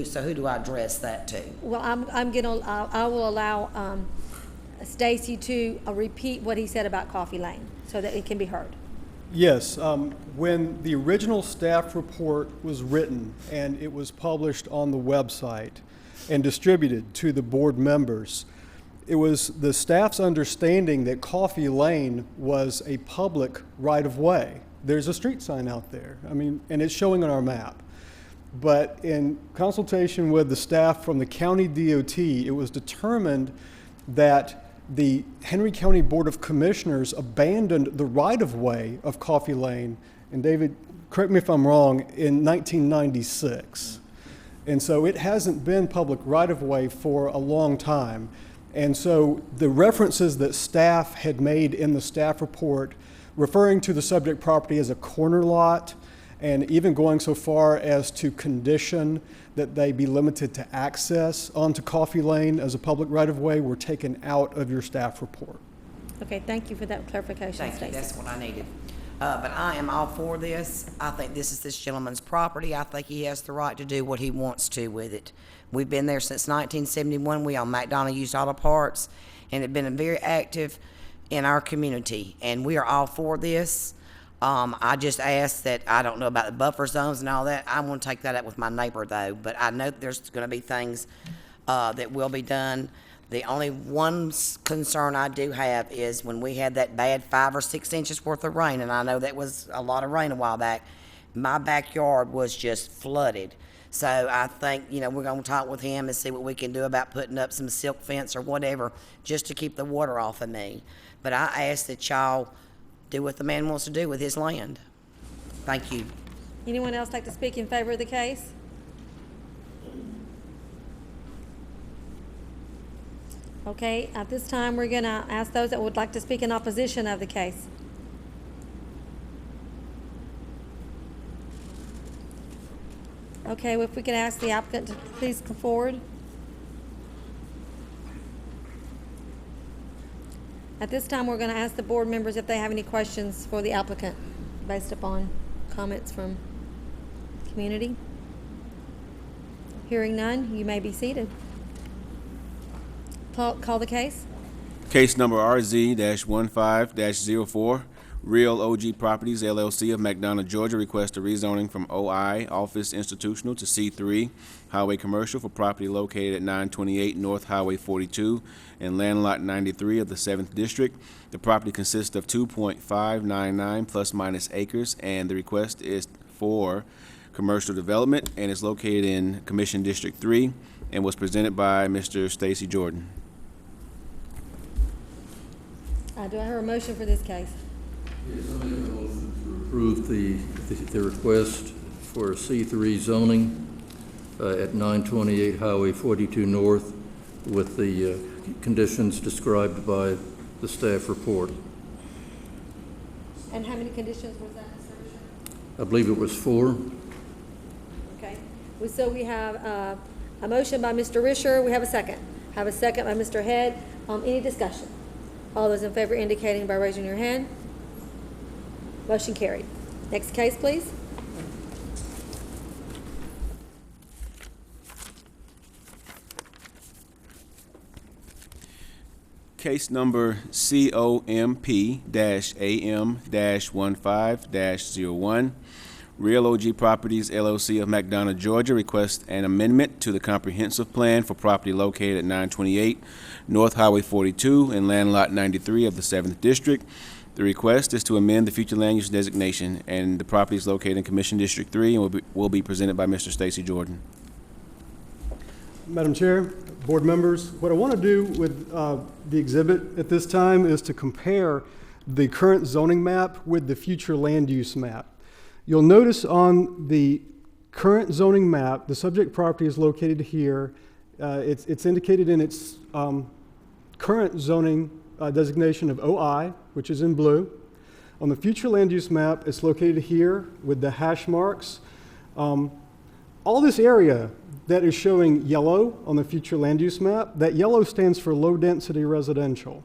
Speaker 10: So who do I address that to?
Speaker 1: Well, I will allow Stacy to repeat what he said about Coffee Lane so that it can be heard.
Speaker 8: Yes, when the original staff report was written and it was published on the website and distributed to the board members, it was the staff's understanding that Coffee Lane was a public right-of-way. There's a street sign out there, and it's showing on our map. But in consultation with the staff from the county DOT, it was determined that the Henry County Board of Commissioners abandoned the right-of-way of Coffee Lane, and David, correct me if I'm wrong, in 1996. And so it hasn't been public right-of-way for a long time. And so the references that staff had made in the staff report referring to the subject property as a corner lot, and even going so far as to condition that they be limited to access onto Coffee Lane as a public right-of-way, were taken out of your staff report.
Speaker 1: Okay, thank you for that clarification,
Speaker 10: Thank you,
Speaker 1: Stacy.
Speaker 10: that's what I needed. But I am all for this. I think this is this gentleman's property. I think he has the right to do what he wants to with it. We've been there since 1971. We on McDonough Used Auto Parts, and have been very active in our community, and we are all for this. I just ask that, I don't know about the buffer zones and all that. I want to take that up with my neighbor, though. But I know there's going to be things that will be done. The only one concern I do have is when we had that bad 5 or 6 inches worth of rain, and I know that was a lot of rain a while back, my backyard was just flooded. So I think, we're going to talk with him and see what we can do about putting up some silk fence or whatever just to keep the water off of me. But I ask that y'all do what the man wants to do with his land. Thank you.
Speaker 1: Anyone else like to speak in favor of the case? Okay, at this time, we're going to ask those that would like to speak in opposition of the case. Okay, well, if we could ask the applicant to please come forward. At this time, we're going to ask the board members if they have any questions for the applicant based upon comments from the community. Hearing none, you may be seated. Call the case.
Speaker 5: Case number RZ-15-04, Real OG Properties LLC of McDonough, Georgia requests a rezoning from OI Office Institutional to C3 Highway Commercial for property located at 928 North Highway 42 and Land Lot 93 of the 7th District. The property consists of 2.599 plus minus acres, and the request is for commercial development and is located in Commission District 3 and was presented by Mr. Stacy Jordan.
Speaker 1: Do I hear a motion for this case?
Speaker 2: Yes, I make a motion to approve the request for C3 zoning at 928 Highway 42 North with the conditions described by the staff report.
Speaker 1: And how many conditions was that, Mr. Risher?
Speaker 2: I believe it was 4.
Speaker 1: Okay, so we have a motion by Mr. Risher. We have a second. Have a second by Mr. Head. Any discussion? All those in favor indicating by raising your hand. Motion carried. Next case, please.
Speaker 5: Case number COMP-AM-15-01, Real OG Properties LLC of McDonough, Georgia requests an amendment to the comprehensive plan for property located at 928 North Highway 42 and Land Lot 93 of the 7th District. The request is to amend the future land use designation, and the property is located in Commission District 3 and will be presented by Mr. Stacy Jordan.
Speaker 8: Madam Chair, board members, what I want to do with the exhibit at this time is to compare the current zoning map with the future land use map. You'll notice on the current zoning map, the subject property is located here. It's indicated in its current zoning designation of OI, which is in blue. On the future land use map, it's located here with the hash marks. All this area that is showing yellow on the future land use map, that yellow stands for low density residential.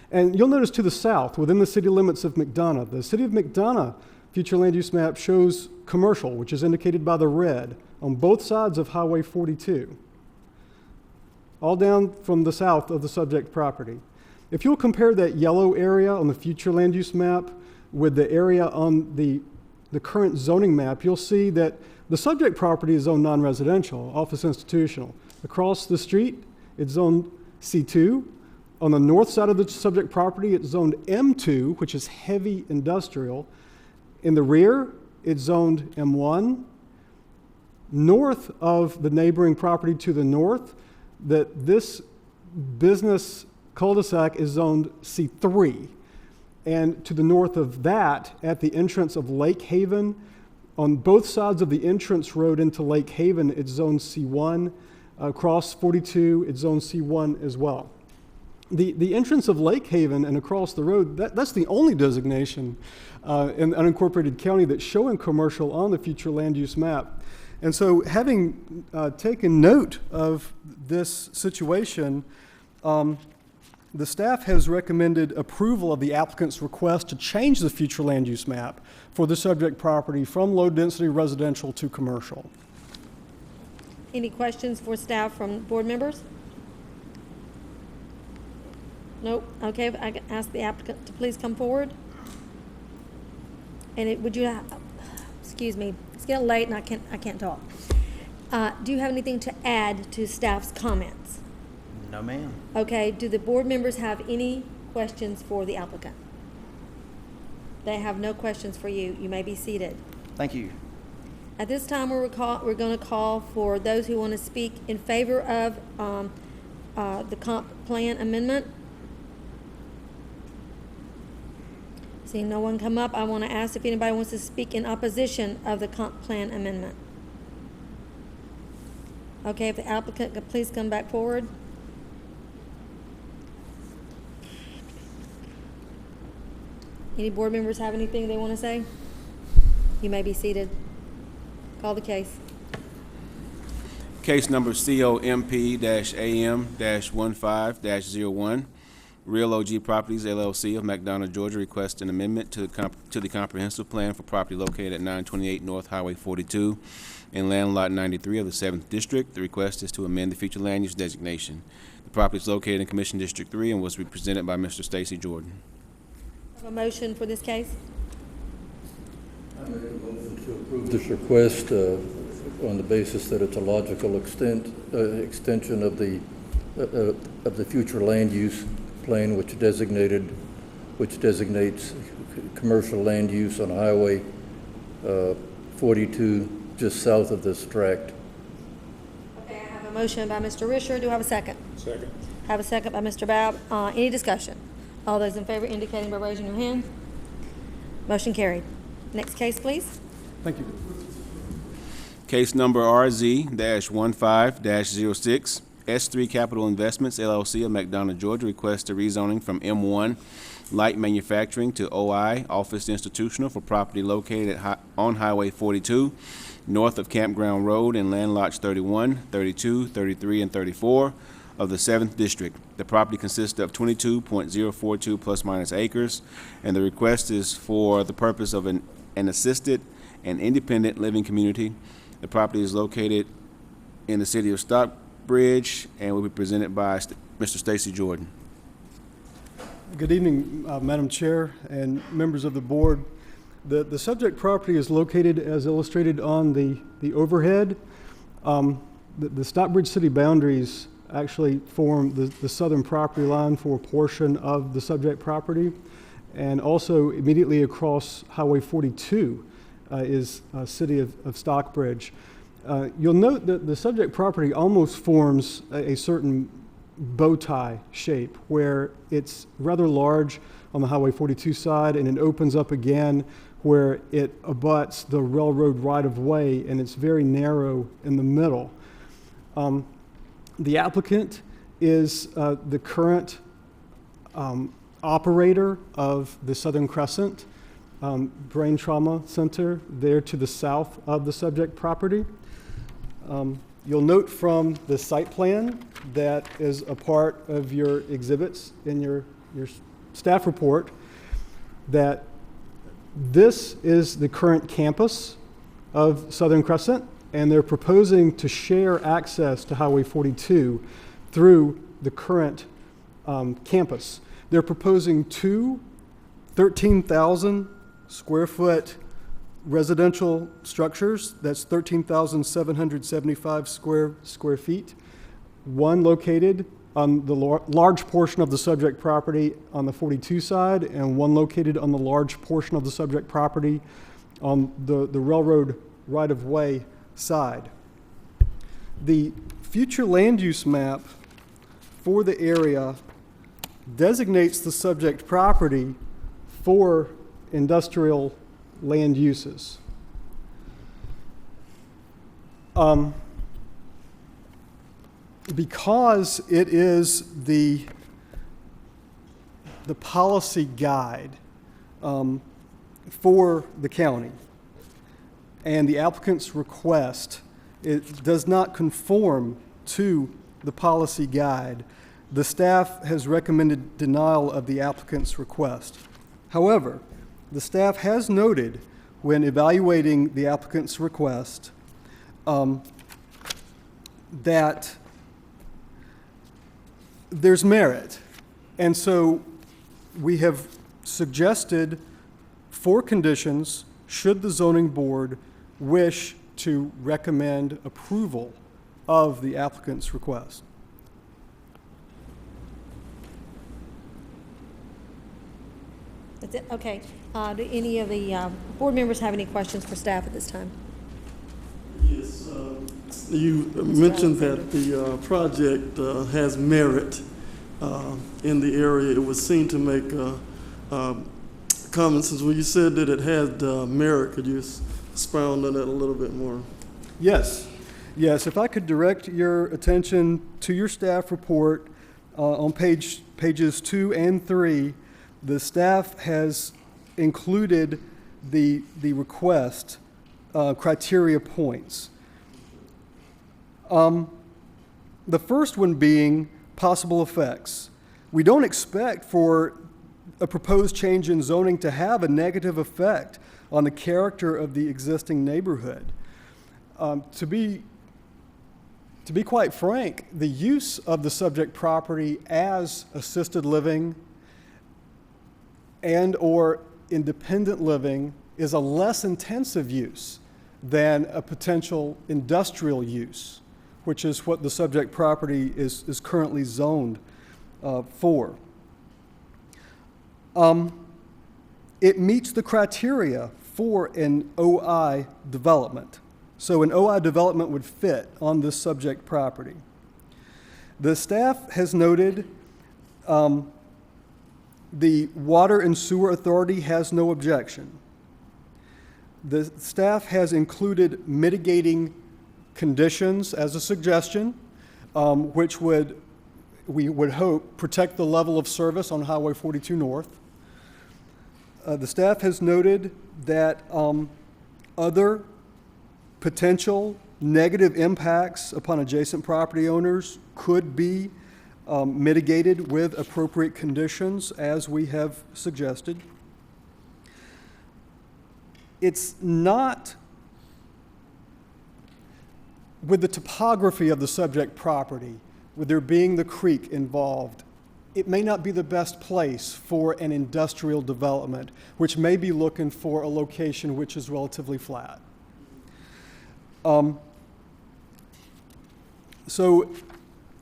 Speaker 8: And you'll notice to the south, within the city limits of McDonough, the city of McDonough future land use map shows commercial, which is indicated by the red, on both sides of Highway 42, all down from the south of the subject property. If you'll compare that yellow area on the future land use map with the area on the current zoning map, you'll see that the subject property is zoned non-residential, office institutional. Across the street, it's zoned C2. On the north side of the subject property, it's zoned M2, which is heavy industrial. In the rear, it's zoned M1. North of the neighboring property to the north, this business cul-de-sac is zoned C3. And to the north of that, at the entrance of Lake Haven, on both sides of the entrance road into Lake Haven, it's zoned C1. Across 42, it's zoned C1 as well. The entrance of Lake Haven and across the road, that's the only designation in the unincorporated county that's showing commercial on the future land use map. And so having taken note of this situation, the staff has recommended approval of the applicant's request to change the future land use map for the subject property from low-density residential to commercial.
Speaker 1: Any questions for staff from board members? Nope. Okay, I can ask the applicant to please come forward. And would you, excuse me, it's getting late and I can't talk. Do you have anything to add to staff's comments?
Speaker 7: No, ma'am.
Speaker 1: Okay, do the board members have any questions for the applicant? They have no questions for you. You may be seated.
Speaker 7: Thank you.
Speaker 1: At this time, we're going to call for those who want to speak in favor of the comp plan amendment. Seeing no one come up, I want to ask if anybody wants to speak in opposition of the comp plan amendment. Okay, if the applicant could please come back forward. Any board members have anything they want to say? You may be seated. Call the case.
Speaker 5: Case number COMP-AM-15-01, Real OG Properties LLC of McDonough, Georgia requests an amendment to the comprehensive plan for property located at 928 North Highway 42 in land lot 93 of the 7th District. The request is to amend the future land use designation. The property is located in Commission District 3 and was represented by Mr. Stacy Jordan.
Speaker 1: Have a motion for this case?
Speaker 2: I make a motion to approve this request on the basis that it's a logical extension of the future land use plan, which designates commercial land use on Highway 42 just south of this tract.
Speaker 1: Okay, I have a motion by Mr. Risher. Do I have a second?
Speaker 17: Second.
Speaker 1: I have a second by Mr. Babb. Any discussion? All those in favor indicating by raising your hand. Motion carried. Next case, please.
Speaker 8: Thank you.
Speaker 5: Case number RZ-15-06, S3 Capital Investments LLC of McDonough, Georgia requests a rezoning from M1 Light Manufacturing to OI Office Institutional for property located on Highway 42 north of Campground Road in land lots 31, 32, 33, and 34 of the 7th District. The property consists of 22.042 plus minus acres, and the request is for the purpose of an assisted and independent living community. The property is located in the city of Stockbridge and will be presented by Mr. Stacy Jordan.
Speaker 8: Good evening, Madam Chair and members of the board. The subject property is located as illustrated on the overhead. The Stockbridge city boundaries actually form the southern property line for a portion of the subject property. And also immediately across Highway 42 is city of Stockbridge. You'll note that the subject property almost forms a certain bow tie shape where it's rather large on the Highway 42 side and it opens up again where it abuts the railroad right-of-way and it's very narrow in the middle. The applicant is the current operator of the Southern Crescent Brain Trauma Center there to the south of the subject property. You'll note from the site plan that is a part of your exhibits in your staff report that this is the current campus of Southern Crescent, and they're proposing to share access to Highway 42 through the current campus. They're proposing two 13,000 square foot residential structures. That's 13,775 square feet. One located on the large portion of the subject property on the 42 side, and one located on the large portion of the subject property on the railroad right-of-way side. The future land use map for the area designates the subject property for industrial land uses. Because it is the policy guide for the county, and the applicant's request, it does not conform to the policy guide, the staff has recommended denial of the applicant's request. However, the staff has noted when evaluating the applicant's request that there's merit. And so we have suggested 4 conditions should the zoning board wish to recommend approval of the applicant's request.
Speaker 1: That's it, okay. Do any of the board members have any questions for staff at this time?
Speaker 9: Yes, you mentioned that the project has merit in the area. It was seen to make comments. When you said that it had merit, could you expound on that a little bit more?
Speaker 8: Yes. Yes, if I could direct your attention to your staff report on pages 2 and 3, the staff has included the request criteria points. The first one being possible effects. We don't expect for a proposed change in zoning to have a negative effect on the character of the existing neighborhood. To be quite frank, the use of the subject property as assisted living and or independent living is a less intensive use than a potential industrial use, which is what the subject property is currently zoned for. It meets the criteria for an OI development. So an OI development would fit on this subject property. The staff has noted the Water and Sewer Authority has no objection. The staff has included mitigating conditions as a suggestion, which we would hope protect the level of service on Highway 42 North. The staff has noted that other potential negative impacts upon adjacent property owners could be mitigated with appropriate conditions, as we have suggested. It's not, with the topography of the subject property, with there being the creek involved, it may not be the best place for an industrial development, which may be looking for a location which is relatively flat. So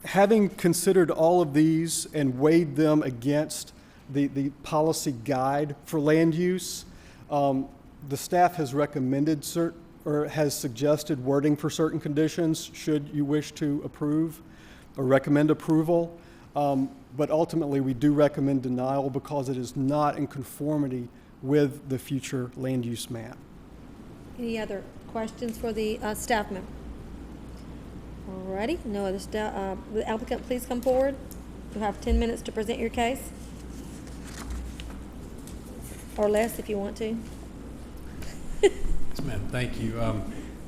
Speaker 8: having considered all of these and weighed them against the policy guide for land use, the staff has recommended or has suggested wording for certain conditions should you wish to approve or recommend approval. But ultimately, we do recommend denial because it is not in conformity with the future land use map.
Speaker 1: Any other questions for the staff member? Alrighty, no other staff, the applicant, please come forward. You have 10 minutes to present your case. Or less if you want to.
Speaker 11: Yes, ma'am. Thank you.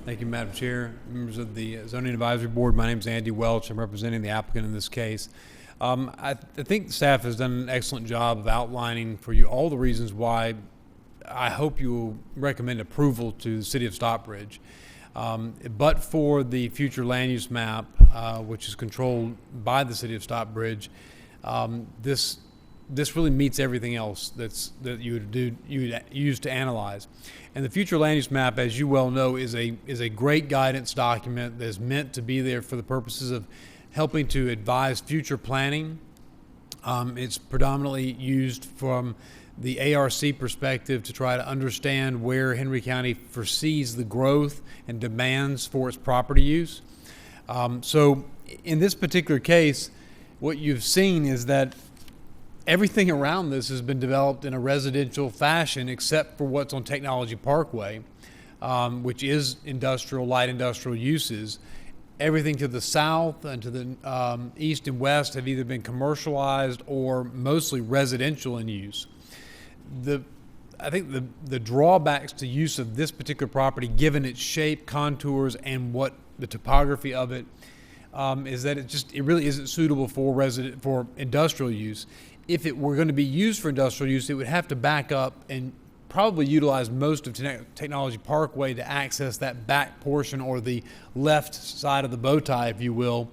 Speaker 11: Thank you, Madam Chair, members of the Zoning Advisory Board. My name is Andy Welch. I'm representing the applicant in this case. I think the staff has done an excellent job of outlining for you all the reasons why I hope you will recommend approval to the City of Stockbridge. But for the future land use map, which is controlled by the City of Stockbridge, this really meets everything else that you would use to analyze. And the future land use map, as you well know, is a great guidance document that is meant to be there for the purposes of helping to advise future planning. It's predominantly used from the ARC perspective to try to understand where Henry County foresees the growth and demands for its property use. So in this particular case, what you've seen is that everything around this has been developed in a residential fashion except for what's on Technology Parkway, which is light industrial uses. Everything to the south and to the east and west have either been commercialized or mostly residential in use. I think the drawbacks to use of this particular property, given its shape, contours, and what the topography of it, is that it really isn't suitable for industrial use. If it were going to be used for industrial use, it would have to back up and probably utilize most of Technology Parkway to access that back portion or the left side of the bow tie, if you will,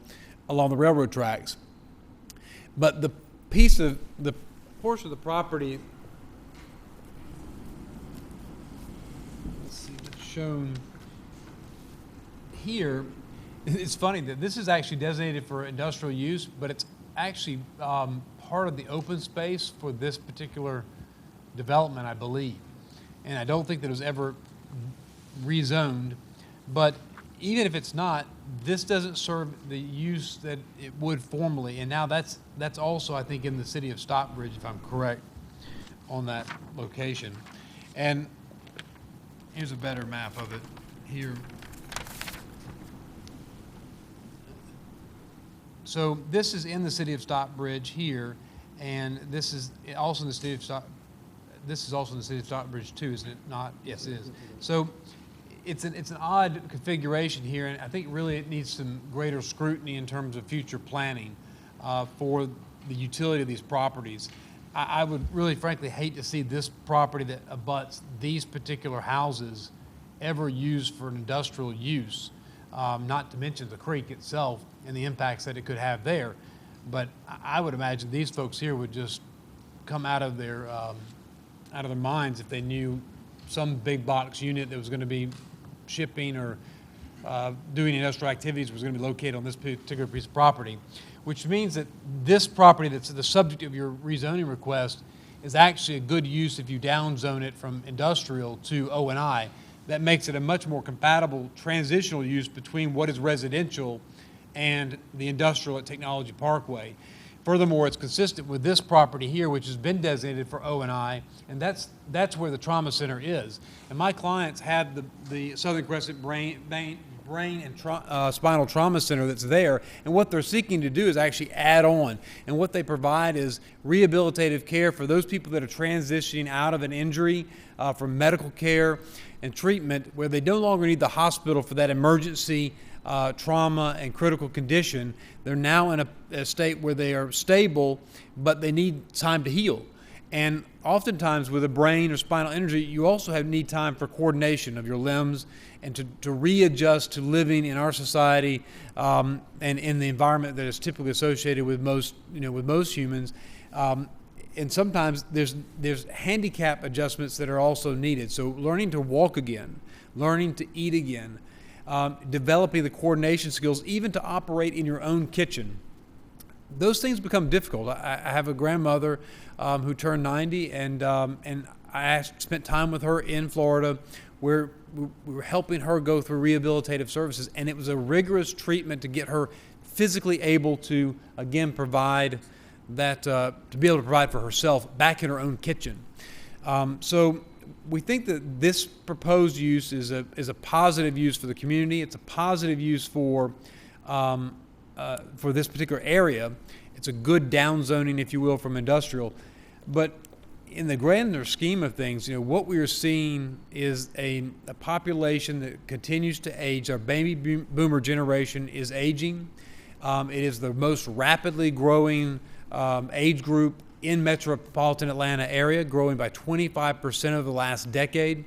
Speaker 11: along the railroad tracks. But the portion of the property, let's see, that's shown here. It's funny that this is actually designated for industrial use, but it's actually part of the open space for this particular development, I believe. And I don't think that it was ever rezoned. But even if it's not, this doesn't serve the use that it would formerly. And now that's also, I think, in the City of Stockbridge, if I'm correct, on that location. And here's a better map of it here. So this is in the City of Stockbridge here, and this is also in the City of Stockbridge. This is also in the City of Stockbridge too, isn't it not? Yes, it is. So it's an odd configuration here, and I think really it needs some greater scrutiny in terms of future planning for the utility of these properties. I would really frankly hate to see this property that abuts these particular houses ever used for an industrial use, not to mention the creek itself and the impacts that it could have there. But I would imagine these folks here would just come out of their minds if they knew some big box unit that was going to be shipping or doing industrial activities was going to be located on this particular piece of property, which means that this property that's the subject of your rezoning request is actually a good use if you downzone it from industrial to O&I. That makes it a much more compatible transitional use between what is residential and the industrial at Technology Parkway. Furthermore, it's consistent with this property here, which has been designated for O&I, and that's where the trauma center is. And my clients had the Southern Crescent Brain and Spinal Trauma Center that's there, and what they're seeking to do is actually add on. And what they provide is rehabilitative care for those people that are transitioning out of an injury, from medical care and treatment, where they no longer need the hospital for that emergency trauma and critical condition. They're now in a state where they are stable, but they need time to heal. And oftentimes with a brain or spinal injury, you also need time for coordination of your limbs and to readjust to living in our society and in the environment that is typically associated with most humans. And sometimes there's handicap adjustments that are also needed. So learning to walk again, learning to eat again, developing the coordination skills, even to operate in your own kitchen. Those things become difficult. I have a grandmother who turned 90, and I spent time with her in Florida, where we were helping her go through rehabilitative services, and it was a rigorous treatment to get her physically able to, again, provide that, to be able to provide for herself back in her own kitchen. So we think that this proposed use is a positive use for the community. It's a positive use for this particular area. It's a good downzoning, if you will, from industrial. But in the grander scheme of things, what we are seeing is a population that continues to age. Our baby boomer generation is aging. It is the most rapidly growing age group in metropolitan Atlanta area, growing by 25% over the last decade.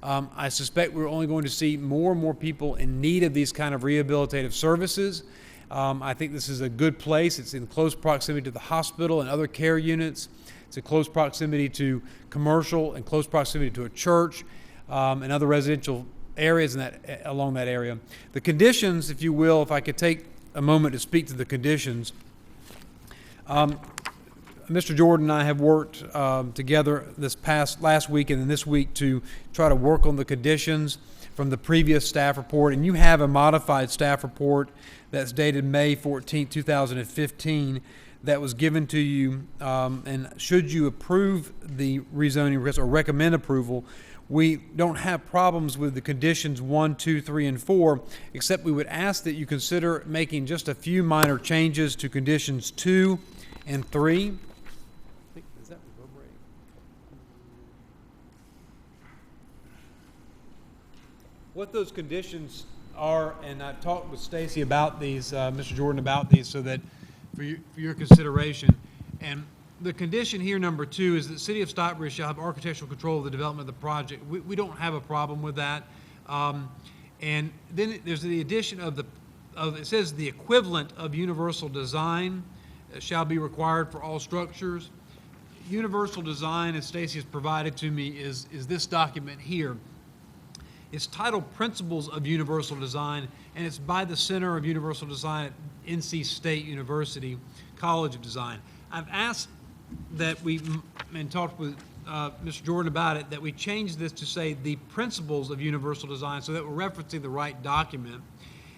Speaker 11: I suspect we're only going to see more and more people in need of these kind of rehabilitative services. I think this is a good place. It's in close proximity to the hospital and other care units. It's in close proximity to commercial and close proximity to a church and other residential areas along that area. The conditions, if you will, if I could take a moment to speak to the conditions. Mr. Jordan and I have worked together last week and then this week to try to work on the conditions from the previous staff report, and you have a modified staff report that's dated May 14, 2015, that was given to you, and should you approve the rezoning request or recommend approval, we don't have problems with the conditions 1, 2, 3, and 4, except we would ask that you consider making just a few minor changes to conditions 2 and 3. What those conditions are, and I talked with Stacy about these, Mr. Jordan, about these, so that for your consideration. And the condition here, number 2, is that the City of Stockbridge shall have architectural control of the development of the project. We don't have a problem with that. And then there's the addition of it says the equivalent of universal design shall be required for all structures. Universal design, as Stacy has provided to me, is this document here. It's titled Principles of Universal Design, and it's by the Center of Universal Design at NC State University College of Design. I've asked that and talked with Mr. Jordan about it, that we change this to say the Principles of Universal Design, so that we're referencing the right document.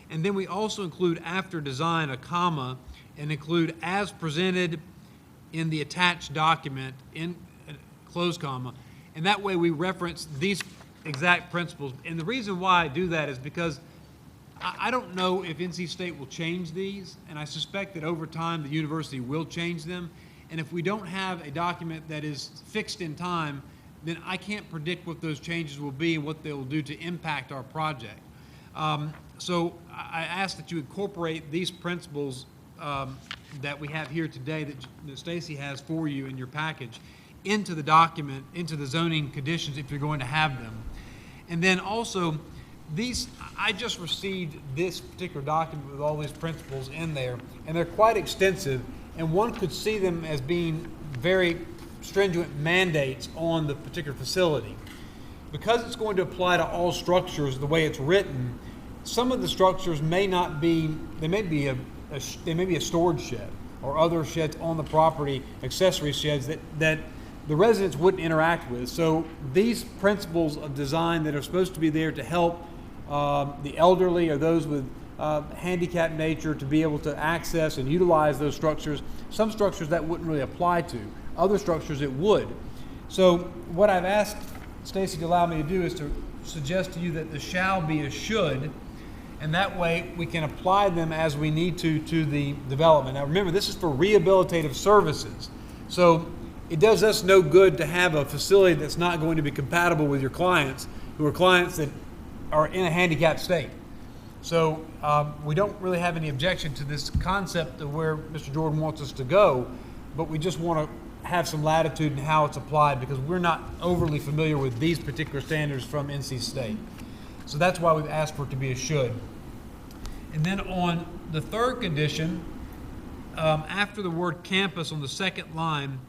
Speaker 11: And then we also include after design a comma, and include as presented in the attached document in close comma. And that way we reference these exact principles. And the reason why I do that is because I don't know if NC State will change these, and I suspect that over time the university will change them. And if we don't have a document that is fixed in time, then I can't predict what those changes will be and what they will do to impact our project. So I ask that you incorporate these principles that we have here today that Stacy has for you in your package into the document, into the zoning conditions if you're going to have them. And then also, I just received this particular document with all these principles in there, and they're quite extensive, and one could see them as being very stringent mandates on the particular facility. Because it's going to apply to all structures the way it's written, some of the structures may not be, they may be a storage shed or other sheds on the property, accessory sheds that the residents wouldn't interact with. So these principles of design that are supposed to be there to help the elderly or those with handicapped nature to be able to access and utilize those structures, some structures that wouldn't really apply to, other structures it would. So what I've asked Stacy to allow me to do is to suggest to you that the shall be a should, and that way we can apply them as we need to the development. Now remember, this is for rehabilitative services. So it does us no good to have a facility that's not going to be compatible with your clients, who are clients that are in a handicapped state. So we don't really have any objection to this concept of where Mr. Jordan wants us to go, but we just want to have some latitude in how it's applied because we're not overly familiar with these particular standards from NC State. So that's why we've asked for it to be a should. And then on the third condition, after the word campus on the second line,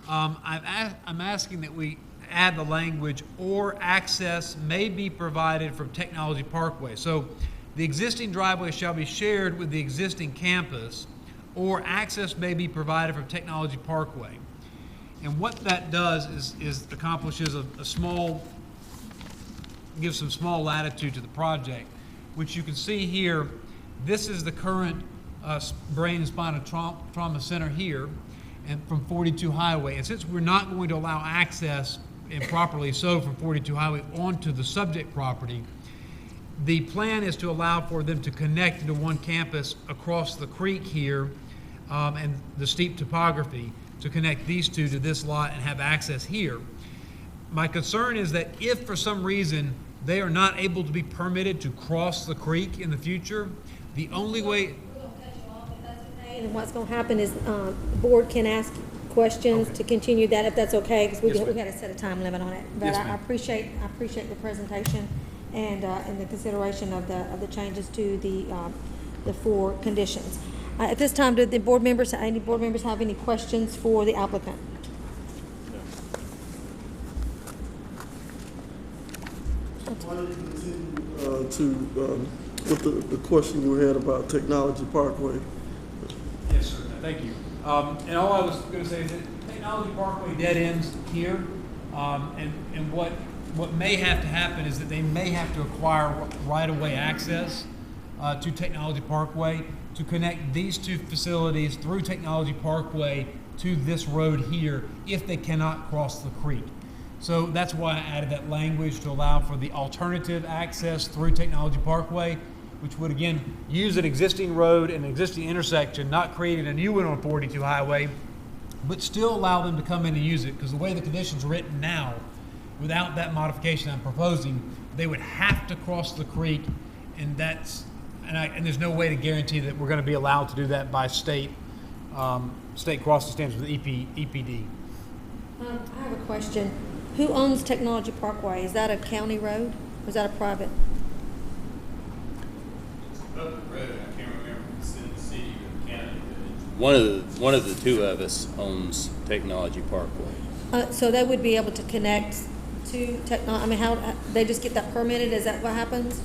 Speaker 11: I'm asking that we add the language, or access may be provided from Technology Parkway. So the existing driveway shall be shared with the existing campus, or access may be provided from Technology Parkway. And what that does is accomplishes a small give some small latitude to the project, which you can see here. This is the current brain and spinal trauma center here, and from 42 Highway. And since we're not going to allow access, and properly so, from 42 Highway onto the subject property, the plan is to allow for them to connect into one campus across the creek here, and the steep topography to connect these two to this lot and have access here. My concern is that if for some reason they are not able to be permitted to cross the creek in the future, the only way.
Speaker 1: And what's going to happen is the board can ask questions to continue that, if that's okay, because we got to set a time limit on it. But
Speaker 11: Yes,
Speaker 1: I
Speaker 11: ma'am.
Speaker 1: appreciate the presentation and the consideration of the changes to the 4 conditions. At this time, do any board members have any questions for the applicant?
Speaker 9: Why don't you continue with the question you had about Technology Parkway?
Speaker 11: Yes, sir. Thank you. And all I was going to say is that Technology Parkway dead ends here, and what may have to happen is that they may have to acquire right-of-way access to Technology Parkway to connect these 2 facilities through Technology Parkway to this road here if they cannot cross the creek. So that's why I added that language to allow for the alternative access through Technology Parkway, which would again use an existing road and an existing intersection, not creating a new one on 42 Highway, but still allow them to come in and use it, because the way the condition's written now, without that modification I'm proposing, they would have to cross the creek, and and there's no way to guarantee that we're going to be allowed to do that by state crossing standards with EPD.
Speaker 1: I have a question. Who owns Technology Parkway? Is that a county road, or is that a private?
Speaker 12: One of the 2 of us owns Technology Parkway.
Speaker 1: So they would be able to connect to how they just get that permitted? Is that what happens?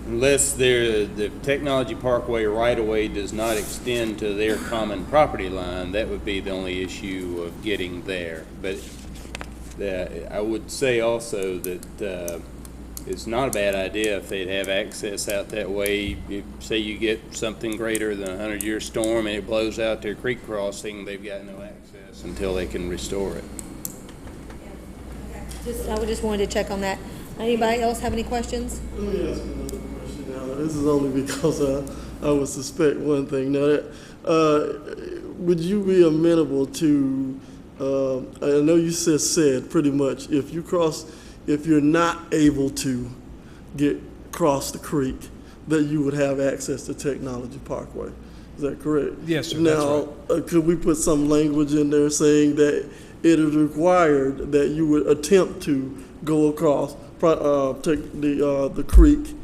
Speaker 12: Unless the Technology Parkway right-of-way does not extend to their common property line, that would be the only issue of getting there. But I would say also that it's not a bad idea if they'd have access out that way. Say you get something greater than a 100-year storm and it blows out their creek crossing, they've got no access until they can restore it.
Speaker 1: I just wanted to check on that. Anybody else have any questions?
Speaker 9: Let me ask another question now. This is only because I would suspect one thing. Now, would you be amenable to, I know you said pretty much, if you're not able to cross the creek, that you would have access to Technology Parkway. Is that correct?
Speaker 11: Yes, sir.
Speaker 9: Now,
Speaker 11: That's right.
Speaker 9: could we put some language in there saying that it is required that you would attempt to go across the creek?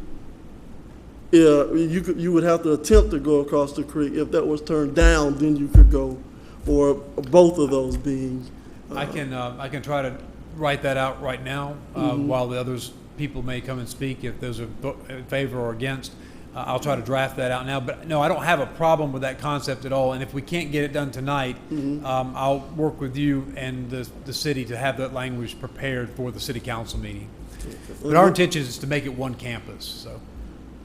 Speaker 9: You would have to attempt to go across the creek. If that was turned down, then you could go, or both of those being.
Speaker 11: I can try to write that out right now, while the others people may come and speak if those are in favor or against. I'll try to draft that out now, but no, I don't have a problem with that concept at all. And if we can't get it done tonight, I'll work with you and the city to have that language prepared for the city council meeting. But our intention is to make it one campus. So.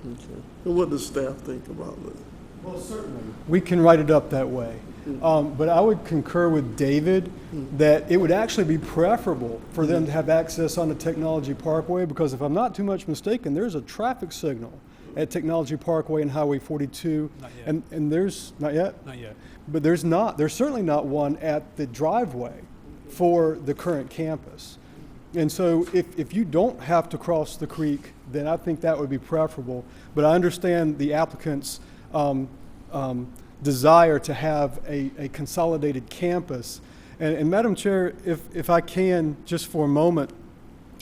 Speaker 9: Okay. And what does staff think about that?
Speaker 8: Well, certainly. We can write it up that way. But I would concur with David that it would actually be preferable for them to have access on the Technology Parkway, because if I'm not too much mistaken, there's a traffic signal at Technology Parkway and Highway 42.
Speaker 11: Not yet.
Speaker 8: And there's, not yet?
Speaker 11: Not yet.
Speaker 8: But there's certainly not one at the driveway for the current campus. And so if you don't have to cross the creek, then I think that would be preferable. But I understand the applicant's desire to have a consolidated campus. And Madam Chair, if I can, just for a moment,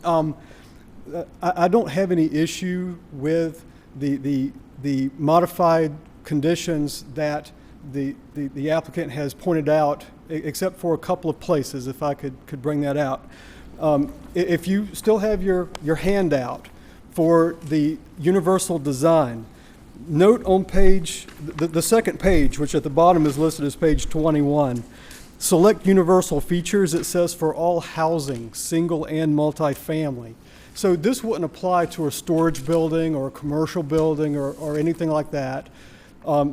Speaker 8: I don't have any issue with the modified conditions that the applicant has pointed out, except for a couple of places, if I could bring that out. If you still have your handout for the universal design, note on the second page, which at the bottom is listed as page 21, select universal features. It says for all housing, single and multifamily. So this wouldn't apply to a storage building or a commercial building or anything like that.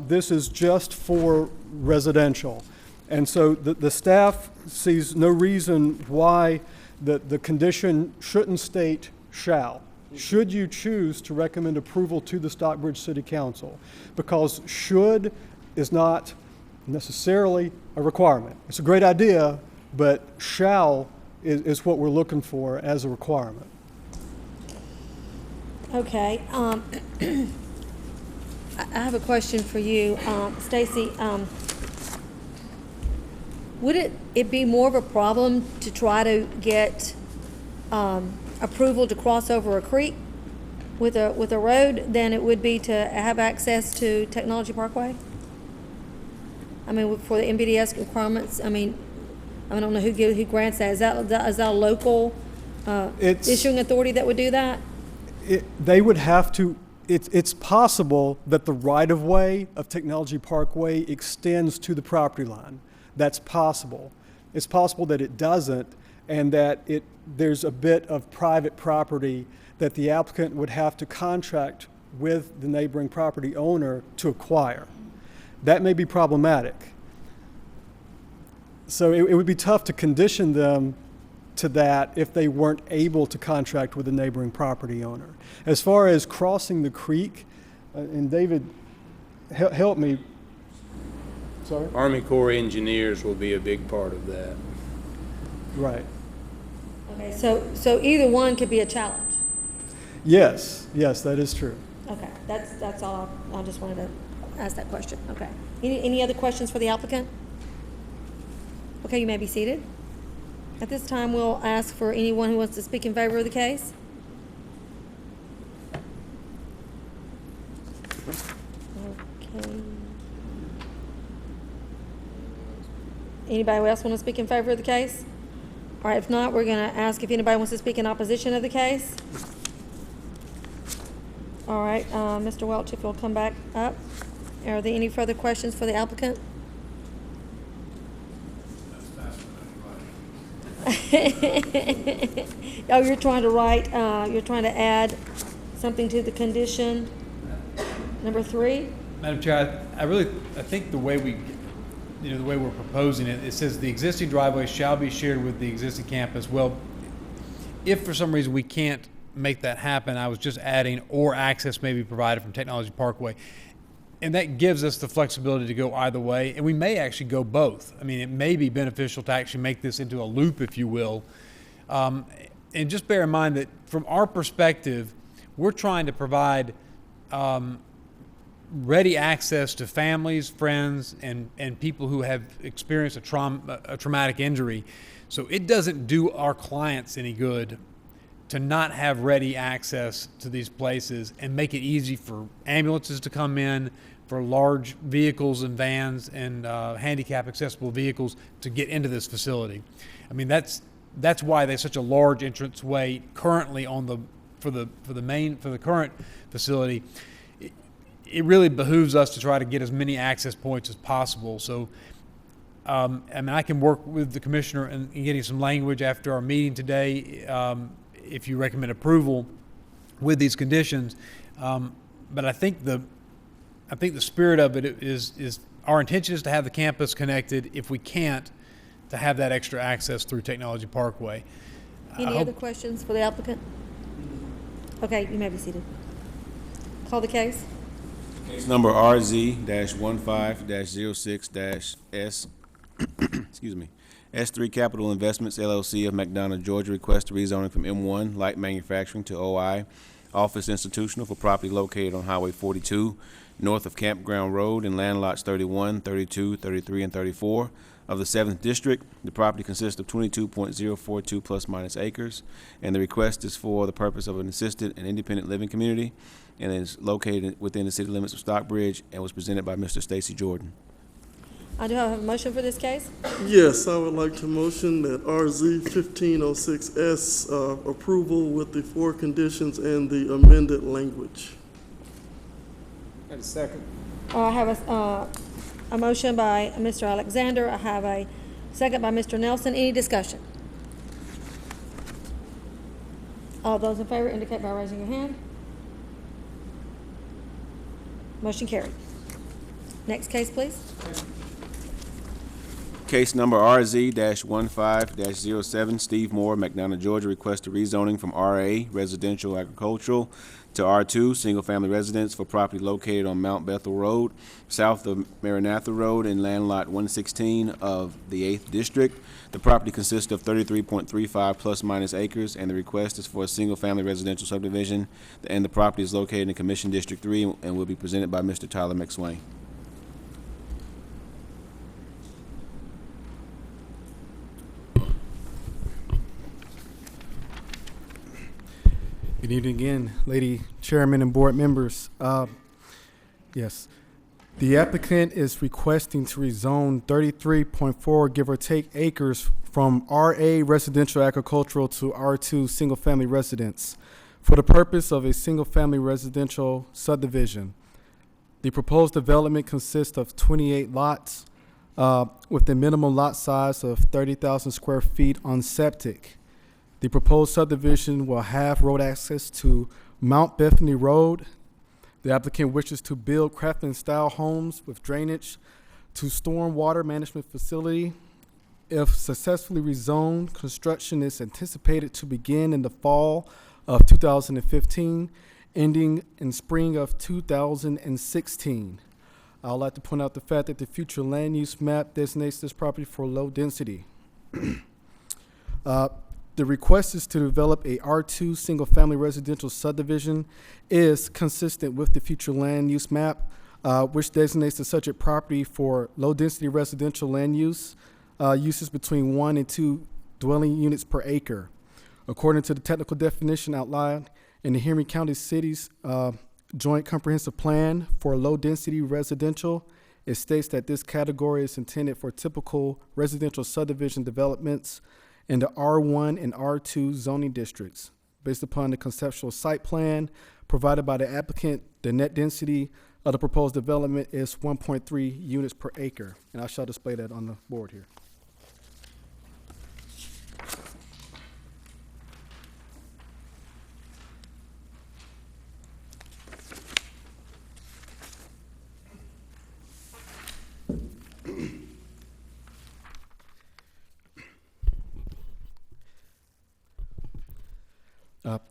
Speaker 8: This is just for residential. And so the staff sees no reason why the condition shouldn't state shall, should you choose to recommend approval to the Stockbridge City Council, because should is not necessarily a requirement. It's a great idea, but shall is what we're looking for as a requirement.
Speaker 1: Okay, I have a question for you, Stacy. Would it be more of a problem to try to get approval to cross over a creek with a road than it would be to have access to Technology Parkway? I mean, for the MBDS requirements, I don't know who grants that. Is that a local issuing authority that would do that?
Speaker 8: They would have to, it's possible that the right-of-way of Technology Parkway extends to the property line. That's possible. It's possible that it doesn't, and that there's a bit of private property that the applicant would have to contract with the neighboring property owner to acquire. That may be problematic. So it would be tough to condition them to that if they weren't able to contract with the neighboring property owner. As far as crossing the creek, and David, help me. Sorry?
Speaker 12: Army Corps engineers will be a big part of that.
Speaker 8: Right.
Speaker 1: Okay, so either one could be a challenge.
Speaker 8: Yes, that is true.
Speaker 1: Okay, that's all. I just wanted to ask that question. Okay. Any other questions for the applicant? Okay, you may be seated. At this time, we'll ask for anyone who wants to speak in favor of the case. Okay. Anybody else want to speak in favor of the case? All right, if not, we're going to ask if anybody wants to speak in opposition of the case. All right, Mr. Welch, if you'll come back up. Are there any further questions for the applicant? Oh, you're trying to add something to the condition number 3?
Speaker 11: Madam Chair, I think the way the way we're proposing it, it says the existing driveway shall be shared with the existing campus. Well, if for some reason we can't make that happen, I was just adding or access may be provided from Technology Parkway. And that gives us the flexibility to go either way, and we may actually go both. I mean, it may be beneficial to actually make this into a loop, if you will. And just bear in mind that from our perspective, we're trying to provide ready access to families, friends, and people who have experienced a traumatic injury. So it doesn't do our clients any good to not have ready access to these places and make it easy for ambulances to come in, for large vehicles and vans and handicap accessible vehicles to get into this facility. I mean, that's why there's such a large entranceway currently for the current facility. It really behooves us to try to get as many access points as possible. So, I mean, I can work with the commissioner in getting some language after our meeting today, if you recommend approval with these conditions. But I think the spirit of it is our intention is to have the campus connected. If we can't, to have that extra access through Technology Parkway.
Speaker 1: Any other questions for the applicant? Okay, you may be seated. Call the case.
Speaker 5: Case number RZ-15-06-S, excuse me, S3 Capital Investments LLC of McDonough, Georgia, request rezoning from M1 Light Manufacturing to OI Office Institutional for property located on Highway 42, north of Campground Road in land lots 31, 32, 33, and 34 of the 7th District. The property consists of 22.042 plus minus acres, and the request is for the purpose of an assisted and independent living community, and is located within the city limits of Stockbridge, and was presented by Mr. Stacy Jordan.
Speaker 1: I do have a motion for this case.
Speaker 9: Yes, I would like to motion that RZ 1506S approval with the 4 conditions and the amended language.
Speaker 3: And a second.
Speaker 1: I have a motion by Mr. Alexander. I have a second by Mr. Nelson. Any discussion? All those in favor indicate by raising your hand. Motion carried. Next case, please.
Speaker 5: Case number RZ-15-07, Steve Moore, McDonough, Georgia, requests a rezoning from RA, residential agricultural, to R2, single-family residence for property located on Mount Bethel Road, south of Maranatha Road in land lot 116 of the 8th District. The property consists of 33.35 plus minus acres, and the request is for a single-family residential subdivision, and the property is located in Commission District 3 and will be presented by Mr. Tyler McSwain.
Speaker 6: Good evening again, Lady Chairman and board members. Yes, the applicant is requesting to rezone 33.4, give or take, acres from RA residential agricultural to R2 single-family residence for the purpose of a single-family residential subdivision. The proposed development consists of 28 lots with a minimum lot size of 30,000 square feet on septic. The proposed subdivision will have road access to Mount Bethany Road. The applicant wishes to build craftsman-style homes with drainage to stormwater management facility. If successfully rezoned, construction is anticipated to begin in the fall of 2015, ending in spring of 2016. I'd like to point out the fact that the future land use map designates this property for low density. The request is to develop a R2 single-family residential subdivision is consistent with the future land use map, which designates the subject property for low-density residential land use, uses between 1 and 2 dwelling units per acre. According to the technical definition outlined in the Henry County City's Joint Comprehensive Plan for low-density residential, it states that this category is intended for typical residential subdivision developments in the R1 and R2 zoning districts. Based upon the conceptual site plan provided by the applicant, the net density of the proposed development is 1.3 units per acre. And I shall display that on the board here.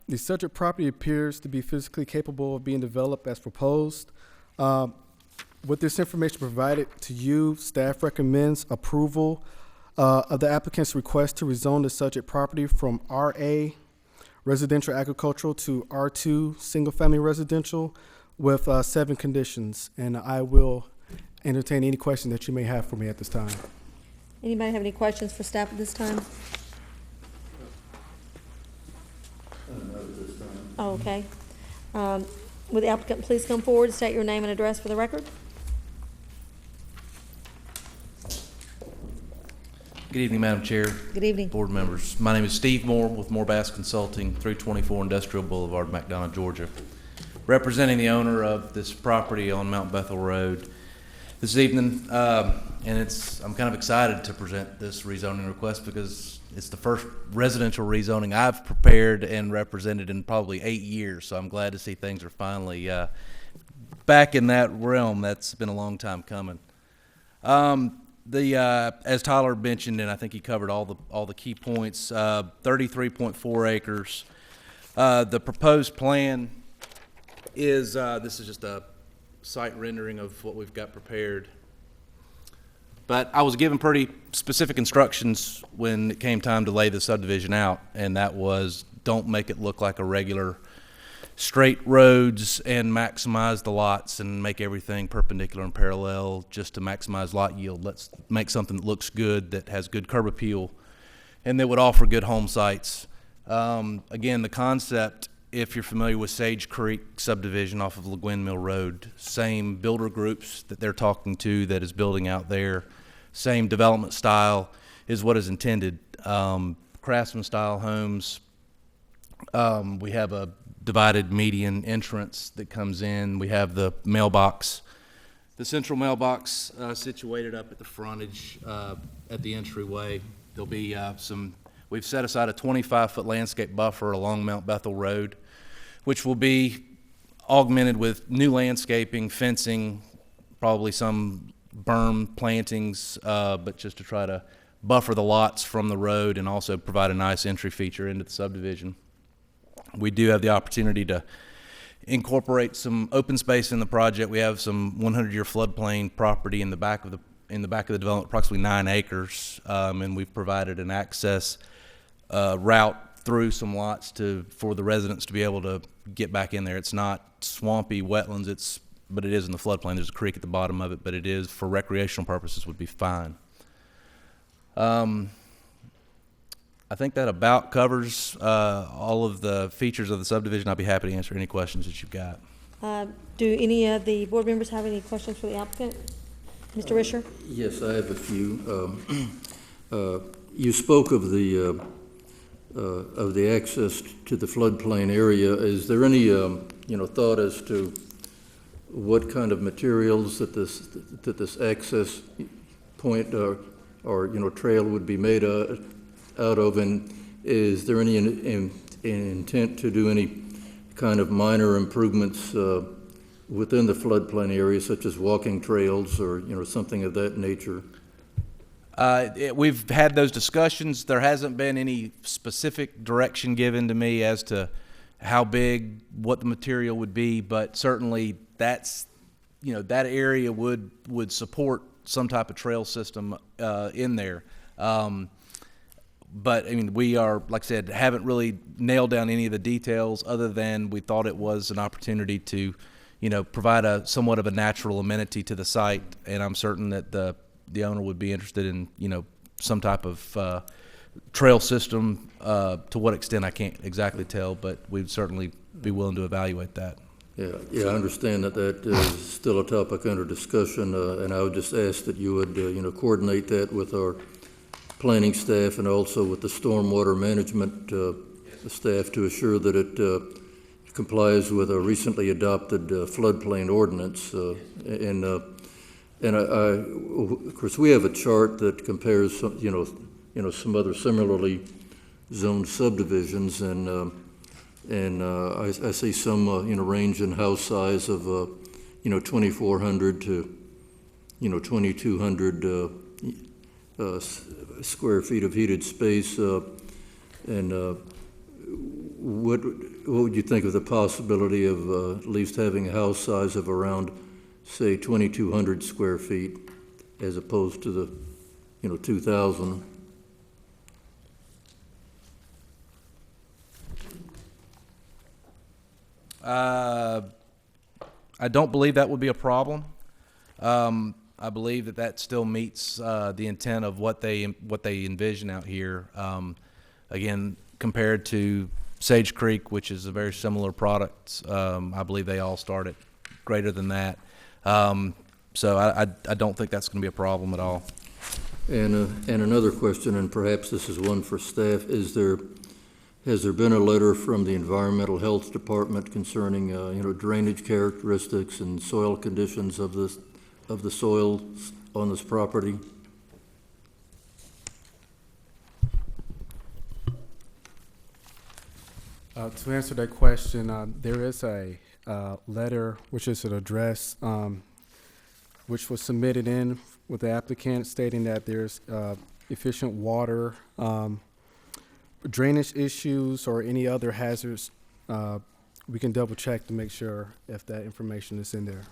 Speaker 6: The subject property appears to be physically capable of being developed as proposed. With this information provided to you, staff recommends approval of the applicant's request to rezone the subject property from RA residential agricultural to R2 single-family residential with 7 conditions. And I will entertain any questions that you may have for me at this time.
Speaker 1: Anybody have any questions for staff at this time? Oh, okay. Would the applicant please come forward and state your name and address for the record?
Speaker 13: Good evening, Madam Chair.
Speaker 1: Good evening.
Speaker 13: Board members. My name is Steve Moore with Moore Bass Consulting, 324 Industrial Boulevard, McDonough, Georgia. Representing the owner of this property on Mount Bethel Road this evening, and I'm kind of excited to present this rezoning request because it's the first residential rezoning I've prepared and represented in probably 8 years, so I'm glad to see things are finally back in that realm. That's been a long time coming. As Tyler mentioned, and I think he covered all the key points, 33.4 acres. The proposed plan is, this is just a site rendering of what we've got prepared. But I was given pretty specific instructions when it came time to lay the subdivision out, and that was don't make it look like a regular straight roads and maximize the lots and make everything perpendicular and parallel just to maximize lot yield. Let's make something that looks good, that has good curb appeal, and that would offer good home sites. Again, the concept, if you're familiar with Sage Creek subdivision off of LeGuin Mill Road, same builder groups that they're talking to that is building out there, same development style is what is intended. Craftsman style homes. We have a divided median entrance that comes in. We have the mailbox, the central mailbox situated up at the frontage at the entryway. There'll be some We've set aside a 25-foot landscape buffer along Mount Bethel Road, which will be augmented with new landscaping, fencing, probably some berm plantings, but just to try to buffer the lots from the road and also provide a nice entry feature into the subdivision. We do have the opportunity to incorporate some open space in the project. We have some 100-year floodplain property in the back of the development, approximately 9 acres, and we've provided an access route through some lots for the residents to be able to get back in there. It's not swampy wetlands, but it is in the floodplain. There's a creek at the bottom of it, but it is for recreational purposes would be fine. I think that about covers all of the features of the subdivision. I'll be happy to answer any questions that you've got.
Speaker 1: Do any of the board members have any questions for the applicant? Mr. Risher?
Speaker 2: Yes, I have a few. You spoke of the access to the floodplain area. Is there any thought as to what kind of materials that this access point or trail would be made out of, and is there any intent to do any kind of minor improvements within the floodplain area, such as walking trails or something of that nature?
Speaker 13: We've had those discussions. There hasn't been any specific direction given to me as to how big, what the material would be, but certainly that area would support some type of trail system in there. But I mean, we are, like I said, haven't really nailed down any of the details other than we thought it was an opportunity to, provide a somewhat of a natural amenity to the site. And I'm certain that the owner would be interested in, some type of trail system. To what extent, I can't exactly tell, but we'd certainly be willing to evaluate that.
Speaker 2: Yeah, I understand that is still a topic under discussion, and I would just ask that you would, coordinate that with our planning staff and also with the stormwater management staff to assure that it complies with a recently adopted floodplain ordinance. And of course, we have a chart that compares some, some other similarly zoned subdivisions, and I see some, range in house size of, 2,400 to, 2,200 square feet of heated space. And what would you think of the possibility of at least having a house size of around, say, 2,200 square feet as opposed to the, 2,000?
Speaker 13: I don't believe that would be a problem. I believe that still meets the intent of what they envision out here. Again, compared to Sage Creek, which is a very similar product, I believe they all start at greater than that. So I don't think that's going to be a problem at all.
Speaker 2: And another question, and perhaps this is one for staff: has there been a letter from the Environmental Health Department concerning drainage characteristics and soil conditions of the soil on this property?
Speaker 6: To answer that question, there is a letter, which is an address, which was submitted in with the applicant stating that there's efficient water, drainage issues, or any other hazards. We can double check to make sure if that information is in there.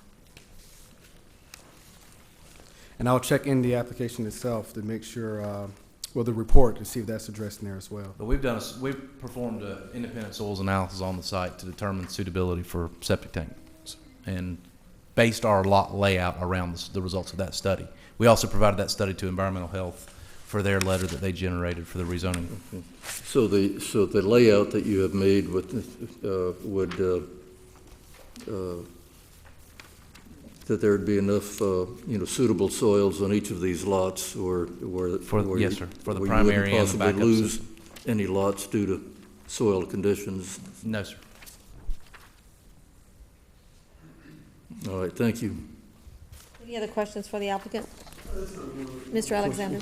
Speaker 6: And I'll check in the application itself to make sure, the report, to see if that's addressed in there as well.
Speaker 13: But we've performed an independent soils analysis on the site to determine suitability for septic tanks and based our lot layout around the results of that study. We also provided that study to Environmental Health for their letter that they generated for the rezoning.
Speaker 2: Okay. So the layout that you have made would that there would be enough suitable soils on each of these lots,
Speaker 13: yes, sir, for the primary and the backup
Speaker 2: possibly lose
Speaker 13: system.
Speaker 2: any lots due to soil conditions?
Speaker 13: No, sir.
Speaker 2: All right, thank you.
Speaker 1: Any other questions for the applicant? Mr. Alexander?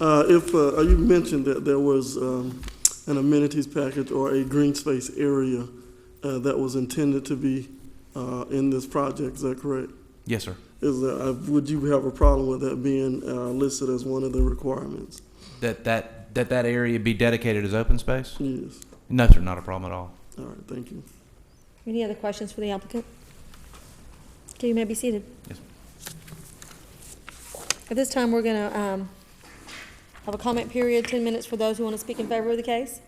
Speaker 9: You mentioned that there was an amenities package or a green space area that was intended to be in this project, is that correct?
Speaker 13: Yes, sir.
Speaker 9: Would you have a problem with that being listed as one of the requirements?
Speaker 13: That area be dedicated as open space?
Speaker 9: Yes.
Speaker 13: No, sir, not a problem at all.
Speaker 9: All right, thank you.
Speaker 1: Any other questions for the applicant? Okay, you may be seated.
Speaker 13: Yes.
Speaker 1: At this time, we're going to have a comment period, 10 minutes for those who want to speak in favor of the case.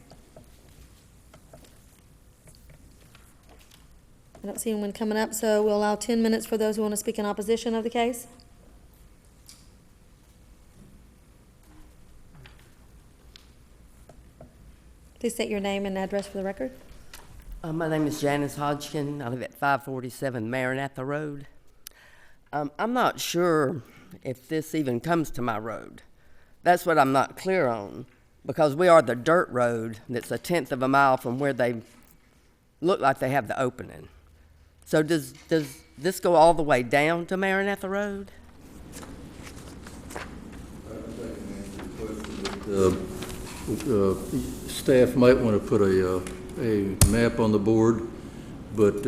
Speaker 1: I don't see anyone coming up, so we'll allow 10 minutes for those who want to speak in opposition of the case. Please state your name and address for the record.
Speaker 14: My name is Janice Hodgkin. I live at 547 Maranatha Road. I'm not sure if this even comes to my road. That's what I'm not clear on, because we are the dirt road that's 1/10 of a mile from where they look like they have the opening. So does this go all the way down to Maranatha Road?
Speaker 2: Staff might want to put a map on the board, but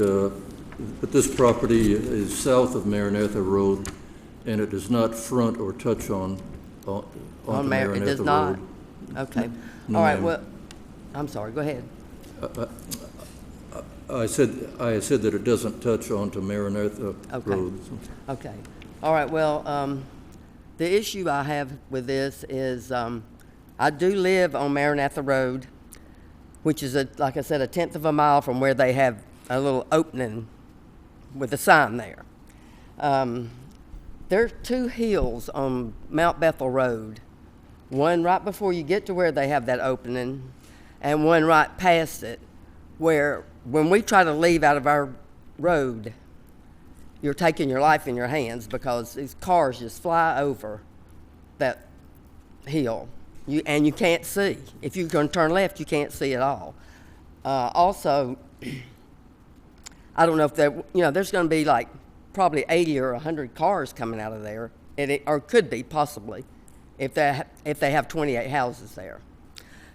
Speaker 2: this property is south of Maranatha Road, and it does not front or touch on Maranatha Road.
Speaker 14: It does not? Okay.
Speaker 2: No,
Speaker 14: All right,
Speaker 2: ma'am.
Speaker 14: well, I'm sorry, go ahead.
Speaker 2: I said that it doesn't touch onto Maranatha Road.
Speaker 14: Okay. All right, well, the issue I have with this is I do live on Maranatha Road, which is, like I said, 1/10 of a mile from where they have a little opening with a sign there. There are 2 hills on Mount Bethel Road, one right before you get to where they have that opening, and one right past it, where when we try to leave out of our road, you're taking your life in your hands because these cars just fly over that hill. And you can't see. If you're going to turn left, you can't see at all. Also, I don't know if there's going to be like probably 80 or 100 cars coming out of there, or could be possibly, if they have 28 houses there.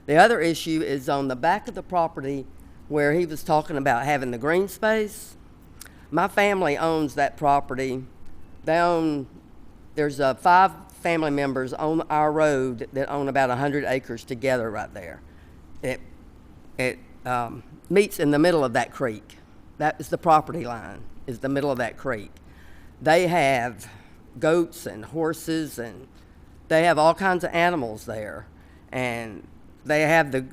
Speaker 14: The other issue is on the back of the property where he was talking about having the green space. My family owns that property. There's 5 family members on our road that own about 100 acres together right there. It meets in the middle of that creek. That is the property line, is the middle of that creek. They have goats and horses, and they have all kinds of animals there. And they have the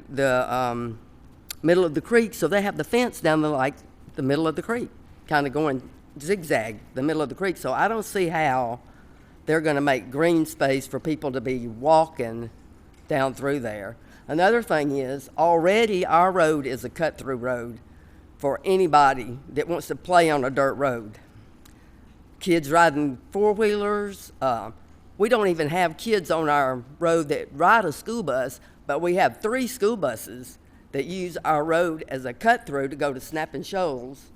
Speaker 14: middle of the creek, so they have the fence down the middle of the creek, kind of going zigzag the middle of the creek. So I don't see how they're going to make green space for people to be walking down through there. Another thing is, already our road is a cut-through road for anybody that wants to play on a dirt road. Kids riding four-wheelers. We don't even have kids on our road that ride a school bus, but we have 3 school buses that use our road as a cut-through to go to Snapping Shoals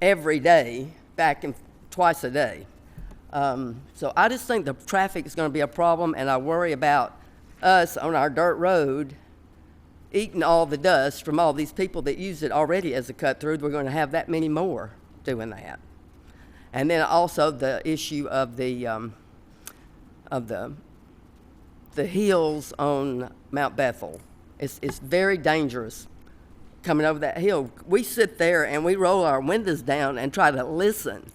Speaker 14: every day, back and twice a day. So I just think the traffic is going to be a problem, and I worry about us on our dirt road eating all the dust from all these people that use it already as a cut-through. We're going to have that many more doing that. And then also the issue of the hills on Mount Bethel. It's very dangerous coming over that hill. We sit there and we roll our windows down and try to listen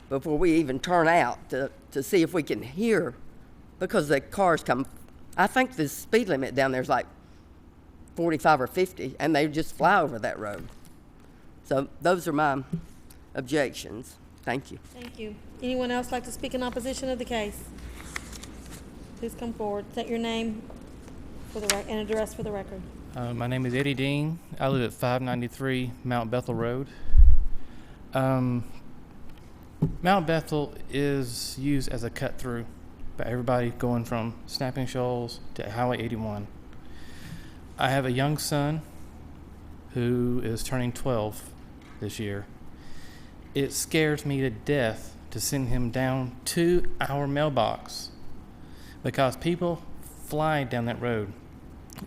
Speaker 14: before we even turn out to see if we can hear, because the cars come. I think the speed limit down there is like 45 or 50, and they just fly over that road. So those are my objections. Thank you.
Speaker 1: Thank you. Anyone else like to speak in opposition of the case? Please come forward. State your name and address for the record.
Speaker 15: My name is Eddie Dean. I live at 593 Mount Bethel Road. Mount Bethel is used as a cut-through by everybody going from Snapping Shoals to Highway 81. I have a young son who is turning 12 this year. It scares me to death to send him down to our mailbox because people fly down that road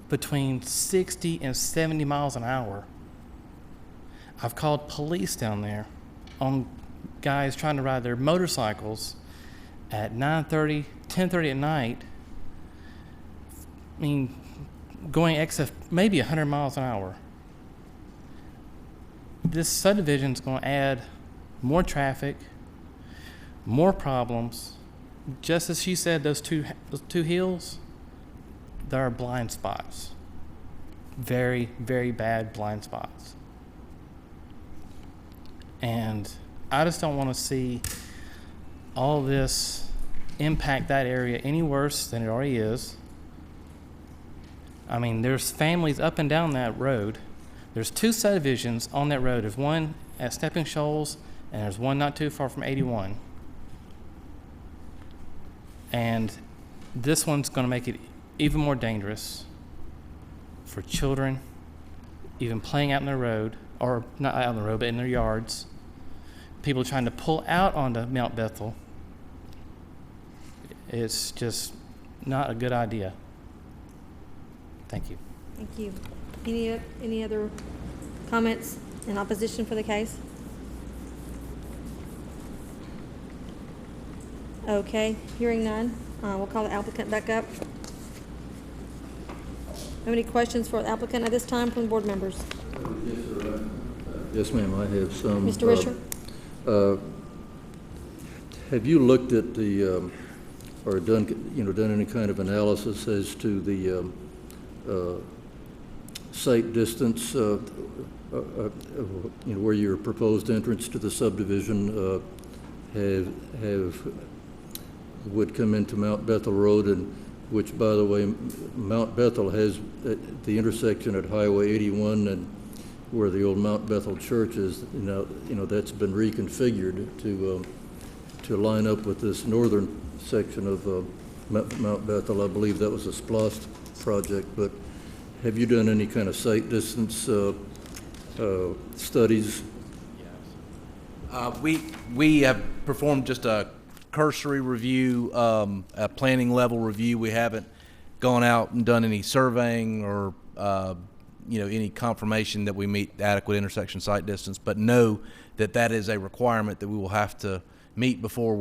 Speaker 15: between 60 and 70 miles an hour. I've called police down there on guys trying to ride their motorcycles at 9:30, 10:30 at night. I mean, going excess maybe 100 miles an hour. This subdivision is going to add more traffic, more problems. Just as she said, those two hills, there are blind spots. Very, very bad blind spots. And I just don't want to see all this impact that area any worse than it already is. I mean, there's families up and down that road. There's two subdivisions on that road. There's one at Stepping Shoals, and there's one not too far from 81. And this one's going to make it even more dangerous for children, even playing out in the road, or not out on the road, but in their yards. People trying to pull out onto Mount Bethel. It's just not a good idea. Thank you.
Speaker 1: Thank you. Any other comments in opposition for the case? Okay, hearing none, we'll call the applicant back up. Have any questions for the applicant at this time from the board members?
Speaker 2: Yes, ma'am, I have some.
Speaker 1: Mr. Risher?
Speaker 2: Have you looked at the, or done any kind of analysis as to the site distance, where your proposed entrance to the subdivision would come into Mount Bethel Road, and which, by the way, Mount Bethel has the intersection at Highway 81 and where the old Mount Bethel Church is. That's been reconfigured to line up with this northern section of Mount Bethel. I believe that was a SPLOST project, but have you done any kind of site distance studies?
Speaker 13: We have performed just a cursory review, a planning level review. We haven't gone out and done any surveying or any confirmation that we meet adequate intersection site distance, but know that that is a requirement that we will have to meet before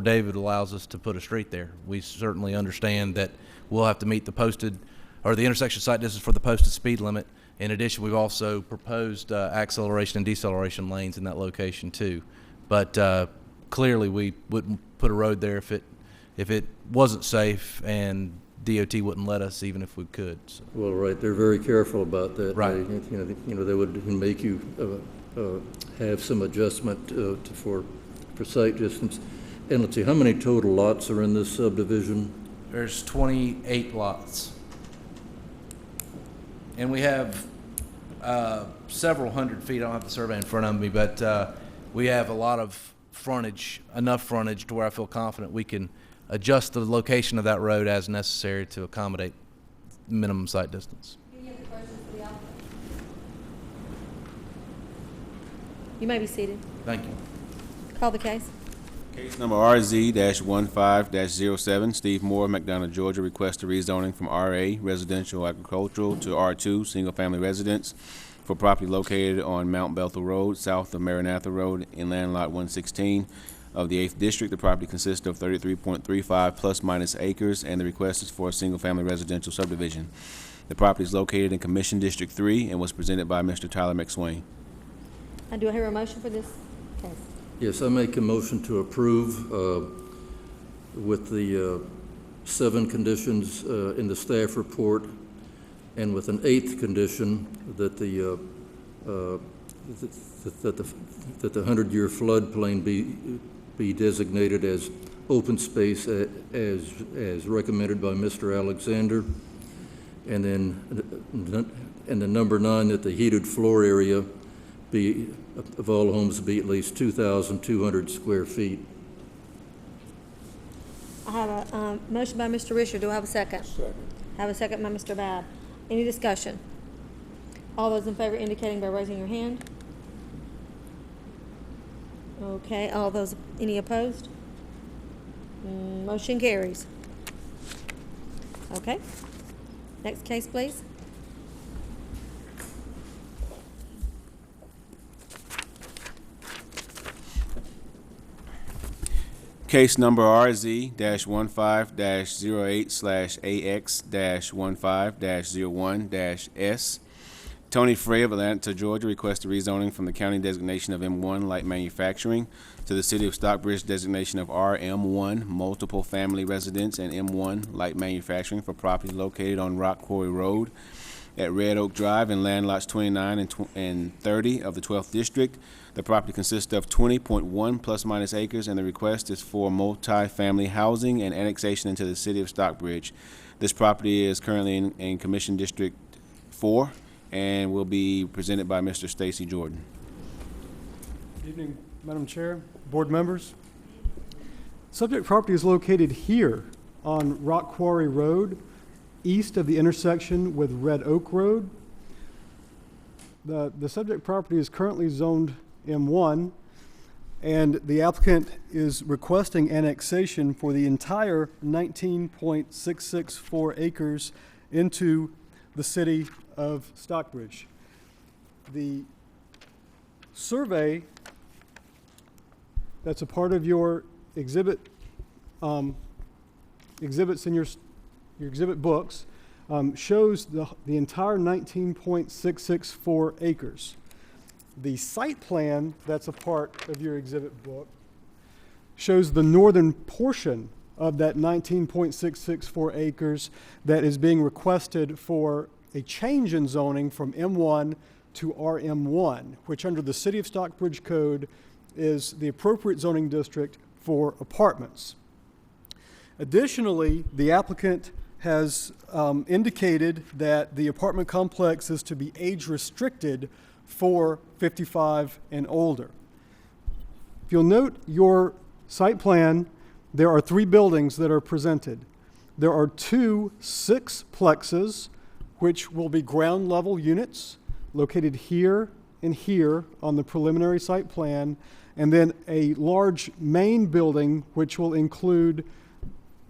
Speaker 13: David allows us to put a street there. We certainly understand that we'll have to meet the intersection site distance for the posted speed limit. In addition, we've also proposed acceleration and deceleration lanes in that location too. But clearly we wouldn't put a road there if it wasn't safe, and DOT wouldn't let us even if we could. So.
Speaker 2: Well, right, they're very careful about that.
Speaker 13: Right.
Speaker 2: They would make you have some adjustment for site distance. And let's see, how many total lots are in this subdivision?
Speaker 13: There's 28 lots. And we have several hundred feet, I don't have the survey in front of me, but we have a lot of frontage, enough frontage to where I feel confident we can adjust the location of that road as necessary to accommodate minimum site distance.
Speaker 1: Any other questions for the applicant? You may be seated.
Speaker 13: Thank you.
Speaker 1: Call the case.
Speaker 5: Case number RZ-15-07, Steve Moore, McDonough, Georgia, request a rezoning from RA Residential Agricultural to R2 Single Family Residence for property located on Mount Bethel Road, south of Maranatha Road, in land lot 116 of the 8th District. The property consists of 33.35 plus minus acres, and the request is for a single family residential subdivision. The property is located in Commission District 3 and was presented by Mr. Tyler McSwain.
Speaker 1: Do I hear a motion for this case?
Speaker 2: Yes, I make a motion to approve with the 7 conditions in the staff report, and with an 8th condition that the 100-year floodplain be designated as open space as recommended by Mr. Alexander, and then number 9, that the heated floor area of all homes be at least 2,200 square feet.
Speaker 1: I have a motion by Mr. Risher. Do I have a second?
Speaker 17: Second.
Speaker 1: I have a second by Mr. Babb. Any discussion? All those in favor indicating by raising your hand. Okay, any opposed? Motion carries. Okay. Next case, please.
Speaker 5: Case number RZ-15-08/AX-15-01-S. Tony Frey of Atlanta, Georgia, requests a rezoning from the county designation of M1 Light Manufacturing to the city of Stockbridge designation of RM1 Multiple Family Residence and M1 Light Manufacturing for property located on Rock Quarry Road at Red Oak Drive in land lots 29 and 30 of the 12th District. The property consists of 20.1 plus minus acres, and the request is for multi-family housing and annexation into the city of Stockbridge. This property is currently in Commission District 4 and will be presented by Mr. Stacy Jordan.
Speaker 8: Good evening, Madam Chair, board members. Subject property is located here on Rock Quarry Road, east of the intersection with Red Oak Road. The subject property is currently zoned M1, and the applicant is requesting annexation for the entire 19.664 acres into the city of Stockbridge. The survey that's a part of your exhibits in your exhibit books shows the entire 19.664 acres. The site plan that's a part of your exhibit book shows the northern portion of that 19.664 acres that is being requested for a change in zoning from M1 to RM1, which under the City of Stockbridge Code is the appropriate zoning district for apartments. Additionally, the applicant has indicated that the apartment complex is to be age restricted for 55 and older. If you'll note your site plan, there are 3 buildings that are presented. There are 2 six-plexes, which will be ground level units located here and here on the preliminary site plan, and then a large main building which will include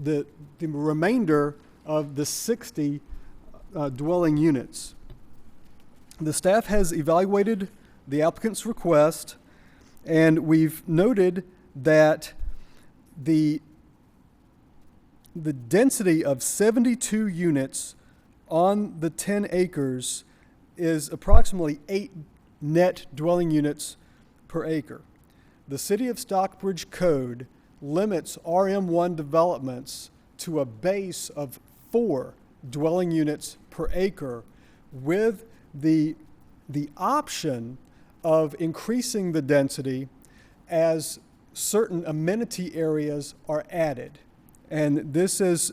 Speaker 8: the remainder of the 60 dwelling units. The staff has evaluated the applicant's request, and we've noted that the density of 72 units on the 10 acres is approximately 8 net dwelling units per acre. The City of Stockbridge Code limits RM1 developments to a base of 4 dwelling units per acre, with the option of increasing the density as certain amenity areas are added. And this is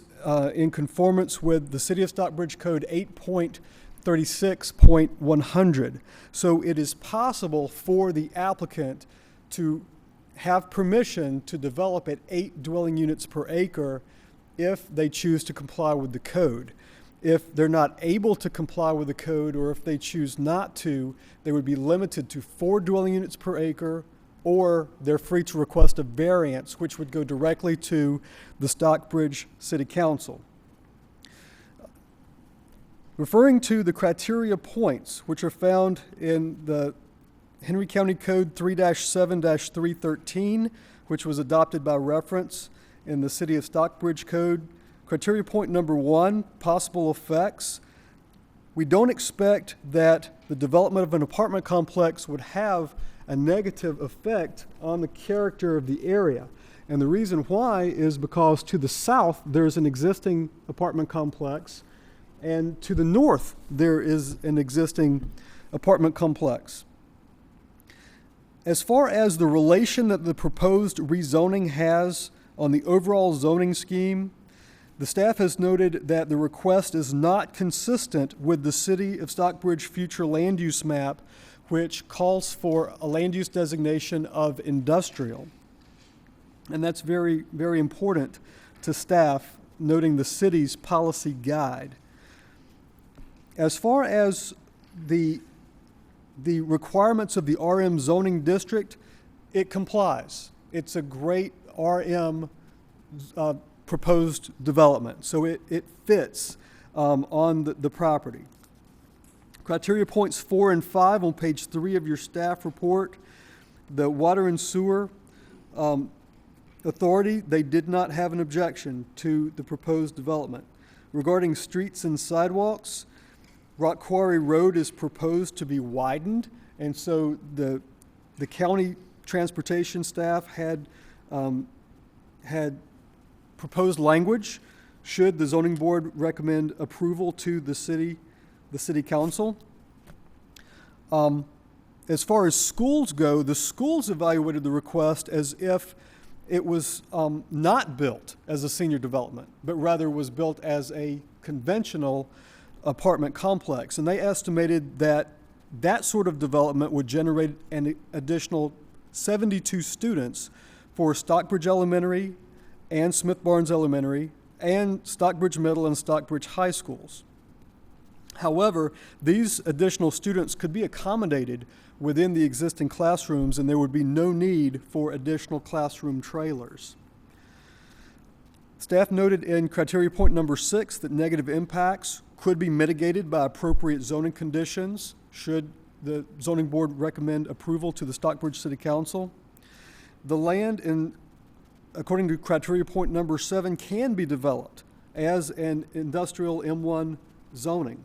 Speaker 8: in conformance with the City of Stockbridge Code 8.36.100. So it is possible for the applicant to have permission to develop at 8 dwelling units per acre if they choose to comply with the code. If they're not able to comply with the code, or if they choose not to, they would be limited to 4 dwelling units per acre, or they're free to request a variance, which would go directly to the Stockbridge City Council. Referring to the criteria points, which are found in the Henry County Code 3-7-313, which was adopted by reference in the City of Stockbridge Code, criteria point number 1, possible effects. We don't expect that the development of an apartment complex would have a negative effect on the character of the area. And the reason why is because to the south, there's an existing apartment complex, and to the north, there is an existing apartment complex. As far as the relation that the proposed rezoning has on the overall zoning scheme, the staff has noted that the request is not consistent with the City of Stockbridge future land use map, which calls for a land use designation of industrial. And that's very, very important to staff, noting the city's policy guide. As far as the requirements of the RM zoning district, it complies. It's a great RM proposed development. So it fits on the property. Criteria points 4 and 5 on page 3 of your staff report. The Water and Sewer Authority, they did not have an objection to the proposed development. Regarding streets and sidewalks, Rock Quarry Road is proposed to be widened, and so the county transportation staff had proposed language should the zoning board recommend approval to the city council. As far as schools go, the schools evaluated the request as if it was not built as a senior development, but rather was built as a conventional apartment complex. And they estimated that that sort of development would generate an additional 72 students for Stockbridge Elementary and Smith Barnes Elementary and Stockbridge Middle and Stockbridge High Schools. However, these additional students could be accommodated within the existing classrooms, and there would be no need for additional classroom trailers. Staff noted in criteria point number 6 that negative impacts could be mitigated by appropriate zoning conditions should the zoning board recommend approval to the Stockbridge City Council. The land, according to criteria point number 7, can be developed as an industrial M1 zoning.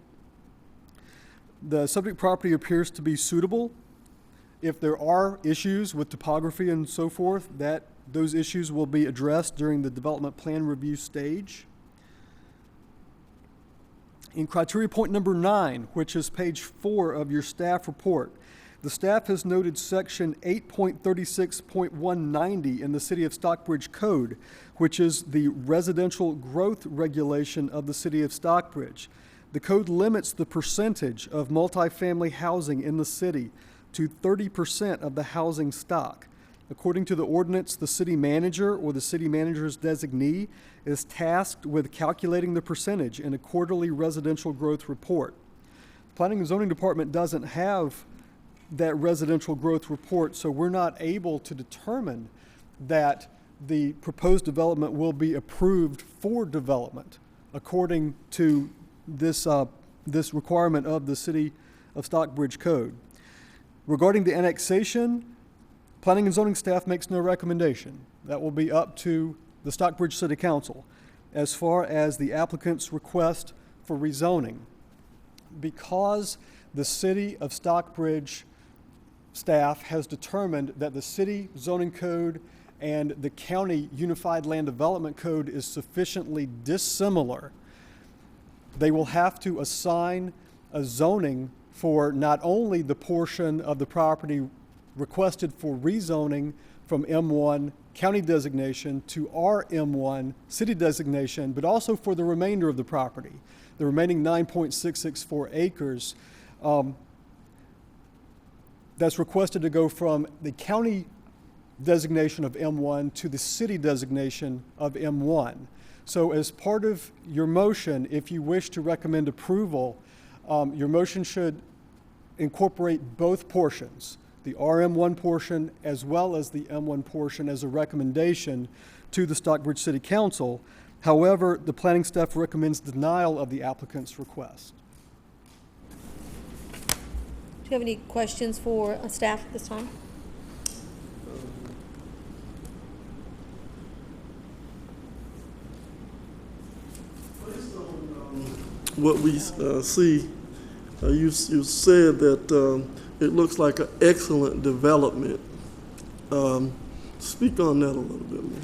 Speaker 8: The subject property appears to be suitable. If there are issues with topography and so forth, those issues will be addressed during the development plan review stage. In criteria point number 9, which is page 4 of your staff report, the staff has noted section 8.36.190 in the City of Stockbridge Code, which is the residential growth regulation of the City of Stockbridge. The code limits the percentage of multifamily housing in the city to 30% of the housing stock. According to the ordinance, the city manager or the city manager's designee is tasked with calculating the percentage in a quarterly residential growth report. The Planning and Zoning Department doesn't have that residential growth report, so we're not able to determine that the proposed development will be approved for development according to this requirement of the City of Stockbridge Code. Regarding the annexation, Planning and Zoning staff makes no recommendation. That will be up to the Stockbridge City Council as far as the applicant's request for rezoning. Because the City of Stockbridge staff has determined that the city zoning code and the county unified land development code is sufficiently dissimilar, they will have to assign a zoning for not only the portion of the property requested for rezoning from M1 county designation to RM1 city designation, but also for the remainder of the property, the remaining 9.664 acres that's requested to go from the county designation of M1 to the city designation of M1. So as part of your motion, if you wish to recommend approval, your motion should incorporate both portions, the RM1 portion as well as the M1 portion, as a recommendation to the Stockbridge City Council. However, the planning staff recommends denial of the applicant's request.
Speaker 1: Do you have any questions for staff at this time?
Speaker 9: What we see, you said that it looks like an excellent development. Speak on that a little bit more.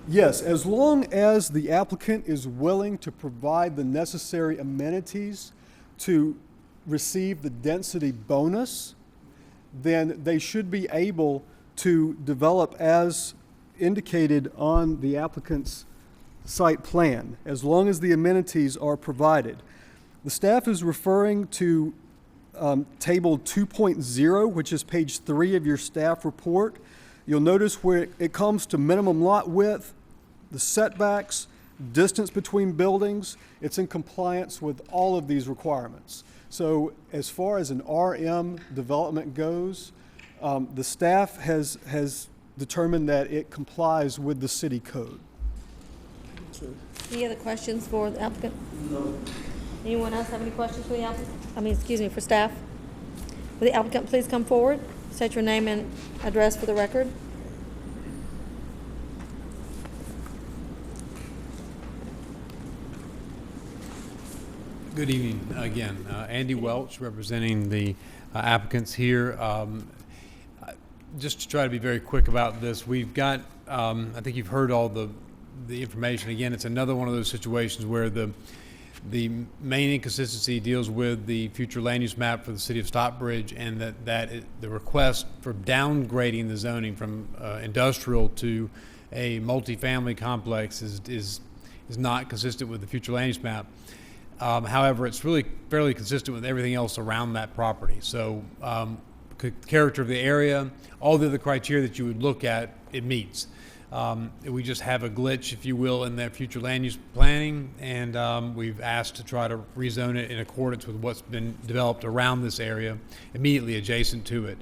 Speaker 8: Yes, as long as the applicant is willing to provide the necessary amenities to receive the density bonus, then they should be able to develop as indicated on the applicant's site plan, as long as the amenities are provided. The staff is referring to table 2.0, which is page 3 of your staff report. You'll notice where it comes to minimum lot width, the setbacks, distance between buildings, it's in compliance with all of these requirements. So as far as an RM development goes, the staff has determined that it complies with the city code.
Speaker 1: Any other questions for the applicant? No. Anyone else have any questions for the applicant? For staff? Will the applicant please come forward? State your name and address for the record.
Speaker 11: Good evening again. Andy Welch, representing the applicants here. Just to try to be very quick about this, we've got, I think you've heard all the information. Again, it's another one of those situations where the main inconsistency deals with the future land use map for the city of Stockbridge, and the request for downgrading the zoning from industrial to a multifamily complex is not consistent with the future land use map. However, it's really fairly consistent with everything else around that property. So, character of the area, all the other criteria that you would look at, it meets. We just have a glitch, if you will, in that future land use planning, and we've asked to try to rezone it in accordance with what's been developed around this area, immediately adjacent to it.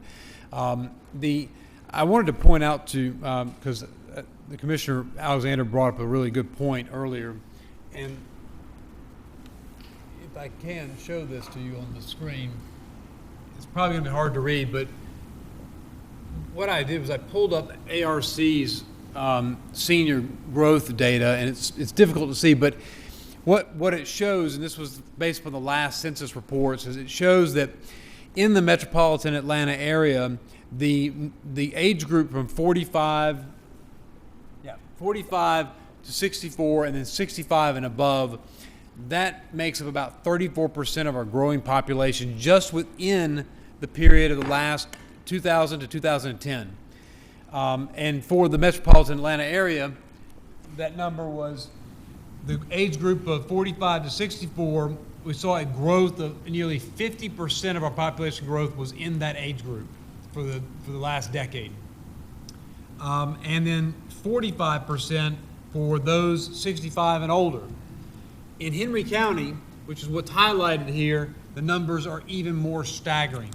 Speaker 11: I wanted to point out to, because the Commissioner Alexander brought up a really good point earlier, and if I can show this to you on the screen, it's probably going to be hard to read, but what I did was I pulled up ARC's senior growth data, and it's difficult to see, but what it shows, and this was based on the last census reports, is it shows that in the metropolitan Atlanta area, the age group from 45 to 64, and then 65 and above, that makes up about 34% of our growing population just within the period of the last 2000 to 2010. And for the metropolitan Atlanta area, that number was the age group of 45 to 64. We saw a growth of nearly 50% of our population growth was in that age group for the last decade. And then 45% for those 65 and older. In Henry County, which is what's highlighted here, the numbers are even more staggering.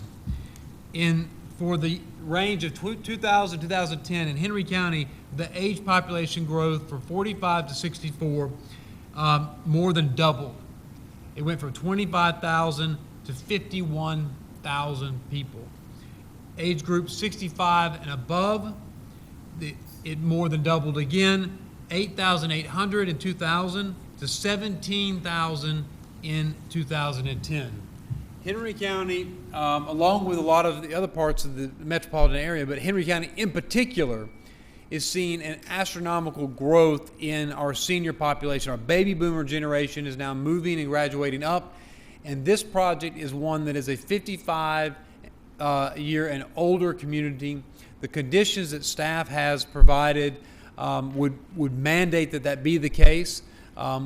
Speaker 11: For the range of 2000 to 2010 in Henry County, the age population growth for 45 to 64 more than doubled. It went from 25,000 to 51,000 people. Age group 65 and above, it more than doubled again, 8,800 in 2000 to 17,000 in 2010. Henry County, along with a lot of the other parts of the metropolitan area, but Henry County in particular, is seeing an astronomical growth in our senior population. Our baby boomer generation is now moving and graduating up, and this project is one that is a 55 year and older community. The conditions that staff has provided would mandate that be the case.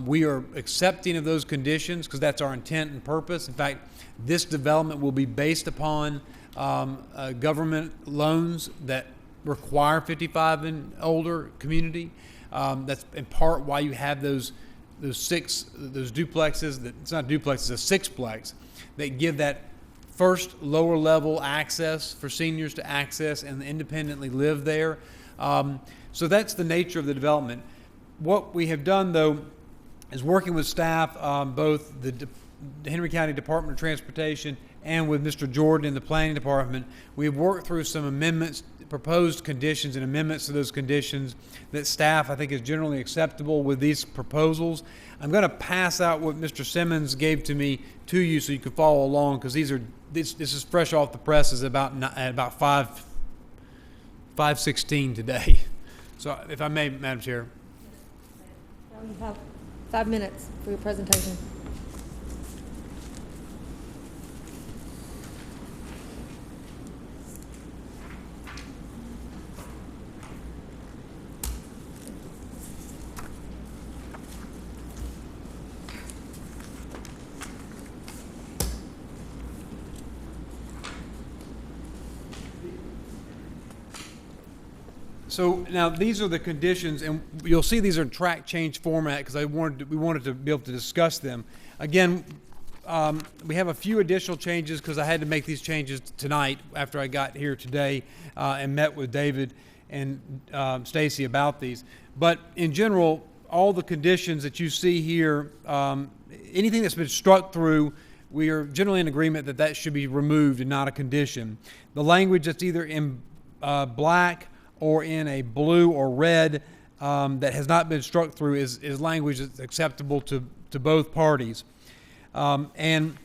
Speaker 11: We are accepting of those conditions because that's our intent and purpose. In fact, this development will be based upon government loans that require 55 and older community. That's in part why you have those duplexes. It's not duplexes, it's a sixplex that give that first lower level access for seniors to access and independently live there. So that's the nature of the development. What we have done, though, is working with staff, both the Henry County Department of Transportation and with Mr. Jordan in the Planning Department. We have worked through some amendments, proposed conditions and amendments to those conditions that staff I think is generally acceptable with these proposals. I'm going to pass out what Mr. Simmons gave to me to you so you can follow along, because this is fresh off the presses at about 5:16 today. So if I may, Madam Chair.
Speaker 1: You have 5 minutes for your presentation.
Speaker 11: So now these are the conditions, and you'll see these are in track change format because we wanted to be able to discuss them. Again, we have a few additional changes because I had to make these changes tonight after I got here today and met with David and Stacy about these. But in general, all the conditions that you see here, anything that's been struck through, we are generally in agreement that that should be removed and not a condition. The language that's either in black or in a blue or red that has not been struck through is language that's acceptable to both parties. And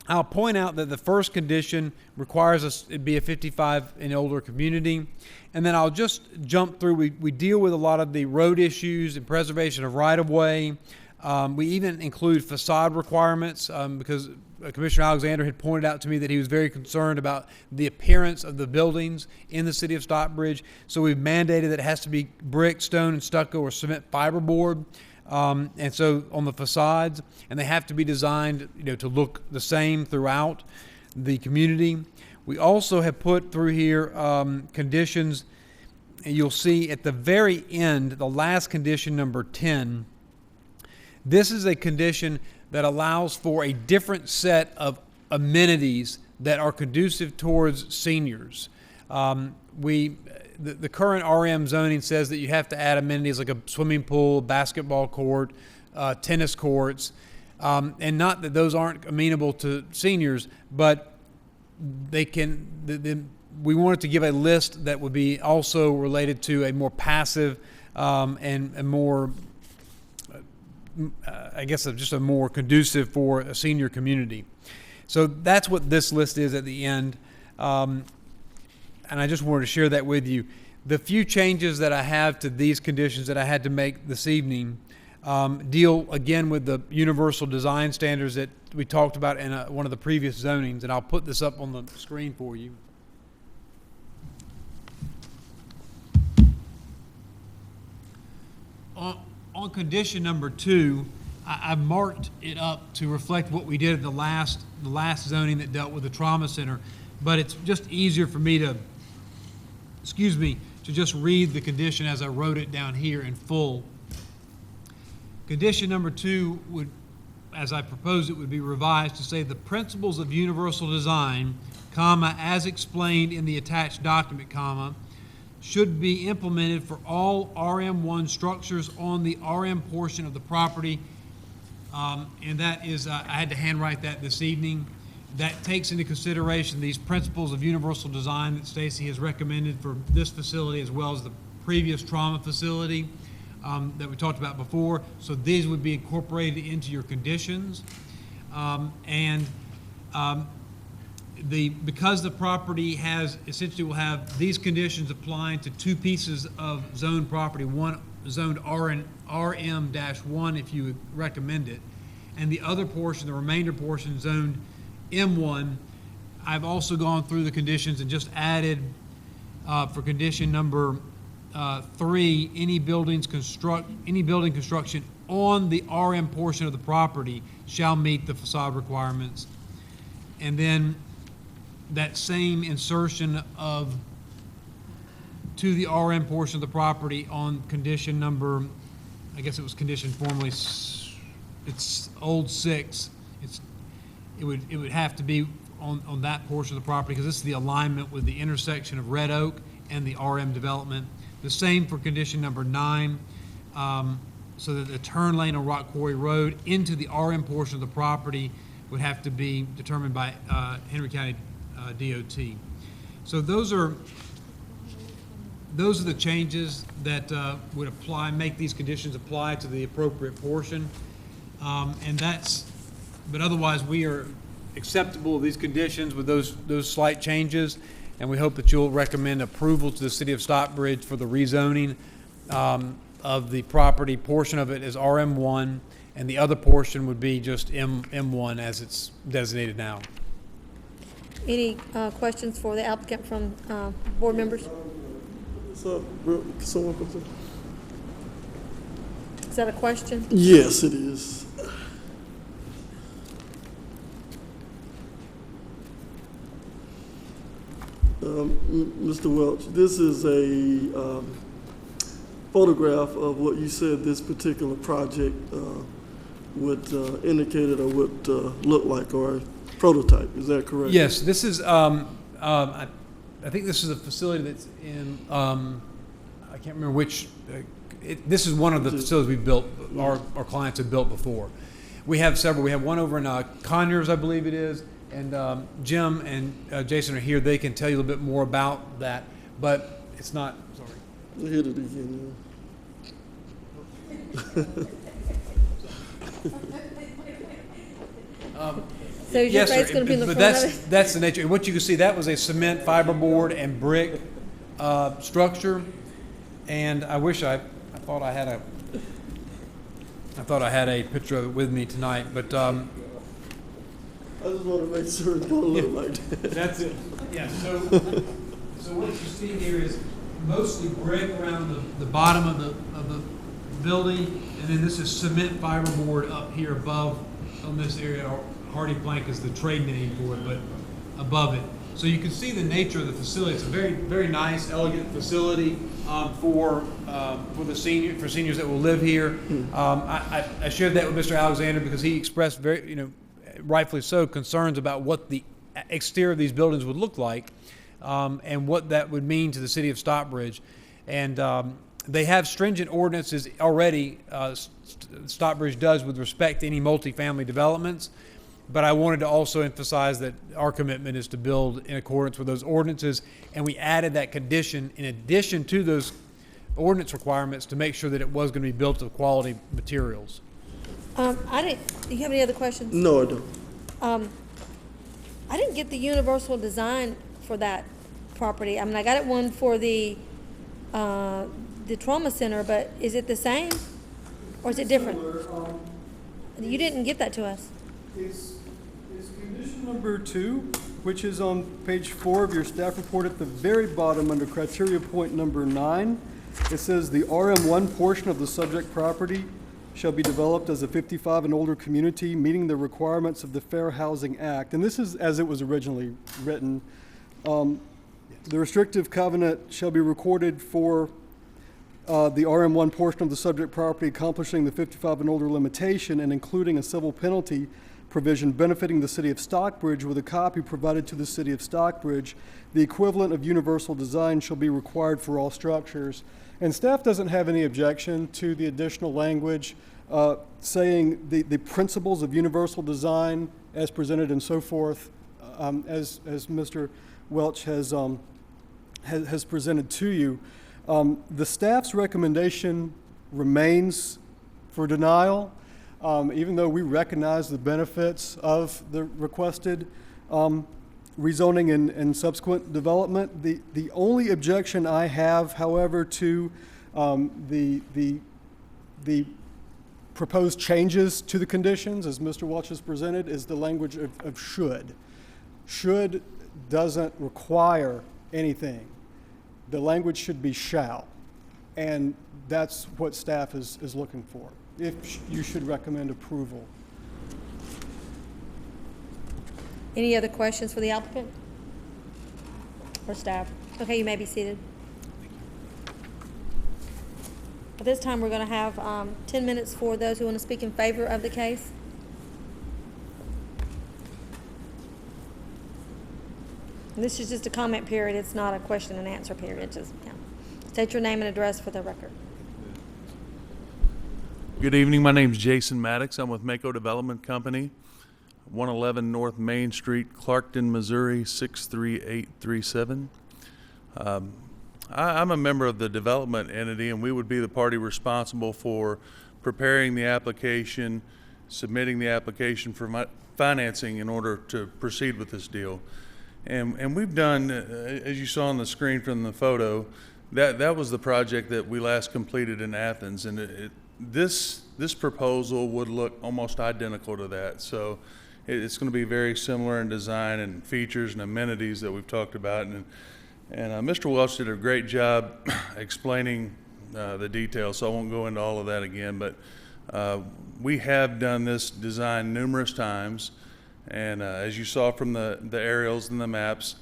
Speaker 11: I'll point out that the first condition requires us to be a 55 and older community. And then I'll just jump through. We deal with a lot of the road issues and preservation of right-of-way. We even include facade requirements because Commissioner Alexander had pointed out to me that he was very concerned about the appearance of the buildings in the city of Stockbridge. So we've mandated that it has to be brick, stone, and stucco or cement fiberboard. And so on the facades, and they have to be designed, to look the same throughout the community. We also have put through here conditions, and you'll see at the very end, the last condition, number 10. This is a condition that allows for a different set of amenities that are conducive towards seniors. The current RM zoning says that you have to add amenities like a swimming pool, basketball court, tennis courts, and not that those aren't amenable to seniors, but they can. We wanted to give a list that would be also related to a more passive and a more, I guess, just a more conducive for a senior community. So that's what this list is at the end. And I just wanted to share that with you. The few changes that I have to these conditions that I had to make this evening deal again with the universal design standards that we talked about in one of the previous zonings, and I'll put this up on the screen for you. On condition number 2, I've marked it up to reflect what we did at the last zoning that dealt with the trauma center, but it's just easier for me to just read the condition as I wrote it down here in full. Condition number 2 would, as I proposed it, would be revised to say the principles of universal design, as explained in the attached document, should be implemented for all RM1 structures on the RM portion of the property. And that is, I had to handwrite that this evening. That takes into consideration these principles of universal design that Stacy has recommended for this facility as well as the previous trauma facility that we talked about before. So these would be incorporated into your conditions. Because the property will have these conditions applying to 2 pieces of zoned property, one zoned RM-1 if you would recommend it, and the other portion, the remainder portion, zoned M1. I've also gone through the conditions and just added for condition number 3, any building construction on the RM portion of the property shall meet the facade requirements. And then that same insertion to the RM portion of the property on condition number, I guess it was condition formerly, it's old 6. It would have to be on that portion of the property because this is the alignment with the intersection of Red Oak and the RM development. The same for condition number 9, so that the turn lane on Rock Quarry Road into the RM portion of the property would have to be determined by Henry County DOT. So those are the changes that would make these conditions apply to the appropriate portion. But otherwise, we are acceptable of these conditions with those slight changes, and we hope that you'll recommend approval to the City of Stockbridge for the rezoning of the property. Portion of it is RM1, and the other portion would be just M1 as it's designated now.
Speaker 1: Any questions for the applicant from board members?
Speaker 9: So,
Speaker 1: Is that a question?
Speaker 9: yes, it is. Mr. Welch, this is a photograph of what you said this particular project would indicate or would look like, or a prototype. Is that correct?
Speaker 11: Yes, this is. I think this is a facility that's in. I can't remember which this is one of the facilities we've built, our clients have built before. We have several. We have one over in Conyers, I believe it is, and Jim and Jason are here. They can tell you a little bit more about that, but it's not, sorry.
Speaker 9: You hit it again,
Speaker 1: So is your
Speaker 11: Yes,
Speaker 1: face
Speaker 11: sir,
Speaker 1: going to be in the
Speaker 11: but
Speaker 1: front of it?
Speaker 11: that's the nature. What you can see, that was a cement, fiberboard, and brick structure. And I wish I thought I had a picture of it with me tonight, but
Speaker 9: I just want to make sure it's going to look like that.
Speaker 11: that's it. Yeah. So what you see here is mostly brick around the bottom of the building, and then this is cement fiberboard up here above on this area. Hardy plank is the trade name for it, but above it. So you can see the nature of the facility. It's a very, very nice, elegant facility for seniors that will live here. I shared that with Mr. Alexander because he expressed very, rightfully so, concerns about what the exterior of these buildings would look like and what that would mean to the city of Stockbridge. And they have stringent ordinances already. Stockbridge does with respect to any multifamily developments. But I wanted to also emphasize that our commitment is to build in accordance with those ordinances, and we added that condition in addition to those ordinance requirements to make sure that it was going to be built with quality materials.
Speaker 1: Do you have any other questions?
Speaker 9: No, I don't.
Speaker 1: I didn't get the universal design for that property. I mean, I got it one for the trauma center, but is it the same or is it different? You didn't get that to us.
Speaker 8: Is condition number 2, which is on page 4 of your staff report at the very bottom under criteria point number 9. It says the RM1 portion of the subject property shall be developed as a 55 and older community meeting the requirements of the Fair Housing Act. And this is as it was originally written. The restrictive covenant shall be recorded for the RM1 portion of the subject property accomplishing the 55 and older limitation and including a civil penalty provision benefiting the city of Stockbridge with a copy provided to the city of Stockbridge. The equivalent of universal design shall be required for all structures. And staff doesn't have any objection to the additional language saying the principles of universal design as presented and so forth, as Mr. Welch has presented to you. The staff's recommendation remains for denial. Even though we recognize the benefits of the requested rezoning and subsequent development, the only objection I have, however, to the proposed changes to the conditions, as Mr. Welch has presented, is the language of should. Should doesn't require anything. The language should be shall, and that's what staff is looking for. If you should recommend approval.
Speaker 1: Any other questions for the applicant or staff? Okay, you may be seated. At this time, we're going to have 10 minutes for those who want to speak in favor of the case. And this is just a comment period. It's not a question and answer period. Just state your name and address for the record.
Speaker 16: Good evening. My name is Jason Maddox. I'm with Mako Development Company, 111 North Main Street, Clarkton, Missouri, 63837. I'm a member of the development entity, and we would be the party responsible for preparing the application, submitting the application for financing in order to proceed with this deal. And we've done, as you saw on the screen from the photo, that was the project that we last completed in Athens, and this proposal would look almost identical to that. So it's going to be very similar in design and features and amenities that we've talked about. And Mr. Welch did a great job explaining the details, so I won't go into all of that again. But we have done this design numerous times, and as you saw from the aerials and the maps,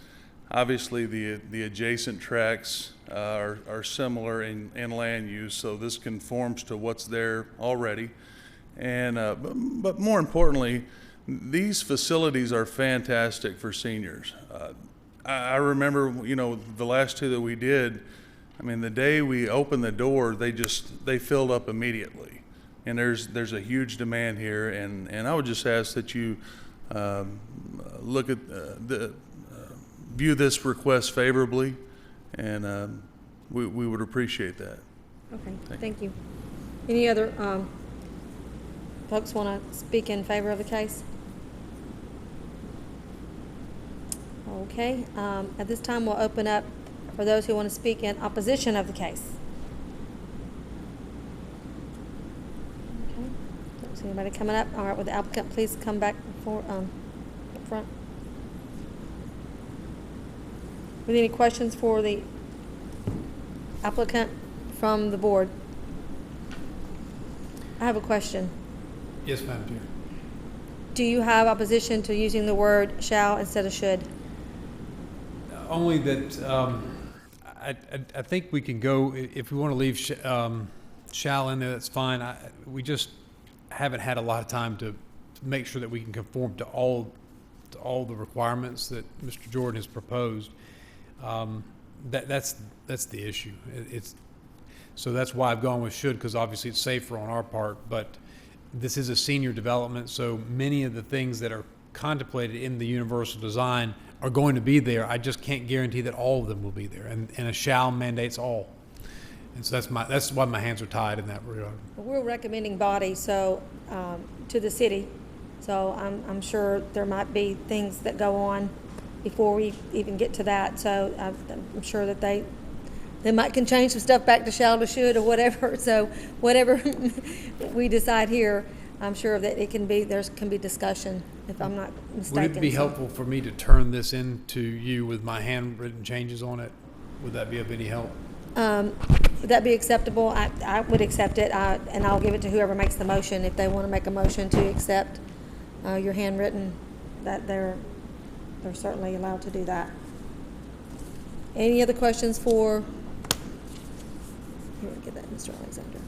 Speaker 16: obviously the adjacent tracks are similar in land use, so this conforms to what's there already. And but more importantly, these facilities are fantastic for seniors. I remember, the last two that we did, I mean, the day we opened the door, they filled up immediately. And there's a huge demand here, and I would just ask that you look at view this request favorably, and we would appreciate that.
Speaker 1: Okay, thank you. Any other folks want to speak in favor of the case? Okay, at this time, we'll open up for those who want to speak in opposition of the case. Okay, don't see anybody coming up. All right, would the applicant please come back up front? With any questions for the applicant from the board? I have a question.
Speaker 11: Yes, Madam Chair.
Speaker 1: Do you have opposition to using the word shall instead of should?
Speaker 11: Only that I think we can go, if we want to leave shall in there, that's fine. We just haven't had a lot of time to make sure that we can conform to all the requirements that Mr. Jordan has proposed. That's the issue. So that's why I've gone with should, because obviously it's safer on our part, but this is a senior development, so many of the things that are contemplated in the universal design are going to be there. I just can't guarantee that all of them will be there, and a shall mandates all. And so that's why my hands are tied in that regard.
Speaker 1: We're a recommending body, so to the city. So I'm sure there might be things that go on before we even get to that. So I'm sure that they might can change some stuff back to shall to should or whatever. So whatever we decide here, I'm sure that there can be discussion, if I'm not mistaken.
Speaker 11: Would it be helpful for me to turn this into you with my handwritten changes on it? Would that be of any help?
Speaker 1: Would that be acceptable? I would accept it, and I'll give it to whoever makes the motion. If they want to make a motion to accept your handwritten, that they're certainly allowed to do that. Any other questions for, here, get that, Mr. Alexander.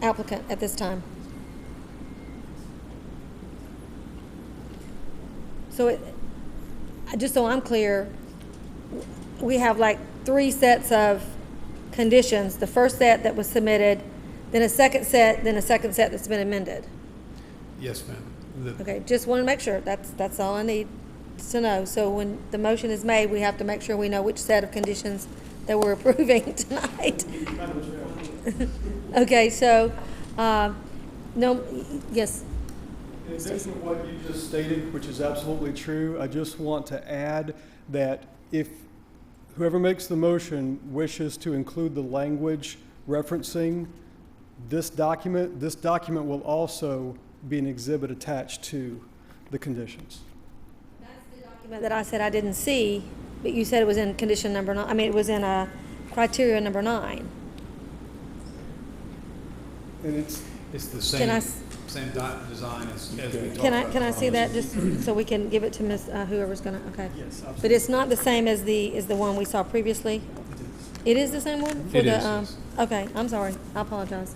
Speaker 1: Applicant at this time. So just so I'm clear, we have like 3 sets of conditions. The first set that was submitted, then a second set that's been amended.
Speaker 11: Yes, ma'am.
Speaker 1: Okay, just want to make sure. That's all I need to know. So when the motion is made, we have to make sure we know which set of conditions that we're approving tonight. Okay, so, no, yes.
Speaker 8: In addition to what you just stated, which is absolutely true, I just want to add that if whoever makes the motion wishes to include the language referencing this document will also be an exhibit attached to the conditions.
Speaker 1: That's the document that I said I didn't see, but you said it was in condition number 9. I mean, it was in criteria number 9.
Speaker 8: And it's
Speaker 11: the same design as we talked about.
Speaker 1: Can I see that just so we can give it to Ms. Whoever's gonna, okay.
Speaker 8: Yes, absolutely.
Speaker 1: But it's not the same as the one we saw previously? It is the same one?
Speaker 11: It is, yes.
Speaker 1: Okay, I'm sorry. I apologize.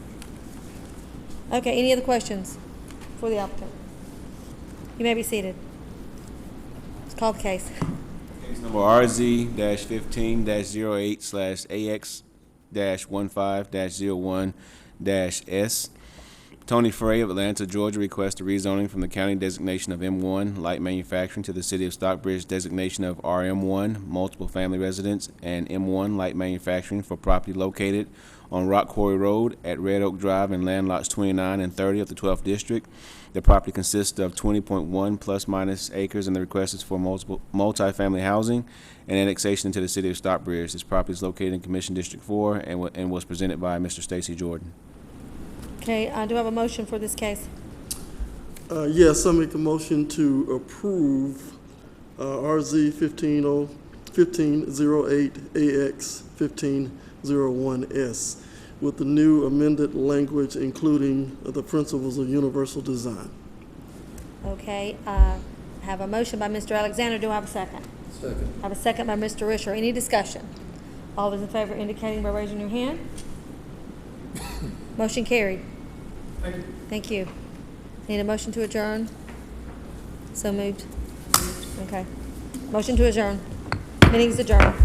Speaker 1: Okay, any other questions for the applicant? You may be seated. Let's call the case.
Speaker 5: Case number RZ-15-08/AX-15-01-S. Tony Frey of Atlanta, Georgia requests a rezoning from the county designation of M1 light manufacturing to the city of Stockbridge designation of RM1 multiple family residence and M1 light manufacturing for property located on Rock Quarry Road at Red Oak Drive in land lots 29 and 30 of the 12th district. The property consists of 20.1 plus minus acres, and the request is for multi-family housing and annexation into the city of Stockbridge. This property is located in Commission District 4 and was presented by Mr. Stacy Jordan.
Speaker 1: Okay, do I have a motion for this case?
Speaker 9: Yes, I make a motion to approve RZ 1508AX1501S with the new amended language including the principles of universal design.
Speaker 1: Okay, I have a motion by Mr. Alexander. Do I have a second?
Speaker 2: Second.
Speaker 1: I have a second by Mr. Risher. Any discussion? All those in favor indicating by raising your hand. Motion carried.
Speaker 8: Thank you.
Speaker 1: Thank you. Need a motion to adjourn? So moved. Okay. Motion to adjourn. Meeting's adjourned.